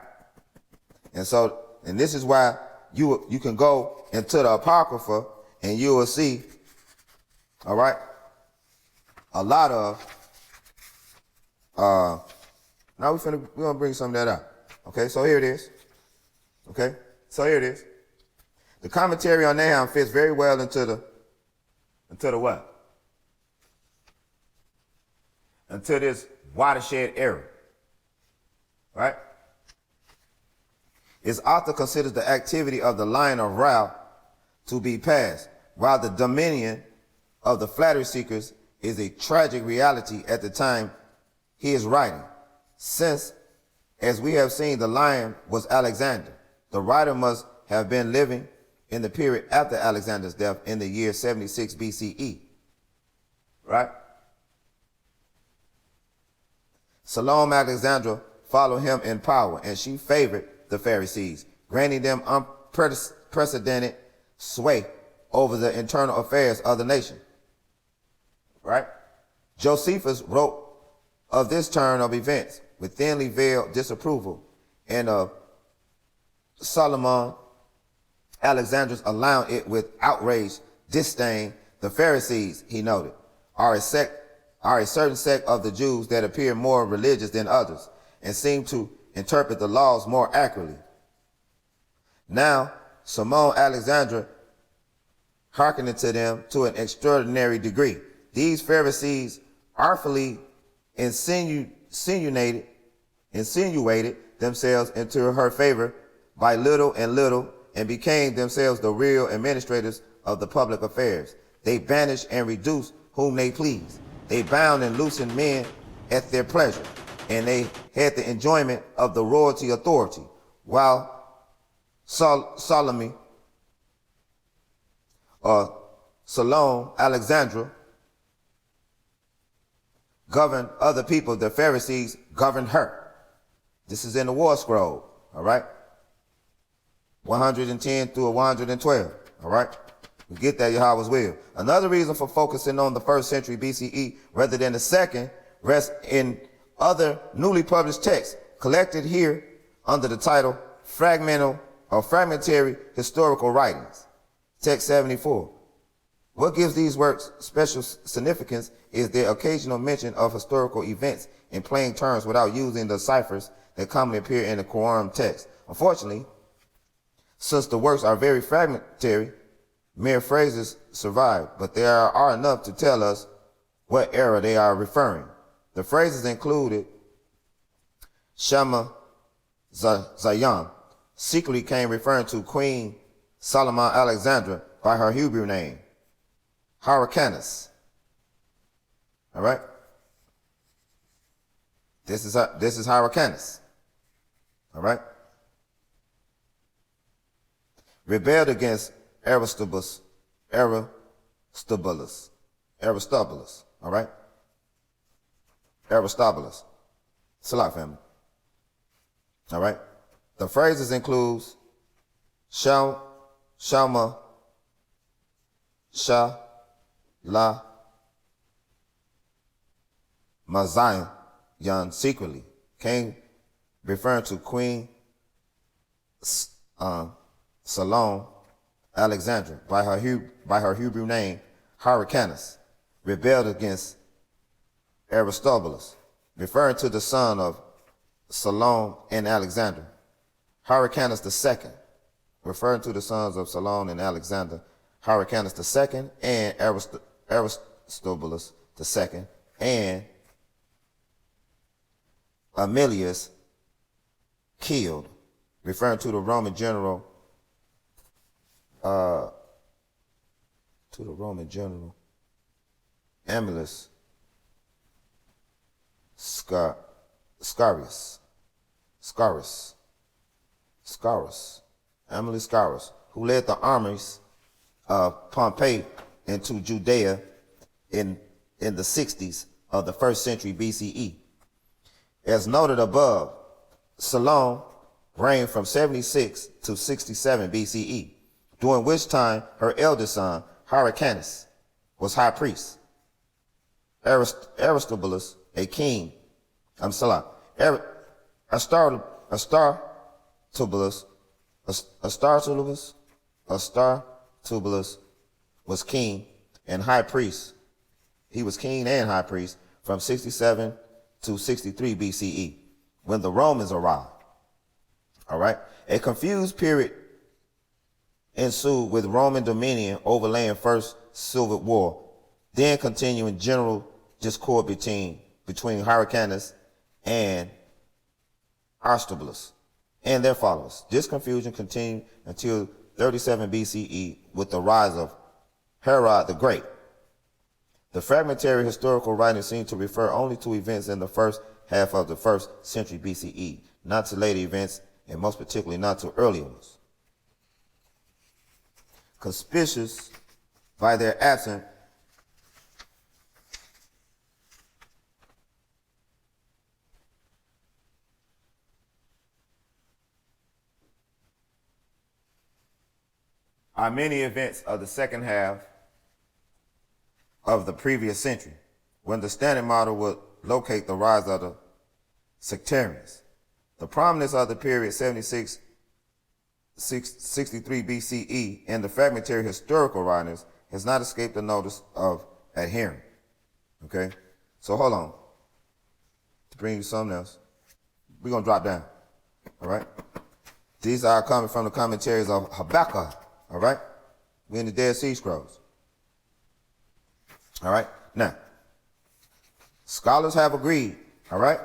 And so and this is why you can go into the Apocrypha and you will see, all right, a lot of, now we're gonna bring some of that out. Okay, so here it is. Okay, so here it is. The commentary on Nahum fits very well into the what? Into this watershed era. Right? Its author considers the activity of the line of Ra to be past, while the dominion of the flattery seekers is a tragic reality at the time he is writing. Since, as we have seen, the lion was Alexander, the writer must have been living in the period after Alexander's death in the year 76 BCE. Right? Salome Alexandra followed him in power, and she favored the Pharisees, granting them unprecedented sway over the internal affairs of the nation. Right? Josephus wrote of this turn of events with thinly veiled disapproval, and of Solomon Alexander's allowing it with outraged disdain. The Pharisees, he noted, are a certain sect of the Jews that appear more religious than others and seem to interpret the laws more accurately. Now, Simone Alexandra hearkening to them to an extraordinary degree. These Pharisees artfully insinuated themselves into her favor by little and little, and became themselves the real administrators of the public affairs. They banished and reduced whom they pleased. They bound and loosened men at their pleasure, and they had the enjoyment of the royalty authority, while Salome Alexandra governed other people. The Pharisees governed her. This is in the War Scroll, all right? 110 through 112, all right? We get that, Yahweh's will. Another reason for focusing on the 1st century BCE rather than the 2nd rests in other newly published texts collected here under the title Fragmentary Historical Writings. Text 74. What gives these works special significance is their occasional mention of historical events in plain terms without using the ciphers that commonly appear in the Quran text. Unfortunately, since the works are very fragmentary, mere phrases survive, but there are enough to tell us what era they are referring. The phrases included Shama Zayam, secretly came referring to Queen Solomon Alexandra by her Hebrew name, Hyrcanus. All right? This is Hyrcanus. All right? Rebelled against Aristobulus, all right? Aristobulus, Shalam Family, all right? The phrases includes Shalma, Sha, La, Mazayan, secretly, came referring to Queen Salome Alexandra by her Hebrew name, Hyrcanus, rebelled against Aristobulus, referring to the son of Salome and Alexander. Hyrcanus II, referring to the sons of Salome and Alexander. Hyrcanus II and Aristobulus II and Amelius killed, referring to the Roman general Amelius Scaurus, who led the armies of Pompey into Judea in the 60s of the 1st century BCE. As noted above, Salome reigned from 76 to 67 BCE, during which time her eldest son, Hyrcanus, was high priest. Aristobulus, a king, Aristobulus, Aristobulus was king and high priest. He was king and high priest from 67 to 63 BCE when the Romans arrived. All right. A confused period ensued with Roman dominion overlaying First Civil War, then continuing general discord between Hyrcanus and Aristobulus and their followers. This confusion continued until 37 BCE with the rise of Herod the Great. The fragmentary historical writings seem to refer only to events in the first half of the 1st century BCE, not to later events, and most particularly not to earlier ones. Conspicuous by their absence are many events of the second half of the previous century, when the standard model would locate the rise of the sectarians. The prominence of the period 63 BCE in the fragmentary historical writings has not escaped the notice of adherents. Okay, so hold on. To bring you something else, we're going to drop down. All right, these are coming from the commentaries of Habakkuk. All right, we're in the Dead Sea Scrolls. All right, now, scholars have agreed, all right,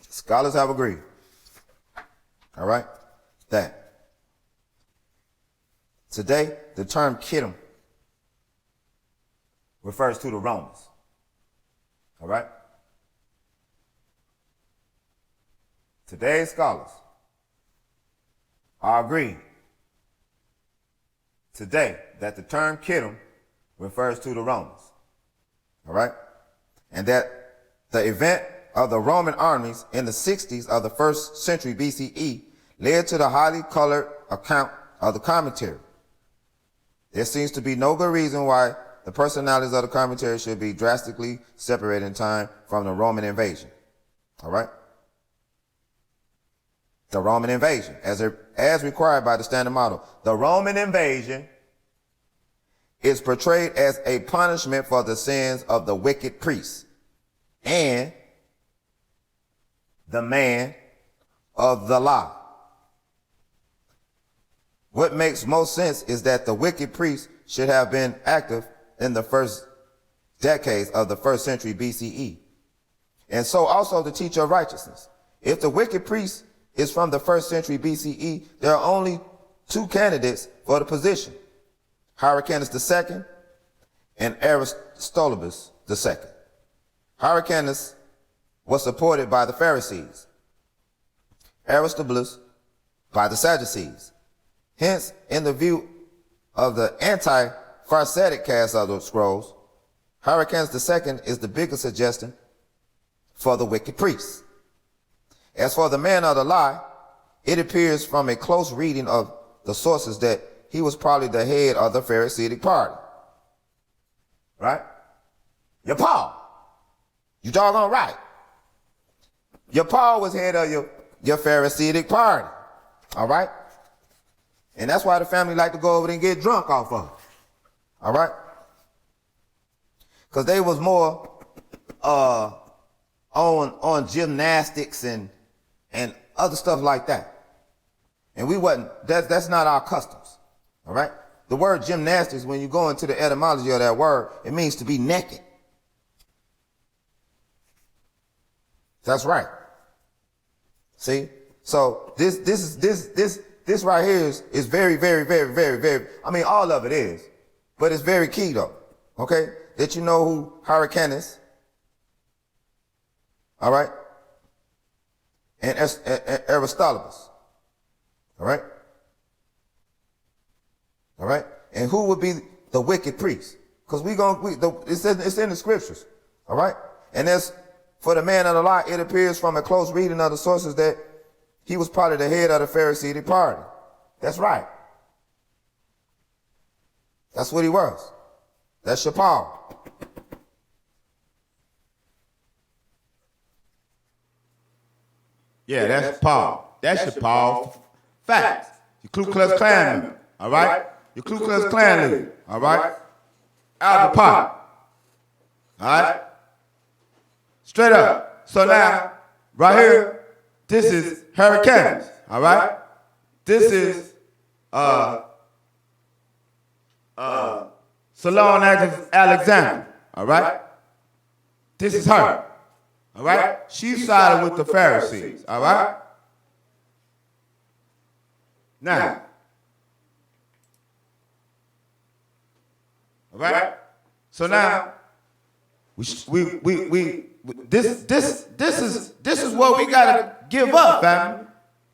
scholars have agreed, all right, that today the term Kittim refers to the Romans, all right? Today's scholars are agreed today that the term Kittim refers to the Romans, all right? And that the event of the Roman armies in the 60s of the 1st century BCE led to the highly colored account of the commentary. There seems to be no good reason why the personalities of the commentary should be drastically separated in time from the Roman invasion, all right? The Roman invasion, as required by the standard model. The Roman invasion is portrayed as a punishment for the sins of the wicked priests and the man of the law. What makes most sense is that the wicked priests should have been active in the first decades of the 1st century BCE. And so also the teacher of righteousness. If the wicked priest is from the 1st century BCE, there are only 2 candidates for the position, Hyrcanus II and Aristobulus II. Hyrcanus was supported by the Pharisees, Aristobulus by the Sadducees. Hence, in the view of the anti-Pharisaic cast of the scrolls, Hyrcanus II is the bigger suggestion for the wicked priests. As for the man of the lie, it appears from a close reading of the sources that he was probably the head of the Pharisaic party. Right? Your Paul. You doggone right. Your Paul was head of your Pharisaic party. All right? And that's why the family like to go over there and get drunk off of it. All right? Because they was more on gymnastics and other stuff like that. And we wasn't, that's not our customs. All right? The word gymnastics, when you go into the etymology of that word, it means to be naked. That's right. See? So this right here is very, very, very, very, very, I mean, all of it is, but it's very key though. Okay? That you know who Hyrcanus, all right? And Aristobulus. All right? All right? And who would be the wicked priest? Because it's in the scriptures. All right? And as for the man of the law, it appears from a close reading of the sources that he was probably the head of the Pharisaic party. That's right. That's what he was. That's your Paul. Yeah, that's Paul. That's your Paul. Facts. Your Ku Klux Klan member. All right? Your Ku Klux Klan leader. All right? Albert Pop. All right? Straight up. So now, right here, this is Hurricanes. All right? This is Salon Alexander. All right? This is her. All right? She sided with the Pharisees. All right? Now. All right? So now, this is what we gotta give up, family.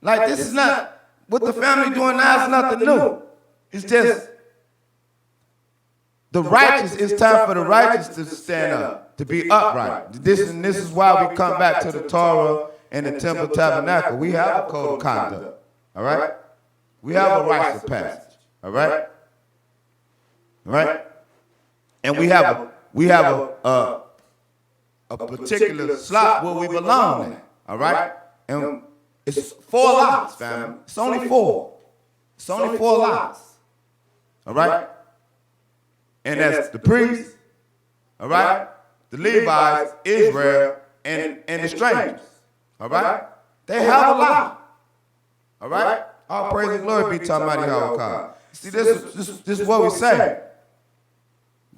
Like, this is not what the family doing now is nothing new. It's just the righteous. It's time for the righteous to stand up, to be upright. This is why we come back to the Torah and the Temple Tabernacle. We have a code of conduct. All right? We have a rites of passage. All right? All right? And we have a particular slot where we belong in. All right? And it's 4 lots, family. It's only 4. It's only 4 lots. All right? And that's the priests, all right? The Levites, Israel, and the strangers. All right? They have a lot. All right? All praise and glory be to Almighty Yahweh. See, this is what we say.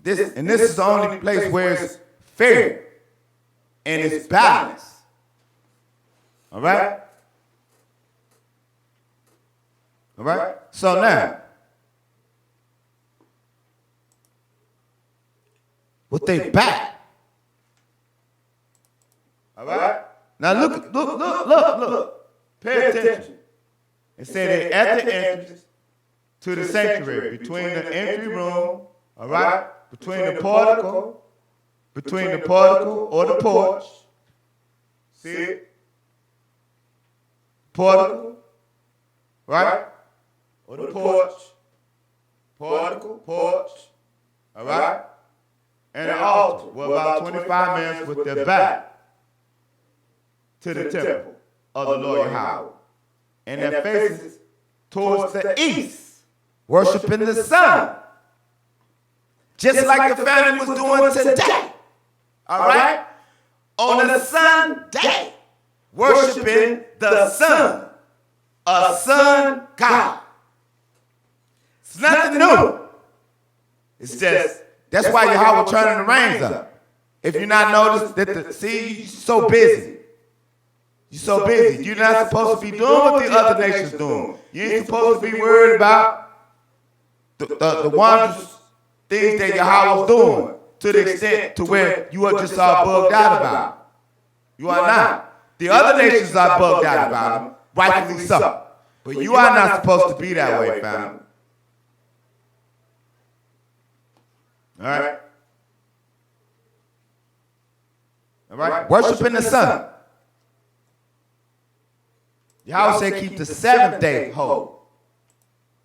This is the only place where it's fair and it's balanced. All right? All right? So now, what they back. All right? Now look. Pay attention. It said they're at the entrance to the sanctuary, between the entry room, all right? Between the portico or the porch. See it? Portico, right? Or the porch. Porch, all right? And an altar were about 25 men with their back to the temple of the Lord Yahweh. And their faces towards the east, worshiping the sun. Just like the family was doing today. All right? On the Sunday, worshiping the sun. A sun God. It's nothing new. It's just, that's why Yahweh turning the rains up. If you not noticed that you're so busy. You're so busy. You're not supposed to be doing what the other nations doing. You ain't supposed to be worried about the wondrous things that Yahweh's doing to the extent to where you are just all bugged out about. You are not. The other nations are bugged out about them, rightfully so. But you are not supposed to be that way, family. All right? All right? Worshiping the sun. Yahweh said keep the 7th day holy.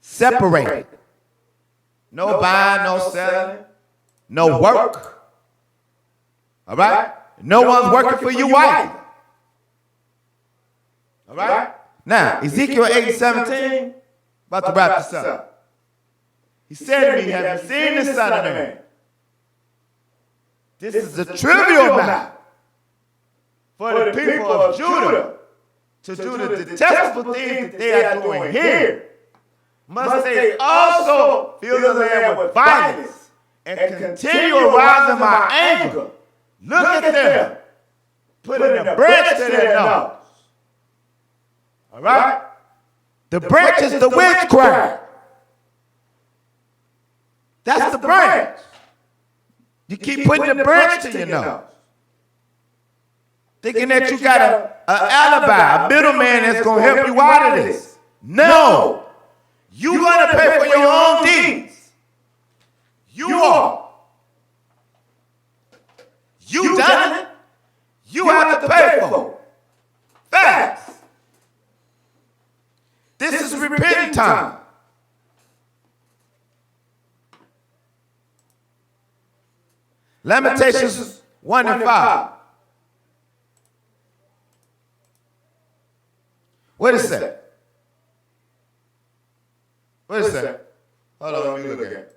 Separated. No buying, no selling, no work. All right? No one's working for you either. All right? Now, Ezekiel 8:17, about to wrap this up. He said to me, have you seen the Son of Man? This is a trivial matter for the people of Judah to do the detestable things that they are doing here. Must they also fill the land with violence and continue arousing my anger? Look at them, putting a branch to their nose. All right? The branch is the witchcraft. That's the branch. You keep putting the branch to your nose. Thinking that you got an alibi, a middleman that's going to help you out of this. No. You're going to pay for your own deeds. You are. You done it. You have to pay for it. Facts. This is repenting time. Lamentations 1 and 5. What is that? What is that? Hold on, let me look at it.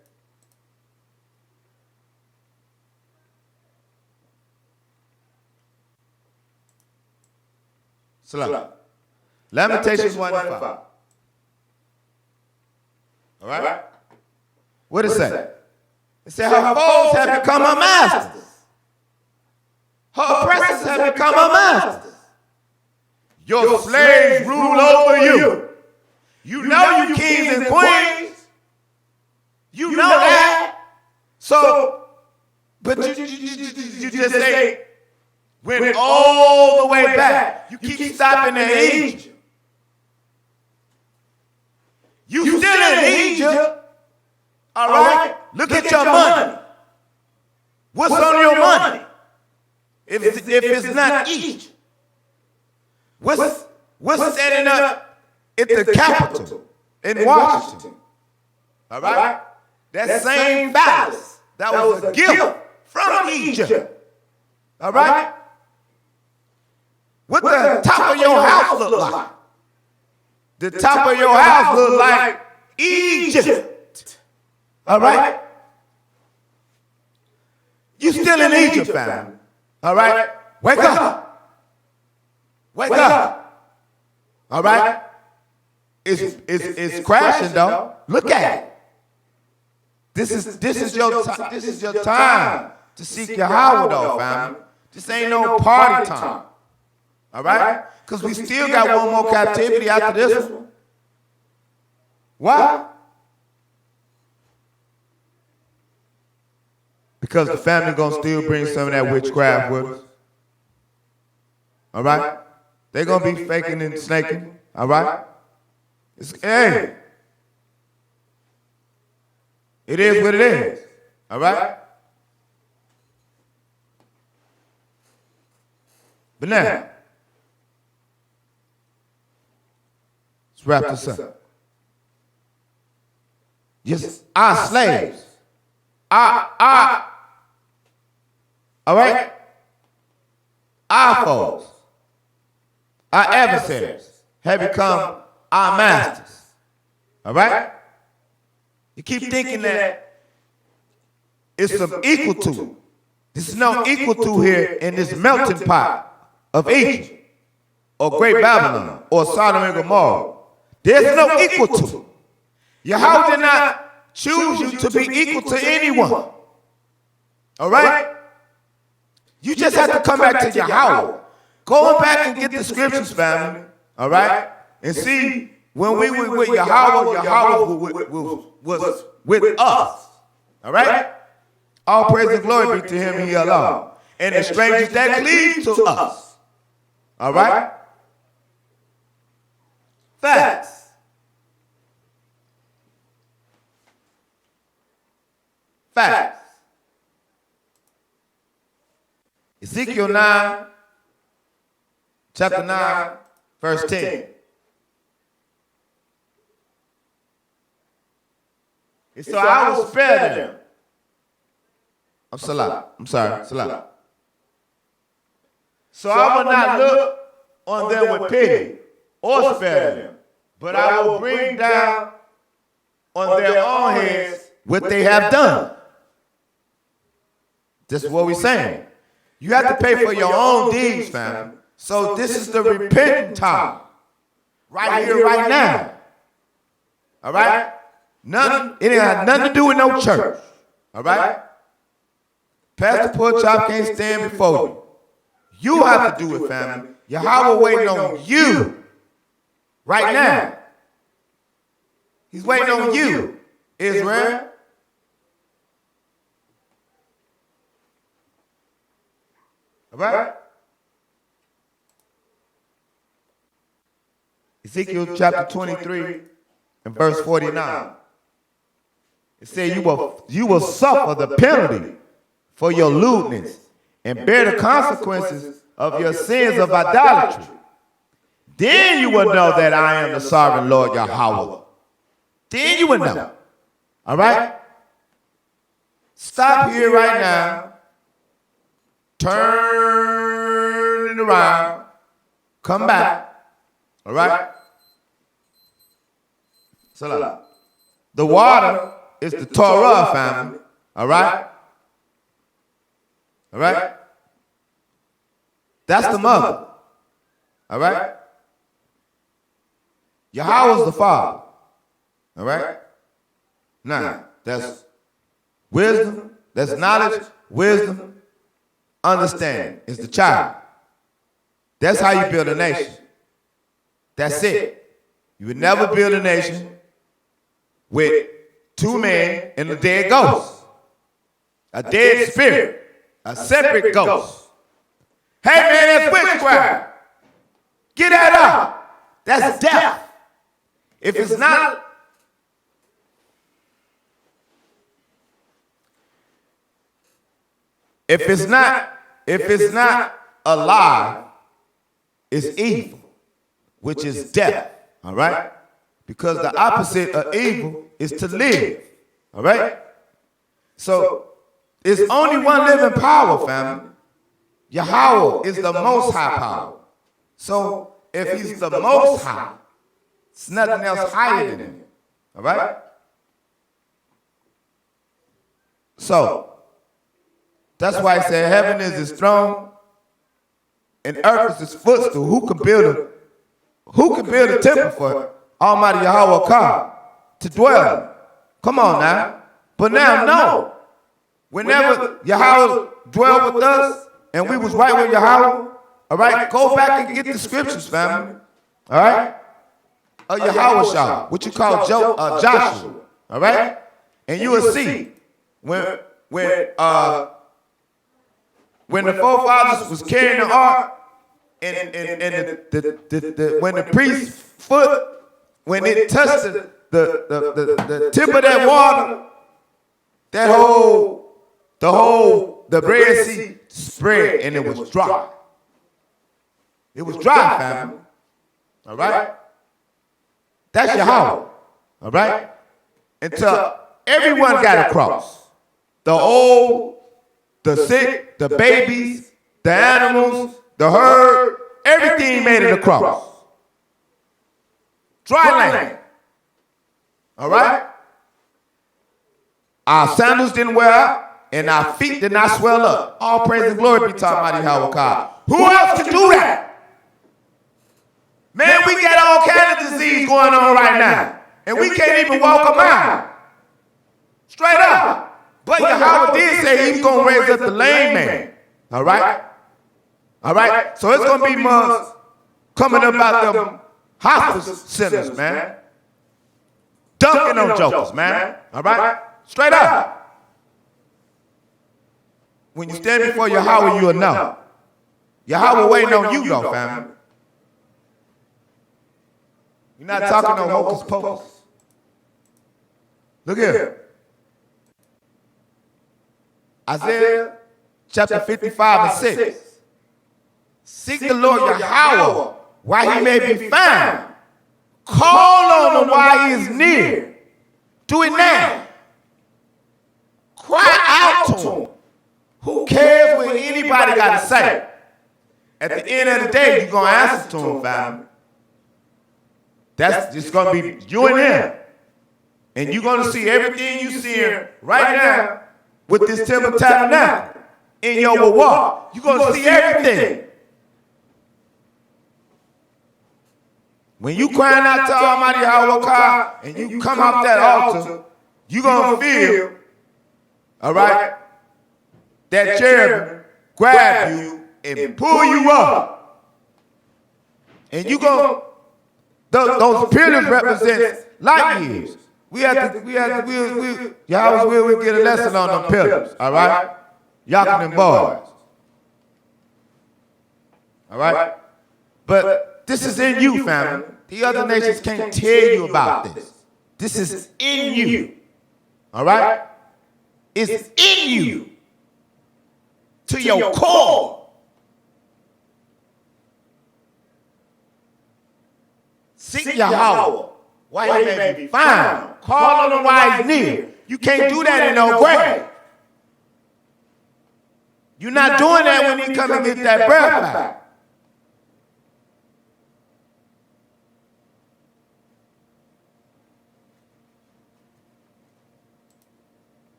Salam. Lamentations 1:5. All right? What is that? It said her foes have become her masters. Her oppressors have become her masters. Your slaves rule over you. You know you kings and queens. You know that. So, but you just say, went all the way back. You keep stopping at Egypt. You still in Egypt. All right? Look at your money. What's on your money? If it's not Egypt. What's setting up at the Capitol in Washington? All right? That same palace that was a gift from Egypt. All right? What the top of your house look like? The top of your house look like Egypt. All right? You still in Egypt, family. All right? Wake up. Wake up. All right? It's crashing though. Look at it. This is your time to seek Yahweh though, family. This ain't no party time. All right? Because we still got one more captivity after this one. Why? Because the family gonna still bring some of that witchcraft with us. All right? They're gonna be faking and snaking. All right? Hey. It is what it is. All right? But now, let's wrap this up. Yes, our slaves. All right? Our foes, our adversaries have become our masters. All right? You keep thinking that it's some equal to. There's no equal to here in this melting pot of Egypt or Great Babylon or Sodom and Gomorrah. There's no equal to. Yahweh did not choose you to be equal to anyone. All right? You just have to come back to Yahweh. Go back and get the scriptures, family. All right? And see, when we were with Yahweh, was with us. All right? All praise and glory be to him, he alone. And the strangers that cleave to us. All right? Facts. Facts. Ezekiel 9, chapter 9, verse 10. And so I will spare them. I'm sorry, Salah. So I will not look on them with pity or spare them, but I will bring down on their own heads what they have done. This is what we're saying. You have to pay for your own deeds, family. So this is the repentant time. Right here, right now. All right? It ain't had nothing to do with no church. All right? Pastor Pork Chop can't stand before you. You have to do it, family. Yahweh waiting on you right now. He's waiting on you, Israel. All right? Ezekiel chapter 23 and verse 49. It says, you will suffer the penalty for your lewdness and bear the consequences of your sins of idolatry. Then you will know that I am the sovereign Lord Yahweh. Then you will know. All right? Stop here right now. Turn it around. Come back. All right? Salah. The water is the Torah, family. All right? All right? That's the mother. All right? Yahweh is the father. All right? Now, that's wisdom, that's knowledge, wisdom, understanding. It's the child. That's how you build a nation. That's it. You would never build a nation with two men and a dead ghost. A dead spirit. A separate ghost. Hey man, that's witchcraft. Get that out. That's death. If it's not alive, it's evil, which is death. All right? Because the opposite of evil is to live. All right? So it's only one living power, family. Yahweh is the most high power. So if he's the most high, it's nothing else higher than him. All right? So that's why he said heaven is his throne and earth is his footstool. Who can build a temple for Almighty Yahweh God to dwell in? Come on now. But now, no. Whenever Yahweh dwelled with us and we was right with Yahweh, all right, go back and get the scriptures, family. All right? Yahweh Shah, what you call Joshua. All right? And you will see when the forefathers was carrying the ark and when the priest's foot, when it touched the tip of that water, the Red Sea spread and it was dry. It was dry, family. All right? That's Yahweh. All right? Until everyone got across. The old, the sick, the babies, the animals, the herd, everything made it across. Dry land. All right? Our sandals didn't wear out, and our feet did not swell up. All praise and glory be to Almighty Yahweh God. Who else can do that? Man, we got all kinds of disease going on right now, and we can't even walk a mile. Straight up. But Yahweh did say he's going to raise up the lame man. All right? All right? So it's going to be months coming up out them hospice centers, man. Dunking on jokers, man. All right? Straight up. When you stand before Yahweh, you'll know. Yahweh waiting on you, though, family. You're not talking no hocus pocus. Look here. Isaiah chapter 55 and 6. Seek the Lord Yahweh while he may be found. Call on him while he is near. Do it now. Cry out to him. Who cares what anybody got to say? At the end of the day, you're going to answer to him, family. That's just going to be you and him. And you're going to see everything you see right now with this temple tabernacle in your walk. You're going to see everything. When you crying out to Almighty Yahweh God and you come off that altar, you're going to feel, all right, that cherubim grab you and pull you up. And you're going to, those pillars represent light years. Yahweh's will, we'll get a lesson on them pillars, all right? Yakin and boys. All right? But this is in you, family. The other nations can't tell you about this. This is in you. All right? It's in you. To your core. Seek Yahweh while he may be found. Call on him while he's near. You can't do that in no grave. You're not doing that when he come and get that breath back.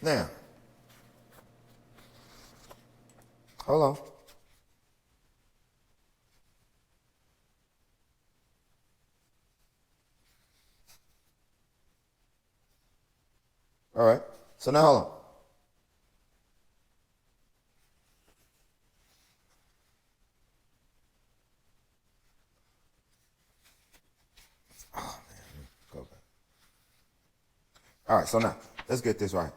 Now, hold on. All right. So now hold on. Oh man, go back. All right. So now let's get this right.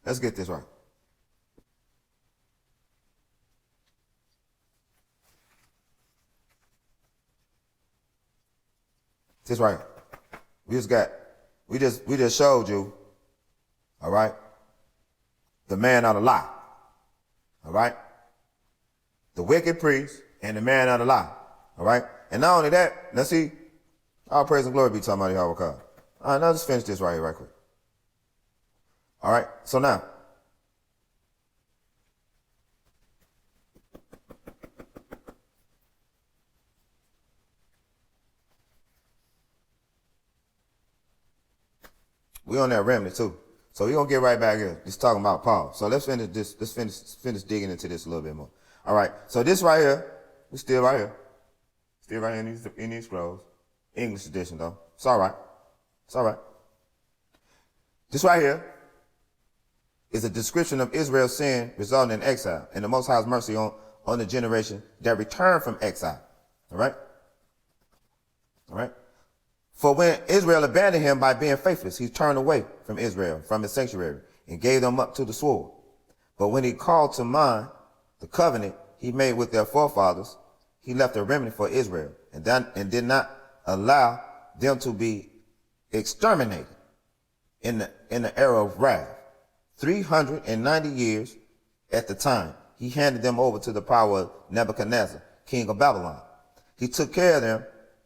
Let's get this right. This right. We just showed you, all right, the man of the lie. All right? The wicked priest and the man of the lie. All right? And not only that, let's see, all praise and glory be to Almighty Yahweh. All right, now let's finish this right here right quick. All right, so now, we on that remnant too. So we're gonna get right back here. Just talking about Paul. So let's finish this, let's finish digging into this a little bit more. All right. So this right here, we're still right here. Still right here in these scrolls. English edition though. It's all right. It's all right. This right here is a description of Israel's sin resulting in exile and the Most High's mercy on the generation that returned from exile. All right. All right. For when Israel abandoned him by being faithless, he turned away from Israel, from his sanctuary, and gave them up to the sword. But when he called to mind the covenant he made with their forefathers, he left a remnant for Israel and did not allow them to be exterminated in the era of wrath. 390 years at the time, he handed them over to the power of Nebuchadnezzar, king of Babylon. He took care of them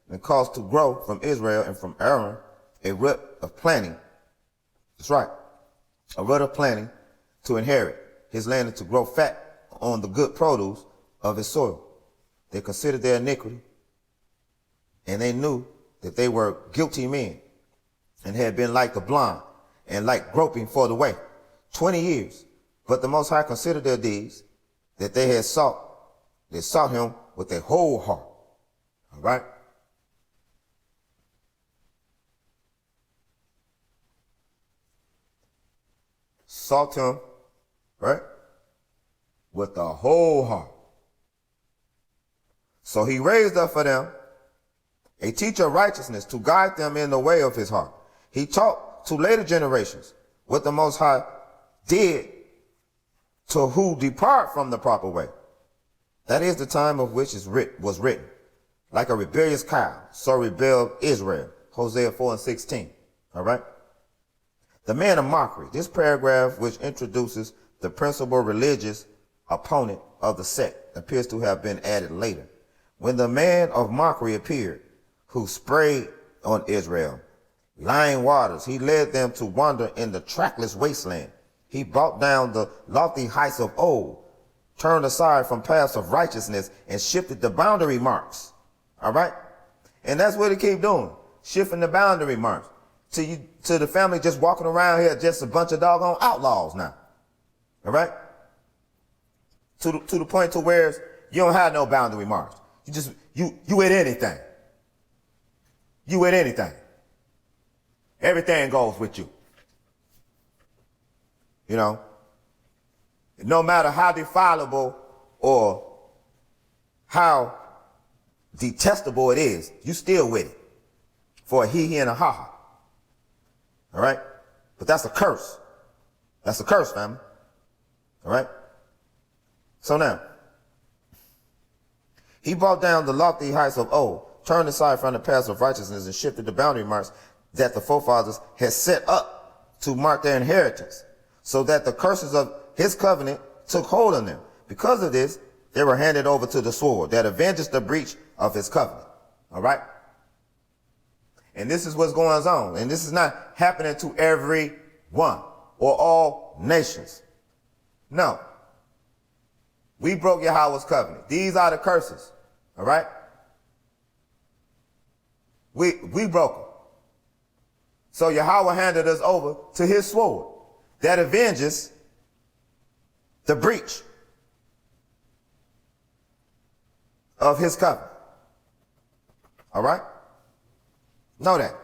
and caused to grow from Israel and from Aaron a root of planting. That's right. A root of planting to inherit his land and to grow fat on the good produce of his soil. They considered their iniquity, and they knew that they were guilty men and had been like the blind and like groping for the way 20 years. But the Most High considered their deeds that they had sought. They sought him with their whole heart. All right. Sought him, right, with the whole heart. So he raised up for them a teacher of righteousness to guide them in the way of his heart. He taught to later generations what the Most High did to who depart from the proper way. That is the time of which was written. Like a rebellious cow, so rebelled Israel. Hosea 4:16. All right. The man of mockery. This paragraph, which introduces the principal religious opponent of the sect, appears to have been added later. When the man of mockery appeared, who sprayed on Israel lying waters, he led them to wander in the trackless wasteland. He brought down the lofty heights of old, turned aside from paths of righteousness, and shifted the boundary marks. All right? And that's what he keep doing, shifting the boundary marks. To the family just walking around here, just a bunch of doggone outlaws now. All right? To the point to where you don't have no boundary marks. You with anything. You with anything. Everything goes with you. You know? No matter how defilable or how detestable it is, you still with it. For a he and a ha-ha. All right? But that's a curse. That's a curse, family. All right? So now, he brought down the lofty heights of old, turned aside from the paths of righteousness, and shifted the boundary marks that the forefathers had set up to mark their inheritance, so that the curses of his covenant took hold on them. Because of this, they were handed over to the sword that avenges the breach of his covenant. All right? And this is what's going on. And this is not happening to every one or all nations. No. We broke Yahweh's covenant. These are the curses. All right? We broke them. So Yahweh handed us over to his sword that avenges the breach of his covenant. All right? Know that.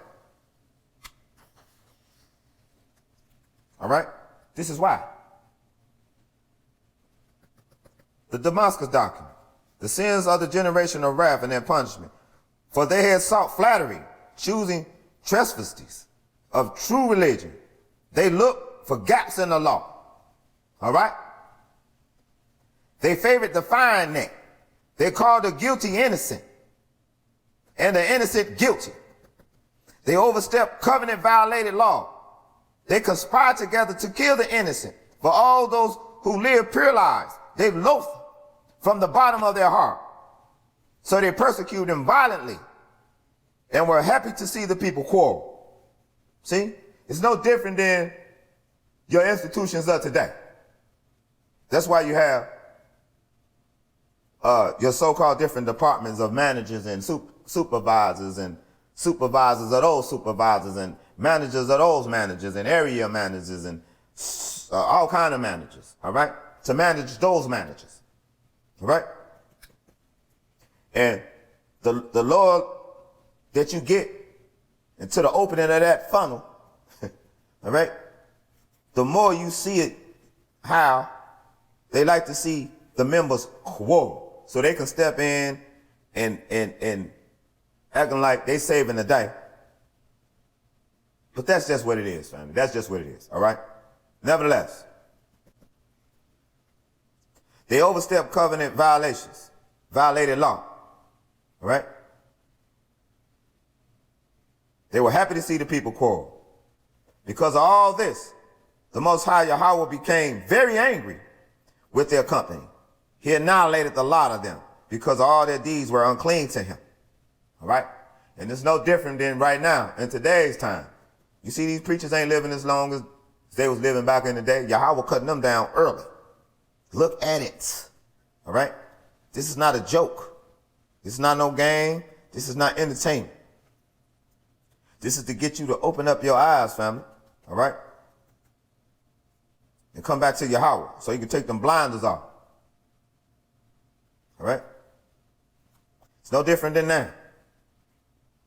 All right? This is why. The Damascus doctrine, the sins of the generation of wrath and their punishment. For they had sought flattery, choosing trespass of true religion. They looked for gaps in the law. All right? They favored the fine neck. They called the guilty innocent and the innocent guilty. They overstepped covenant violated law. They conspired together to kill the innocent. For all those who live pure lives, they loathed from the bottom of their heart. So they persecuted them violently and were happy to see the people quarrel. See? It's no different than your institutions of today. That's why you have your so-called different departments of managers and supervisors and supervisors of those supervisors and managers of those managers and area managers and all kind of managers, all right, to manage those managers, all right? And the Lord that you get into the opening of that funnel, all right, the more you see it, how they like to see the members quarrel so they can step in and acting like they saving the day. But that's just what it is, family. That's just what it is, all right? Nevertheless, they overstepped covenant violations, violated law, all right? They were happy to see the people quarrel. Because of all this, the Most High Yahweh became very angry with their company. He annihilated the lot of them because all their deeds were unclean to him. All right? And it's no different than right now in today's time. You see, these preachers ain't living as long as they was living back in the day. Yahweh cutting them down early. Look at it. All right? This is not a joke. This is not no game. This is not entertainment. This is to get you to open up your eyes, family. All right? And come back to Yahweh so you can take them blinders off. All right? It's no different than that.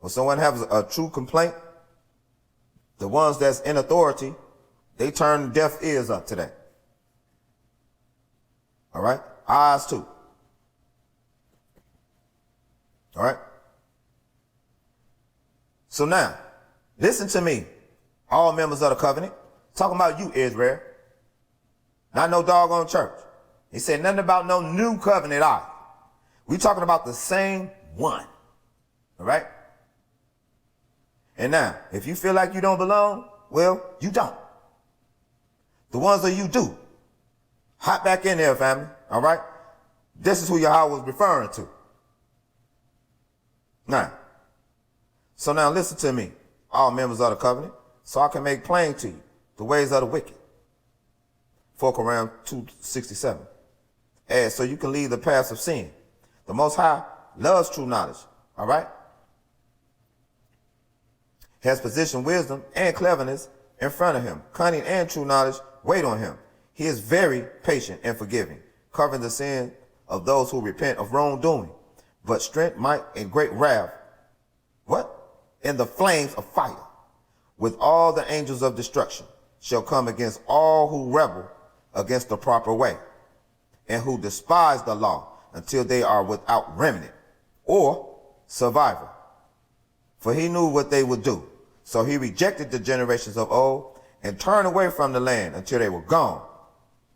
When someone has a true complaint, the ones that's in authority, they turn deaf ears up to that. All right? Eyes too. All right? So now, listen to me, all members of the covenant. Talking about you, Israel. Not no doggone church. He said nothing about no new covenant either. We talking about the same one. All right? And now, if you feel like you don't belong, well, you don't. The ones that you do, hop back in there, family. All right? This is who Yahweh was referring to. Now, so now listen to me, all members of the covenant, so I can make plain to you the ways of the wicked. 4 Corinthians 2:67. And so you can leave the paths of sin. The Most High loves true knowledge. All right? Has positioned wisdom and cleverness in front of him. Cunning and true knowledge wait on him. He is very patient and forgiving, covering the sin of those who repent of wrongdoing. But strength, might, and great wrath, what? In the flames of fire, with all the angels of destruction, shall come against all who rebel against the proper way, and who despise the law until they are without remnant or survivor. For he knew what they would do. So he rejected the generations of old and turned away from the land until they were gone.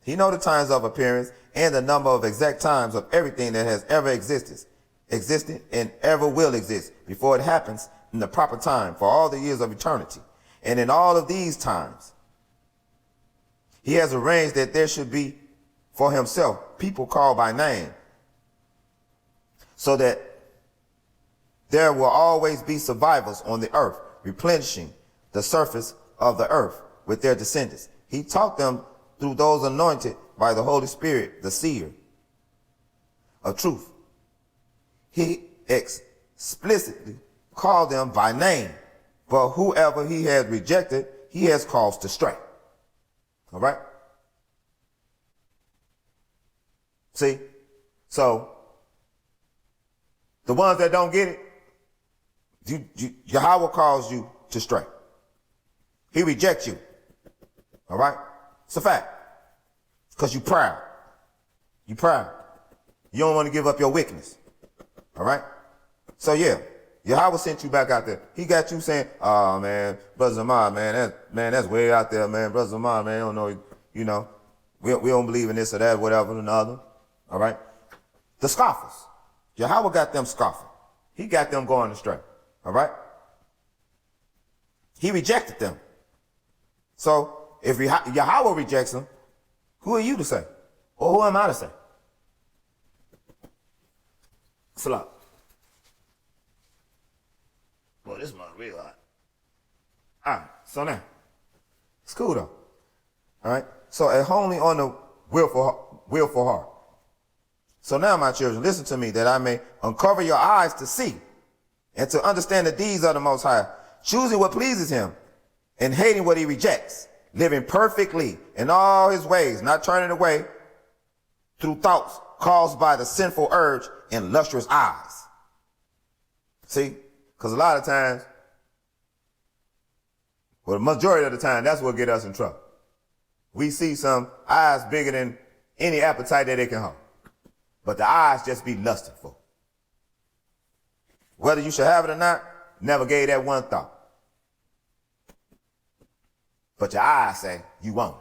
He know the times of appearance and the number of exact times of everything that has ever existed and ever will exist before it happens in the proper time for all the years of eternity. And in all of these times, he has arranged that there should be for himself people called by name, so that there will always be survivors on the earth, replenishing the surface of the earth with their descendants. He taught them through those anointed by the Holy Spirit, the seer of truth. He explicitly called them by name But whoever he has rejected, he has caused to stray. All right? See? So, the ones that don't get it, Yahweh calls you to stray. He rejects you. All right? It's a fact. Because you're proud. You're proud. You don't want to give up your wickedness. All right? So, yeah. Yahweh sent you back out there. He got you saying, oh, man, Brother Zamar, that's way out there, man. Brother Zamar, man, don't know, you know, we don't believe in this or that, whatever, and the other. All right? The scoffers. Yahweh got them scoffing. He got them going astray. All right? He rejected them. So, if Yahweh rejects them, who are you to say? Or who am I to say? Salah. Boy, this mug real hot. All right, so now, it's cool though. All right, so only on the willful heart. So now, my children, listen to me, that I may uncover your eyes to see and to understand the deeds of the Most High, choosing what pleases him and hating what he rejects, living perfectly in all his ways, not turning away through thoughts caused by the sinful urge and lustrous eyes. See? Because a lot of times, well, the majority of the time, that's what get us in trouble. We see some eyes bigger than any appetite that they can hold. But the eyes just be lusting for. Whether you should have it or not, never gave that one thought. But your eyes say you won't,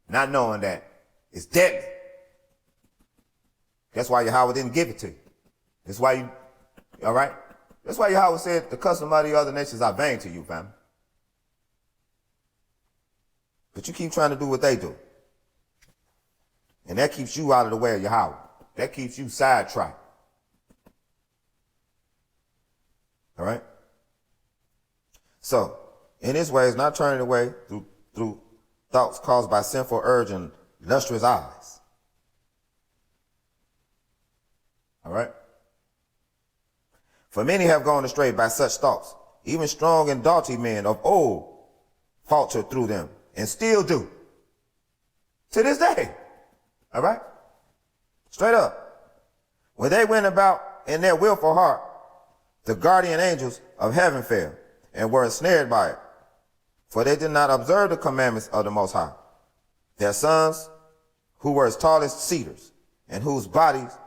not knowing that it's deadly. That's why Yahweh didn't give it to you. That's why you, all right? That's why Yahweh said the custom of the other nations are vain to you, family. But you keep trying to do what they do. And that keeps you out of the way of Yahweh. That keeps you sidetracked. All right? So, in his ways, not turning away through thoughts caused by sinful urge and lustrous eyes. All right? For many have gone astray by such thoughts. Even strong and doughty men of old faltered through them and still do. To this day. All right? Straight up. When they went about in their willful heart, the guardian angels of heaven fell and were ensnared by it. For they did not observe the commandments of the Most High. Their sons, who were as tall as cedars and whose bodies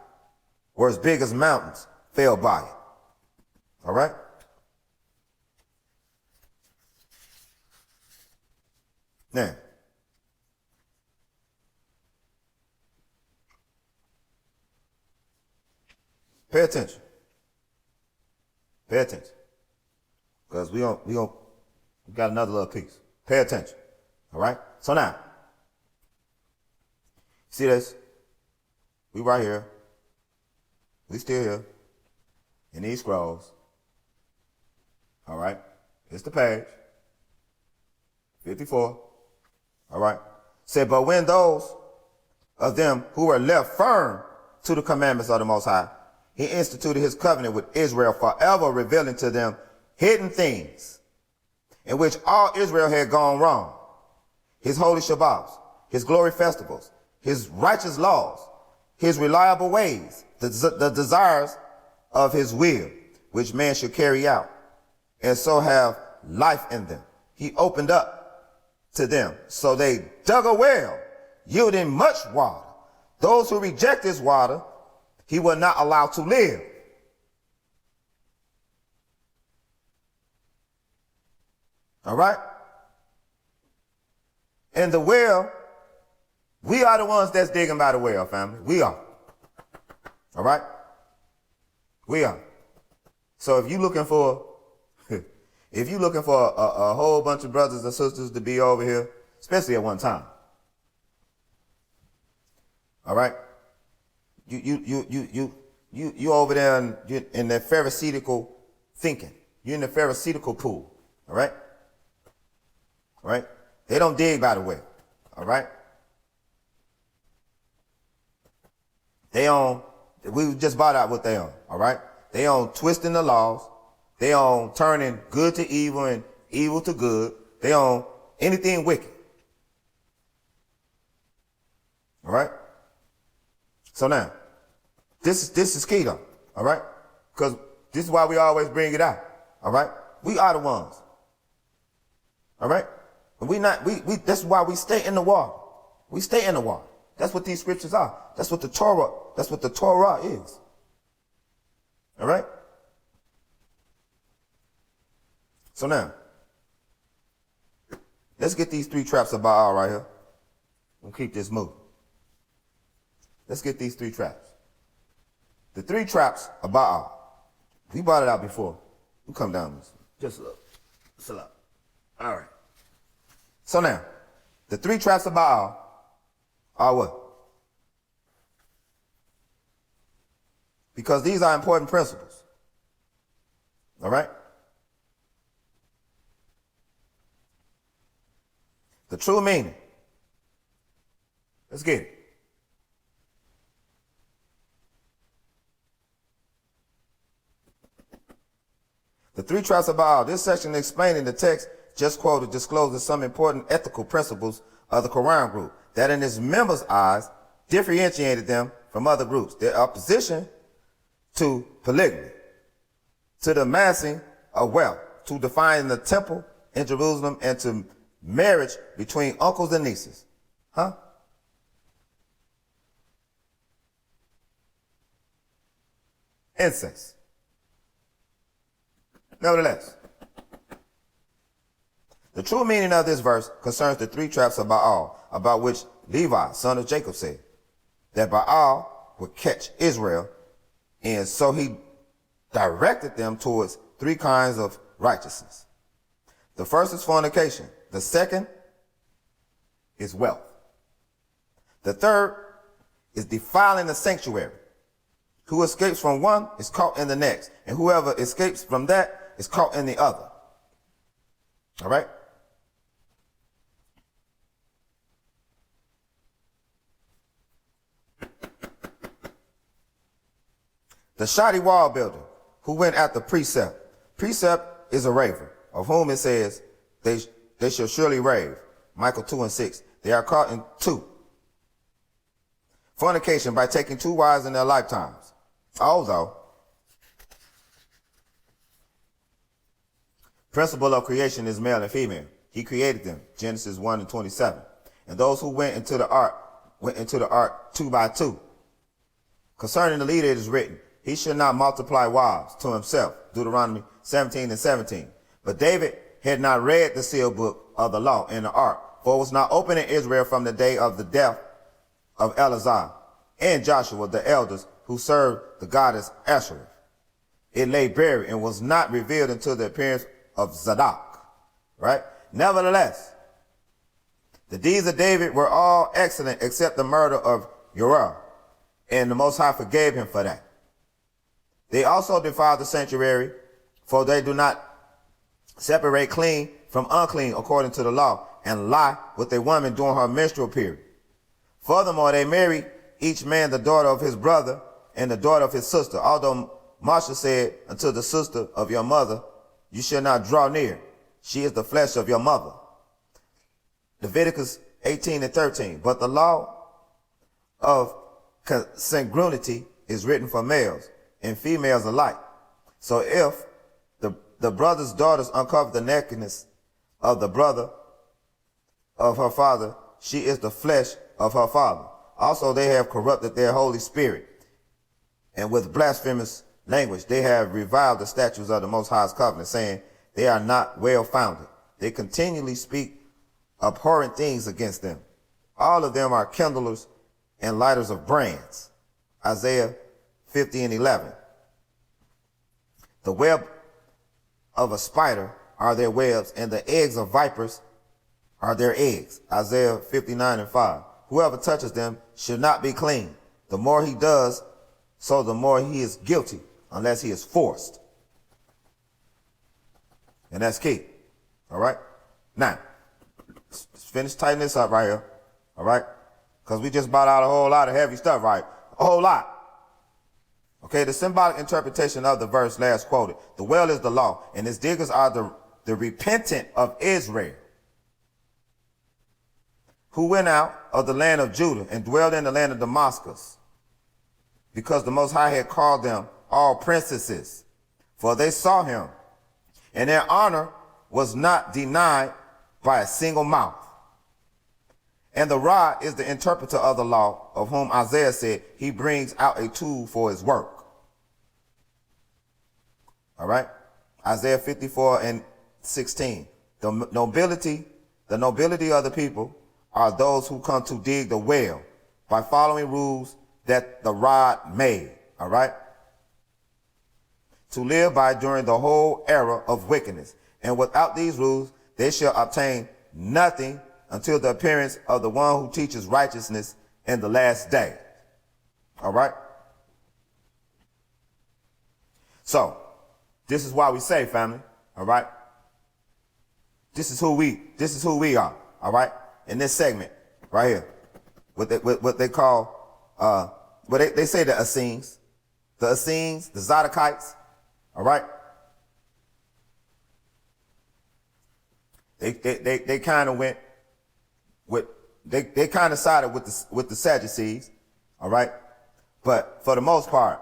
were as big as mountains, fell by it. All right? Now, pay attention. Pay attention. Because we got another little piece. Pay attention. All right? So now, see this? We right here. We still here. In these scrolls. All right? It's the page. 54. All right? Said, but when those of them who were left firm to the commandments of the Most High, he instituted his covenant with Israel, forever revealing to them hidden things in which all Israel had gone wrong. His holy Shabbats, his glory festivals, his righteous laws, his reliable ways, the desires of his will, which man should carry out, and so have life in them. He opened up to them. So they dug a well, yielding much water. Those who reject this water, he will not allow to live. All right? And the well, we are the ones that's digging by the well, family. We are. All right? We are. So if you're looking for, a whole bunch of brothers and sisters to be over here, especially at one time. All right? You over there in that pharisaical thinking. You're in the pharisaical pool. All right? All right? They don't dig by the well. All right? We just bought out what they own. All right? They own twisting the laws. They own turning good to evil and evil to good. They own anything wicked. All right? So now, this is key though, all right? Because this is why we always bring it out, all right? We are the ones, all right? And that's why we stay in the war. We stay in the war. That's what these scriptures are. That's what the Torah is, all right? So now, let's get these 3 traps of Baal right here. We'll keep this moving. Let's get these 3 traps. The 3 traps of Baal. We brought it out before. We come down this. Just look. Still up. All right. So now, the 3 traps of Baal are what? Because these are important principles. All right? The true meaning. Let's get it. The 3 traps of Baal. This section explaining the text just quoted discloses some important ethical principles of the Quran group that in its members' eyes differentiated them from other groups. Their opposition to polygamy, to the amassing of wealth, to defining the temple in Jerusalem, and to marriage between uncles and nieces. Incest. Nevertheless, the true meaning of this verse concerns the 3 traps of Baal, about which Levi, son of Jacob, said that Baal would catch Israel, and so he directed them towards 3 kinds of righteousness. The first is fornication. The second is wealth. The third is defiling the sanctuary. Who escapes from one is caught in the next, and whoever escapes from that is caught in the other. All right? The shoddy wall builder who went after Precept. Precept is a raver, of whom it says they shall surely rave. Micah 2:6. They are caught in 2. Fornication, by taking 2 wives in their lifetimes. Although, principle of creation is male and female. He created them. Genesis 1:27. And those who went into the ark 2 by 2. Concerning the leader, it is written, he should not multiply wives to himself. Deuteronomy 17:17. But David had not read the sealed book of the law in the ark, for it was not open in Israel from the day of the death of Eleazar and Joshua, the elders who served the goddess Asherah. It lay buried and was not revealed until the appearance of Zadok. Right? Nevertheless, the deeds of David were all excellent except the murder of Uriah, and the Most High forgave him for that. They also defiled the sanctuary, for they do not separate clean from unclean according to the law, and lie with a woman during her menstrual period. Furthermore, they marry each man the daughter of his brother and the daughter of his sister. Although Moshe said unto the sister of your mother, you shall not draw near. She is the flesh of your mother. Leviticus 18:13. But the law of consanguinity is written for males and females alike. So if the brother's daughters uncover the nakedness of the brother of her father, she is the flesh of her father. Also, they have corrupted their Holy Spirit, and with blasphemous language they have reviled the statutes of the Most High's covenant, saying they are not well founded. They continually speak abhorrent things against them. All of them are kindlers and lighters of brands. Isaiah 50:11. The web of a spider are their webs, and the eggs of vipers are their eggs. Isaiah 59:5. Whoever touches them should not be clean. The more he does, so the more he is guilty, unless he is forced. And that's key. All right? Now, let's finish tightening this up right here. All right? Because we just brought out a whole lot of heavy stuff, right? A whole lot. Okay, the symbolic interpretation of the verse last quoted. The well is the law, and its diggers are the the repentant of Israel, who went out of the land of Judah and dwelled in the land of Damascus, because the Most High had called them all princesses, for they saw him, and their honor was not denied by a single mouth. And the rod is the interpreter of the law, of whom Isaiah said, he brings out a tool for his work. All right. Isaiah 54:16. The nobility of the people are those who come to dig the well by following rules that the rod made. All right. To live by during the whole era of wickedness. And without these rules, they shall obtain nothing until the appearance of the one who teaches righteousness in the last day. All right. So this is why we say, family. All right. This is who we are. All right. In this segment right here, what they call, they say the Essenes, the Zadokites. All right. They kind of went with, they kind of sided with the Sadducees. All right. But for the most part,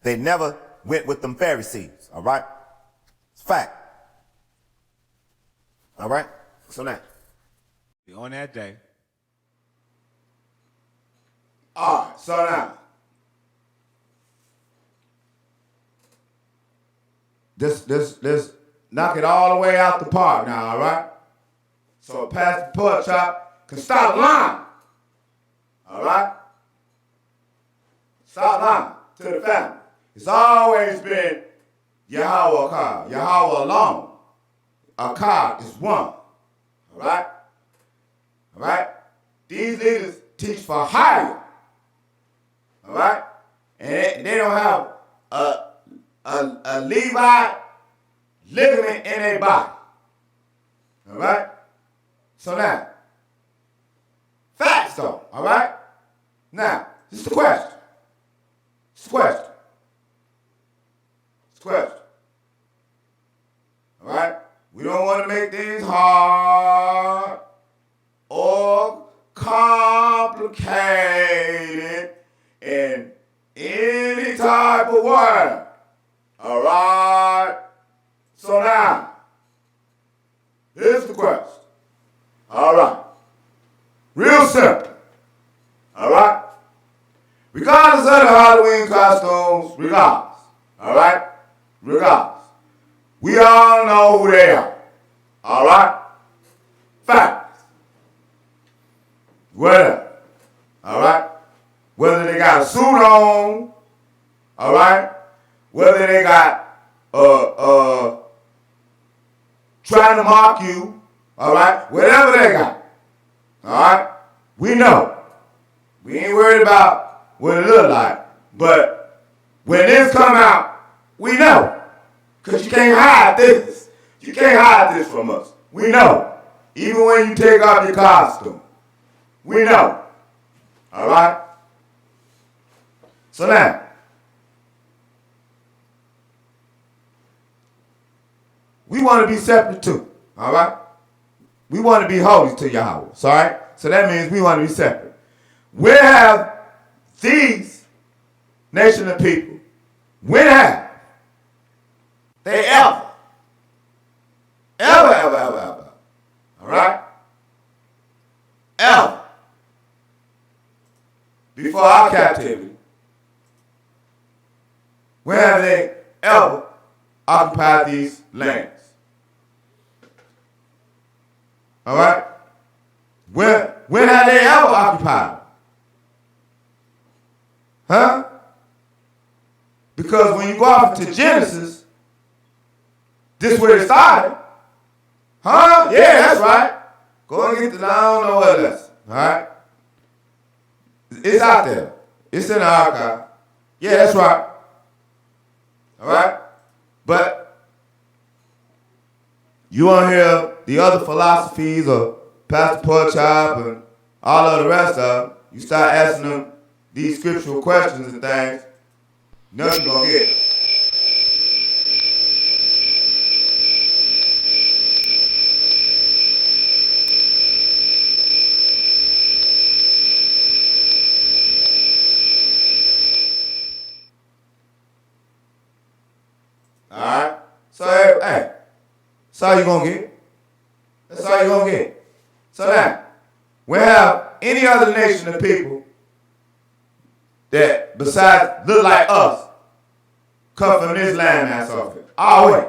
they never went with them Pharisees. All right. It's fact. All right. So now, on that day. All right. So now, this knock it all the way out the park now. All right. So Pastor Pork Chop can stop lying. All right. Stop lying to the family. It's always been Yahweh Akkad, Yahweh alone. Akkad is one. All right? All right? These leaders teach for hire. All right? And they don't have a Levi ligament in their body. All right? So now, facts though. All right? Now, this is the question. All right? We don't want to make things hard or complicated in any type of way. All right? So now, here's the question. All right. Real simple. All right? Regardless of the Halloween costumes, regardless. All right? Regardless. We all know who they are. All right? Facts. Whatever. All right? Whether they got a suit on, all right? Whether they got trying to mock you, all right? Whatever they got. All right? We know. We ain't worried about what it look like. But when this come out, we know. Because you can't hide this. You can't hide this from us. We know. Even when you take off your costume. We know. All right? So now, we want to be separate too. All right? We want to be holy to Yahweh. All right? So that means we want to be separate. Where have these nation of people, when have they ever, all right? Ever, before our captivity, when have they ever occupied these lands? All right? When have they ever occupied? Huh? Because when you go off to Genesis, this is where it started. Huh? Yeah, that's right. Go and get the, I don't know what else. All right? It's out there. It's in the archive. Yeah, that's right. All right? But you want to hear the other philosophies of Pastor Pork Chop and all of the rest of them, you start asking them these scriptural questions and things, nothing gonna get. That's all you're going to get. That's all you're going to get. So now, we have any other nation of people that besides look like us come from this landmass off it. All the way.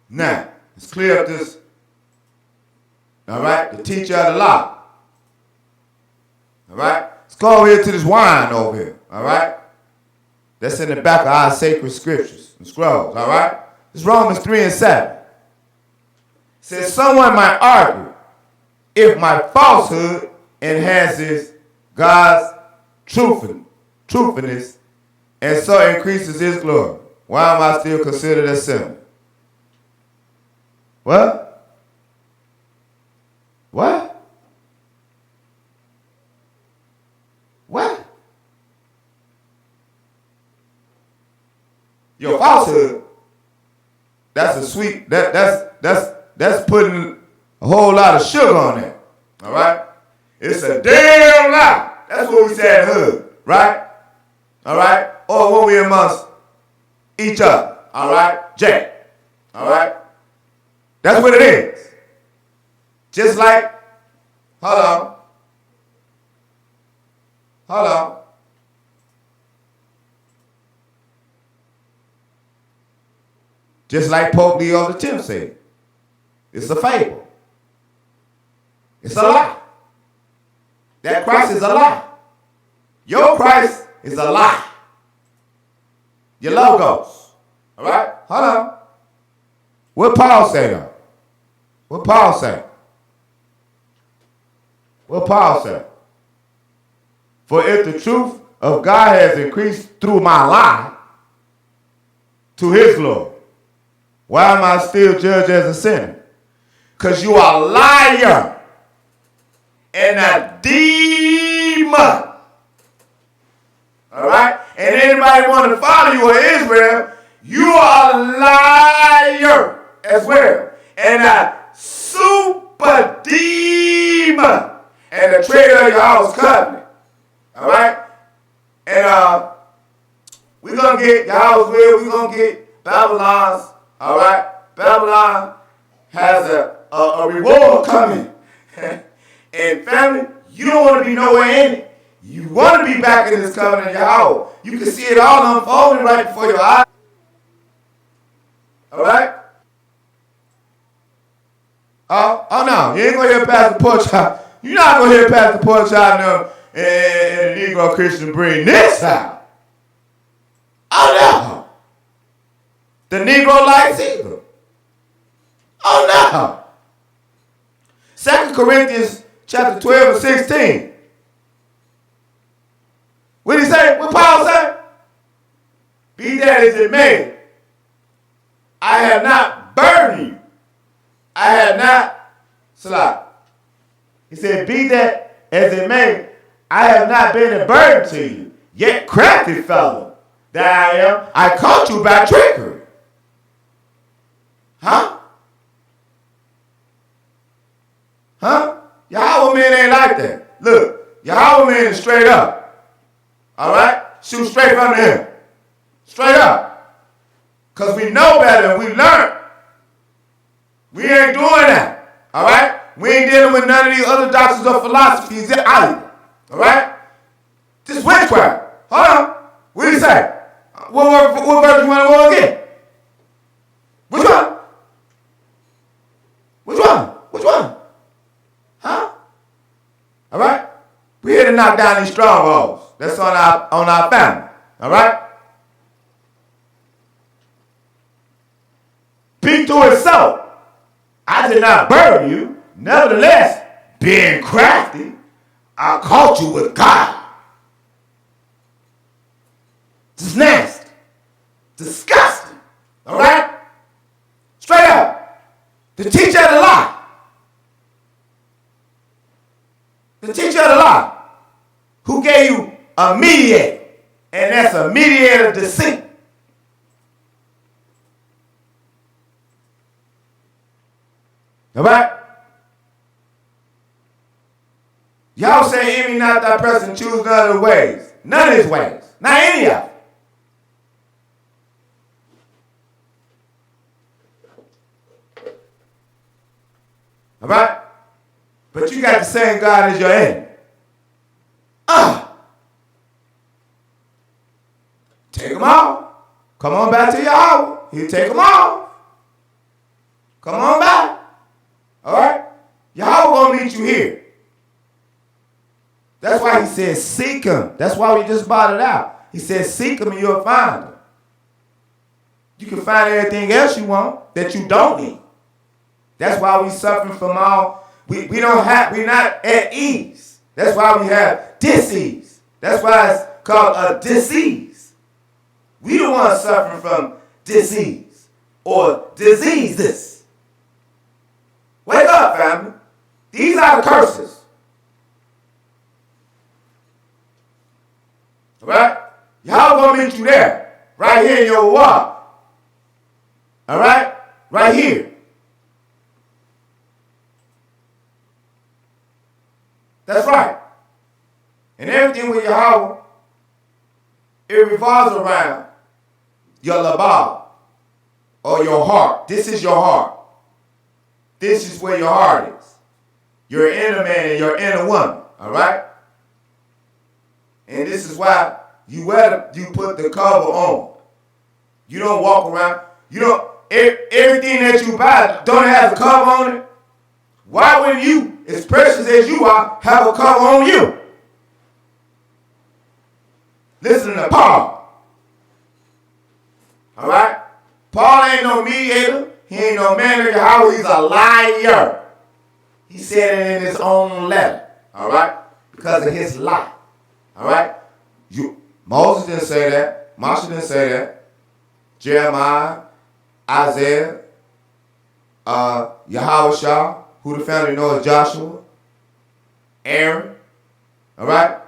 Now, let's clear up this. All right, the teacher of the law. All right, let's go over here to this wine over here. All right, that's in the back of our sacred scriptures and scrolls. All right, it's Romans 3:7. It says someone might argue if my falsehood enhances God's truthfulness and so increases His glory. Why am I still considered a sinner? What? What? What? Your falsehood. That's a sweet. That's putting a whole lot of sugar on that. All right. It's a damn lie. That's what we say in the hood, right? All right. Or when we amongst each other. All right. Jack. All right. That's what it is. Just like, hold on. Just like Pope Leo X said, it's a fable. It's a lie. That Christ is a lie. Your Christ is a lie. Your logos. All right? Hold on. What Paul say though? What Paul say? What Paul say? For if the truth of God has increased through my lie to His glory, why am I still judged as a sinner? Because you are a liar and a demon. All right? And anybody want to follow you or Israel, you are a liar as well. And a super demon. And a traitor of your house covenant. All right? And we're going to get, Yahweh's will, we're going to get Babylon's. All right? Babylon has a reward coming. And family, you don't want to be nowhere in it. You want to be back in this covenant of Yahweh. You can see it all unfolding right before your eyes. All right? Oh no, you ain't going to hear Pastor Porchard. You're not going to hear Pastor Porchard and the Negro Christian bring this out. Oh no. The Negro likes evil. Oh no. 2 Corinthians chapter 12 and 16. What did he say? What Paul say? Be that as it may, I have not burdened you. I have not slapped. He said, be that as it may, I have not been a burden to you. Yet crafty fellow that I am, I caught you by trickery. Huh? Yahweh man ain't like that. Look, Yahweh man is straight up. All right? Shoot straight from him. Straight up. Because we know better and we learn. We ain't doing that. All right? We ain't dealing with none of these other doctrines or philosophies either. All right? Just witchcraft. Hold on. What did he say? What verse you want to go again? Which one? Which one? Which one? Huh? All right? We're here to knock down these strongholds. That's on our family. All right? Be to itself. I did not burden you. Nevertheless, being crafty, I caught you with God. This is nasty. Disgusting. All right? Straight up. The teacher of the law. The teacher of the law. Who gave you a mediator. And that's a mediator of deceit. All right? Y'all say, envy not thy person, choose none of the ways. None of his ways. Not any of them. All right? But you got the same God as your enemy. Take them off. Come on back to Yahweh. He'll take them off. Come on back. All right? Yahweh gonna meet you here. That's why he says seek him. That's why we just brought it out. He says seek him and you'll find him. You can find everything else you want that you don't need. That's why we suffering from we're not at ease. That's why we have dis-ease. That's why it's called a disease. We the ones suffering from disease or diseases. Wake up, family. These are the curses. All right? Y'all gonna meet you there. Right here in your walk. All right? Right here. That's right. And everything with Yahweh, it revolves around your labab or your heart. This is your heart. This is where your heart is. Your inner man and your inner woman. All right? And this is why you put the cover on. You don't walk around. Everything that you buy don't have a cover on it. Why wouldn't you, as precious as you are, have a cover on you? Listen to Paul. All right? Paul ain't no mediator. He ain't no man of Yahweh. He's a liar. He said it in his own letter. All right? Because of his lie. All right? Moses didn't say that. Moshe didn't say that. Jeremiah, Isaiah, Yahweh, who the family knows, Joshua, Aaron, all right?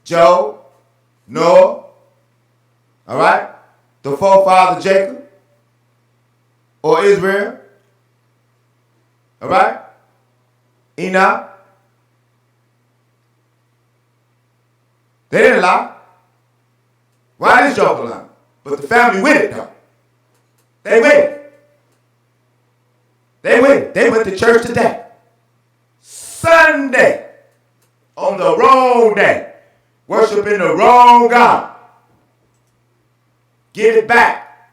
Job, Noah, all right? The forefather Jacob or Israel, all right? Enoch. They didn't lie. Why this joker lie? But the family with it though. They with it. They with it. They went to church today. Sunday. On the wrong day. Worshiping the wrong God. Give it back.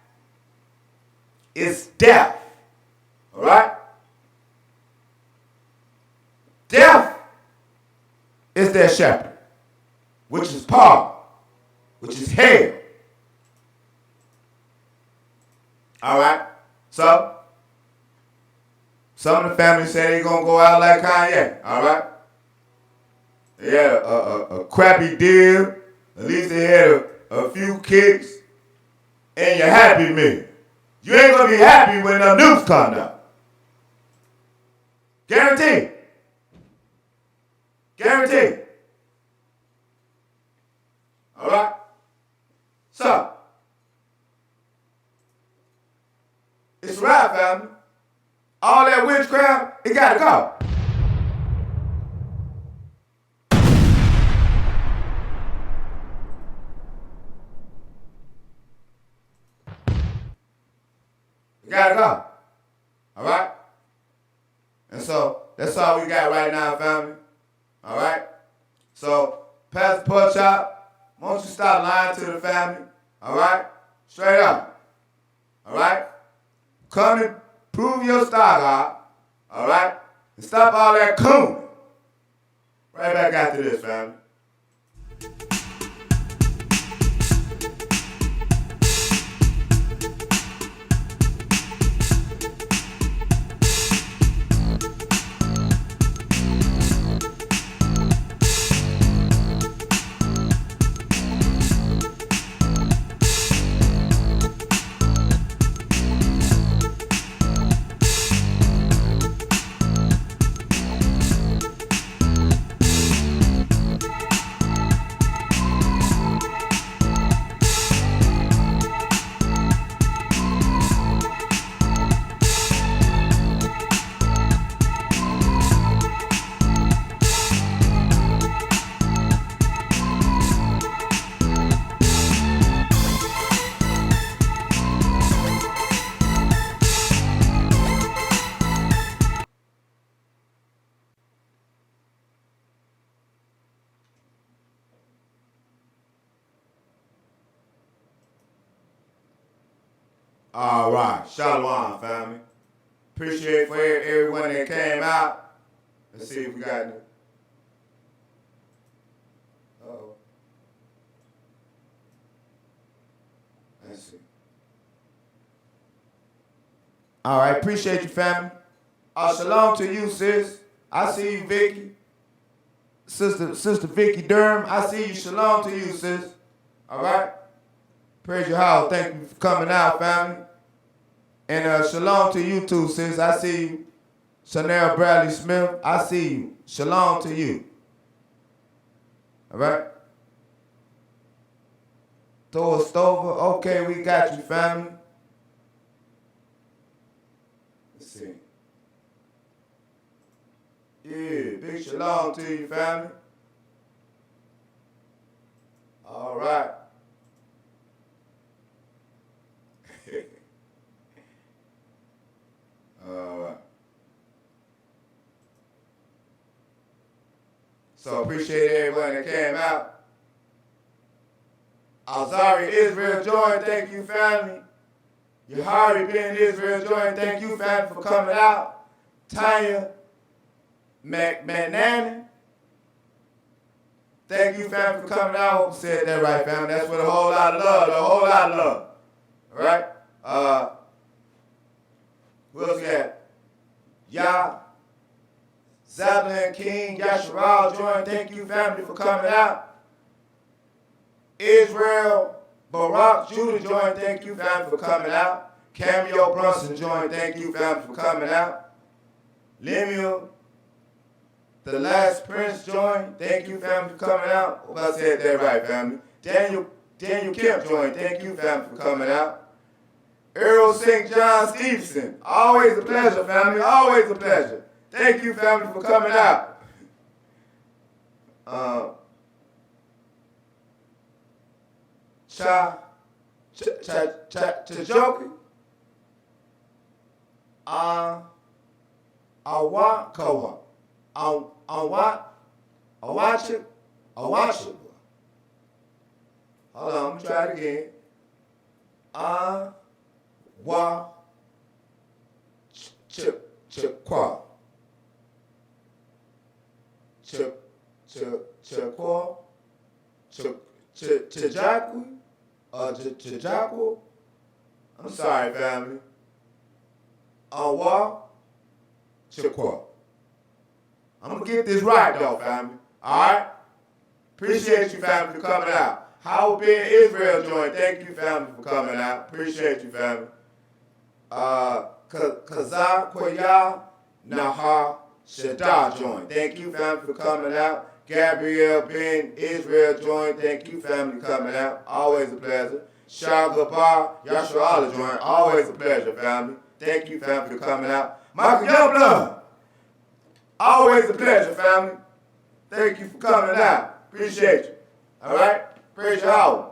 It's death. All right? Death is their shepherd. Which is Paul, which is hell. All right? So, some of the families say they're going to go out like Kanye. All right? They had a crappy deal. At least they had a few kicks. And you're happy me. You ain't going to be happy when the news come out. Guaranteed. Guaranteed. All right? So, it's right, family. All that witchcraft, it got to go. It got to go. All right? And so, that's all we got right now, family. All right? So, Pastor Porchop, won't you stop lying to the family? All right? Straight up. All right? Come and prove your star, God. All right? And stop all that coon. Right back after this, family. All right, Shalom family. Appreciate for everyone that came out. Let's see if we got it. Uh-oh. Let's see. All right, appreciate you, family. Shalom to you, sis. I see you, Vicky. Sister Vicky Durham, I see you. Shalom to you, sis. All right? Praise your house. Thank you for coming out, family. And shalom to you too, sis. I see you. Chanel Bradley Smith, I see you. Shalom to you. All right? Thor Stover, okay, we got you, family. Let's see. Yeah, big shalom to you, family. All right. All right. So appreciate everyone that came out. Azari Israel joined, thank you, family. Yahari Ben Israel joined, thank you, family, for coming out. Tanya McMahon, thank you, family, for coming out. Hope I said that right, family. That's with a whole lot of love, a whole lot of love. All right? Who else we got? Yah, Zablan King, Yasharal joined. Thank you, family, for coming out. Israel Barak Judah joined. Thank you, family, for coming out. Cameo Brunson joined. Thank you, family, for coming out. Lemuel, the last prince joined. Thank you, family, for coming out. Hope I said that right, family. Daniel Kemp joined. Thank you, family, for coming out. Earl St. John Stevenson. Always a pleasure, family. Always a pleasure. Thank you, family, for coming out. Chajoki. Awakawa. Awachik. Hold on, I'm gonna try it again. Chikwa. Chijaku. I'm sorry, family. Chikwa. I'm gonna get this right, though, family. All right? Appreciate you, family, for coming out. Howard Ben Israel joined. Thank you, family, for coming out. Appreciate you, family. Kazak Koya Nahar Shadar joined. Thank you, family, for coming out. Gabrielle Ben Israel joined. Thank you, family, for coming out. Always a pleasure. Shah Gabar Yashua joined. Always a pleasure, family. Thank you, family, for coming out. Michael Youngblood. Always a pleasure, family. Thank you for coming out. Appreciate you. All right? Praise Yahweh.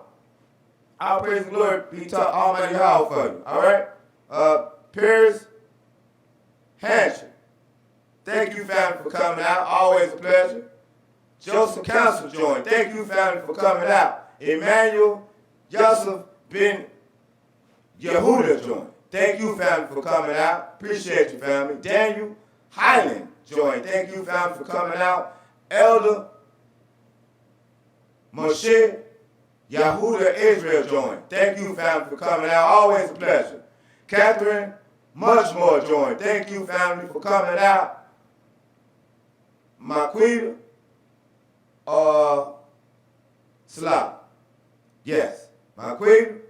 I'll praise and glory be to Almighty Yahweh for you. All right? Paris Hanshin. Thank you, family, for coming out. Always a pleasure. Joseph Council joined. Thank you, family, for coming out. Emmanuel Yosef Ben Yehuda joined. Thank you, family, for coming out. Appreciate you, family. Daniel Highland joined. Thank you, family, for coming out. Elder Moshe Yehuda Israel joined. Thank you, family, for coming out. Always a pleasure. Catherine Muchmore joined. Thank you, family, for coming out. Maquita Salah. Yes. Maquita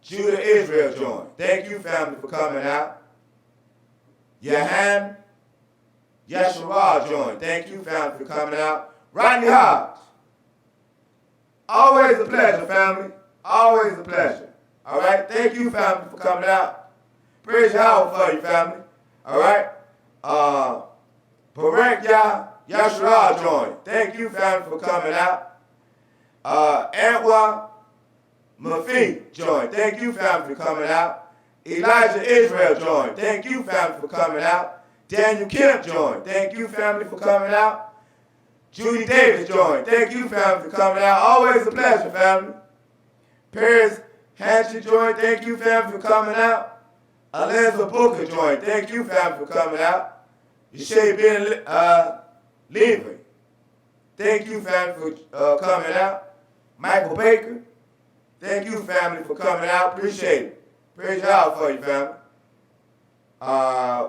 Judah Israel joined. Thank you, family, for coming out. Yahan Yashua joined. Thank you, family, for coming out. Rodney Hodge. Always a pleasure, family. Always a pleasure. All right? Thank you, family, for coming out. Praise Yahweh for you, family. All right? Barak Yashua joined. Thank you, family, for coming out. Antwa Mafi joined. Thank you, family, for coming out. Elijah Israel joined. Thank you, family, for coming out. Daniel Kemp joined. Thank you, family, for coming out. Judy Davis joined. Thank you, family, for coming out. Always a pleasure, family. Paris Hatchet joint, thank you, family, for coming out. Aleza Booker joint, thank you, family, for coming out. Yeshay Ben Lever, thank you, family, for coming out. Michael Baker, thank you, family, for coming out. Appreciate it. Praise God for you, family.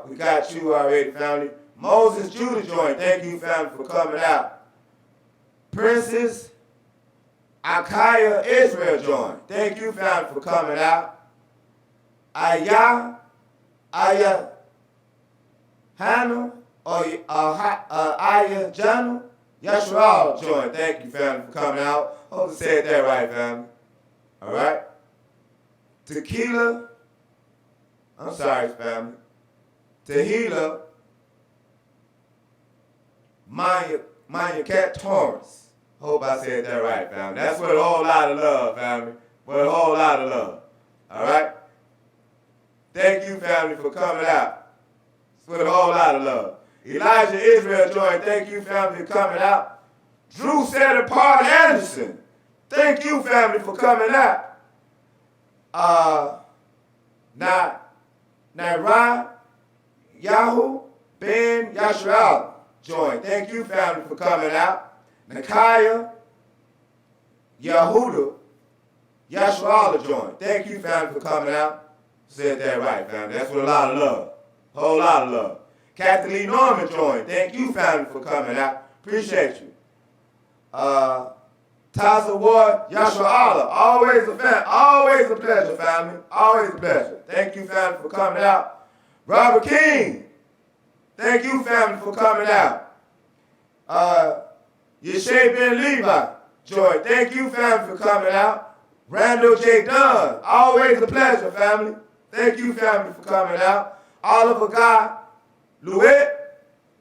We got you already, family. Moses Judah joint, thank you, family, for coming out. Princess Akaya Israel joint, thank you, family, for coming out. Aya Hannah, or Aya Jana Yashua joint, thank you, family, for coming out. Hope I said that right, family. All right. Tequila, I'm sorry, family. Tehila, Maya Cat Torrance. Hope I said that right, family. That's with a whole lot of love, family. With a whole lot of love. All right? Thank you, family, for coming out. It's with a whole lot of love. Elijah Israel joined. Thank you, family, for coming out. Drew Set Apart Anderson. Thank you, family, for coming out. Naira Yahoo Ben Yashral joined. Thank you, family, for coming out. Nakaya Yahuda Yashral joined. Thank you, family, for coming out. Said that right, family. That's with a lot of love. Whole lot of love. Kathleen Norman joined. Thank you, family, for coming out. Appreciate you. Taza Ward, Yashua Allah, always a pleasure, family. Always a pleasure. Thank you, family, for coming out. Robert King, thank you, family, for coming out. Yeshay Ben Levi, Joy, thank you, family, for coming out. Randall J. Dunn, always a pleasure, family. Thank you, family, for coming out. Oliver Guy Louet,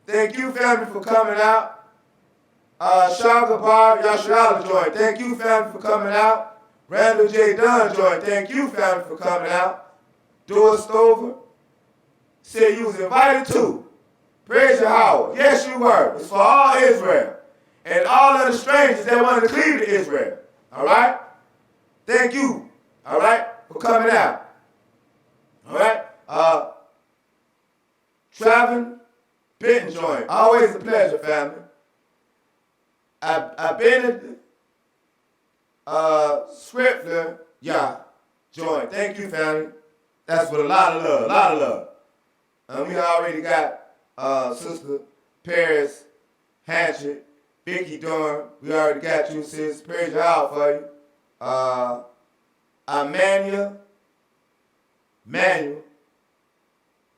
thank you, family, for coming out. Shagabar Yashara joint, thank you, family, for coming out. Randall J. Dunn joint, thank you, family, for coming out. Doris Stover said you was invited to. Praise Yahweh. Yes, you were. It's for all Israel and all of the strangers that want to cleave to Israel. All right? Thank you, all right, for coming out. All right? Travin Benton joint, always a pleasure, family. I've been Scriptler, yeah, join. Thank you, family. That's with a lot of love, And we already got Sister Paris Hatchet, Vicky Dorn. We already got you, sis. Praise God for you. Manuel,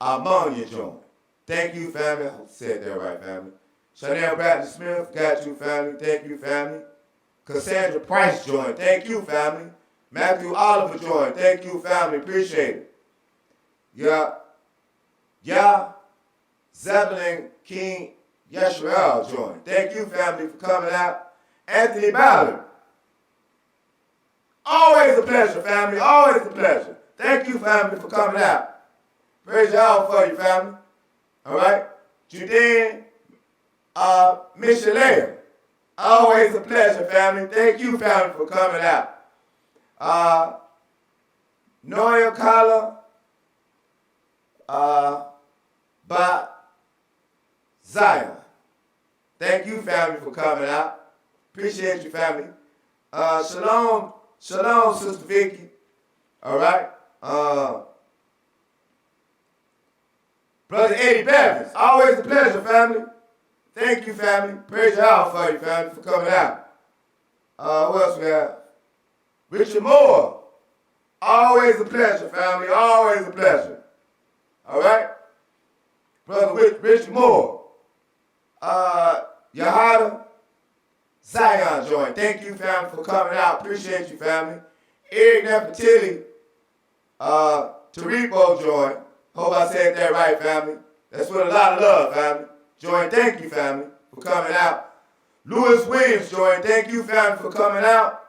Ammonia join. Thank you, family. I said that right, family. Chanel Bradley Smith, got you, family. Thank you, family. Cassandra Price joined. Thank you, family. Matthew Oliver joined. Thank you, family. Appreciate it. Zebulon King Yeshua joined. Thank you, family, for coming out. Anthony Ballard. Always a pleasure, family. Always a pleasure. Thank you, family, for coming out. Praise God for you, family. All right? Judean Michelet. Always a pleasure, family. Thank you, family, for coming out. Noel Kala Zion. Thank you, family, for coming out. Appreciate you, family. Shalom, Sister Vicky. All right. Brother Eddie Bevins. Always a pleasure, family. Thank you, family. Praise God for you, family, for coming out. What else we have? Richard Moore. Always a pleasure, family. Always a pleasure. All right? Brother Richard Moore. Yahada Zion joint. Thank you, family, for coming out. Appreciate you, family. Eric Nefertiti, Taripo joint. Hope I said that right, family. That's with a lot of love, family. Join, thank you, family, for coming out. Lewis Williams joined. Thank you, family, for coming out.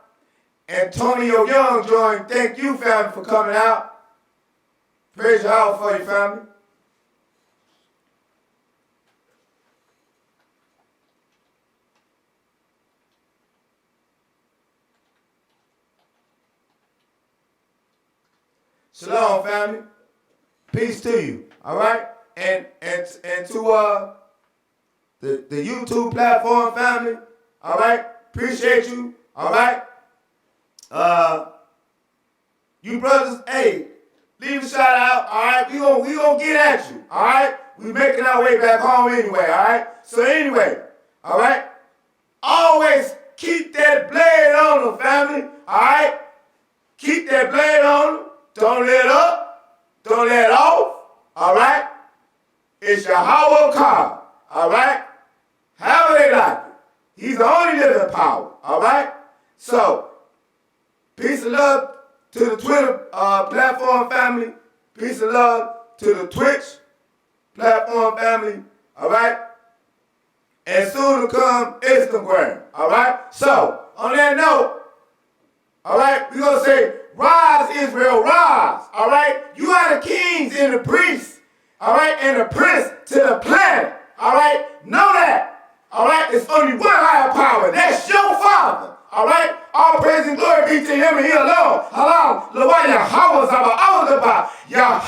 Antonio Young joined. Thank you, family, for coming out. Praise God for you, family. Shalom, family. Peace to you. All right? And to the YouTube platform family, all right? Appreciate you. All right? You brothers, hey, leave a shout out, all right? We gonna get at you, all right? We making our way back home anyway, all right? So anyway, all right? Always keep that blade on them, family, all right? Keep that blade on them. Don't let up. Don't let off, all right? It's Yahweh God, all right? However they like it. He's the only living power, all right? So, peace and love to the Twitter platform family. Peace and love to the Twitch platform family, all right? And soon to come, Instagram, all right? So, on that note, all right, we're going to say, rise, Israel, rise, all right? You are the kings and the priests, all right, and the prince to the planet, all right? Know that, all right? It's only one higher power. That's your Father, all right? All praise and glory be to him and he alone. Halal, Lawaya, Hawa, Zaba, Yahweh.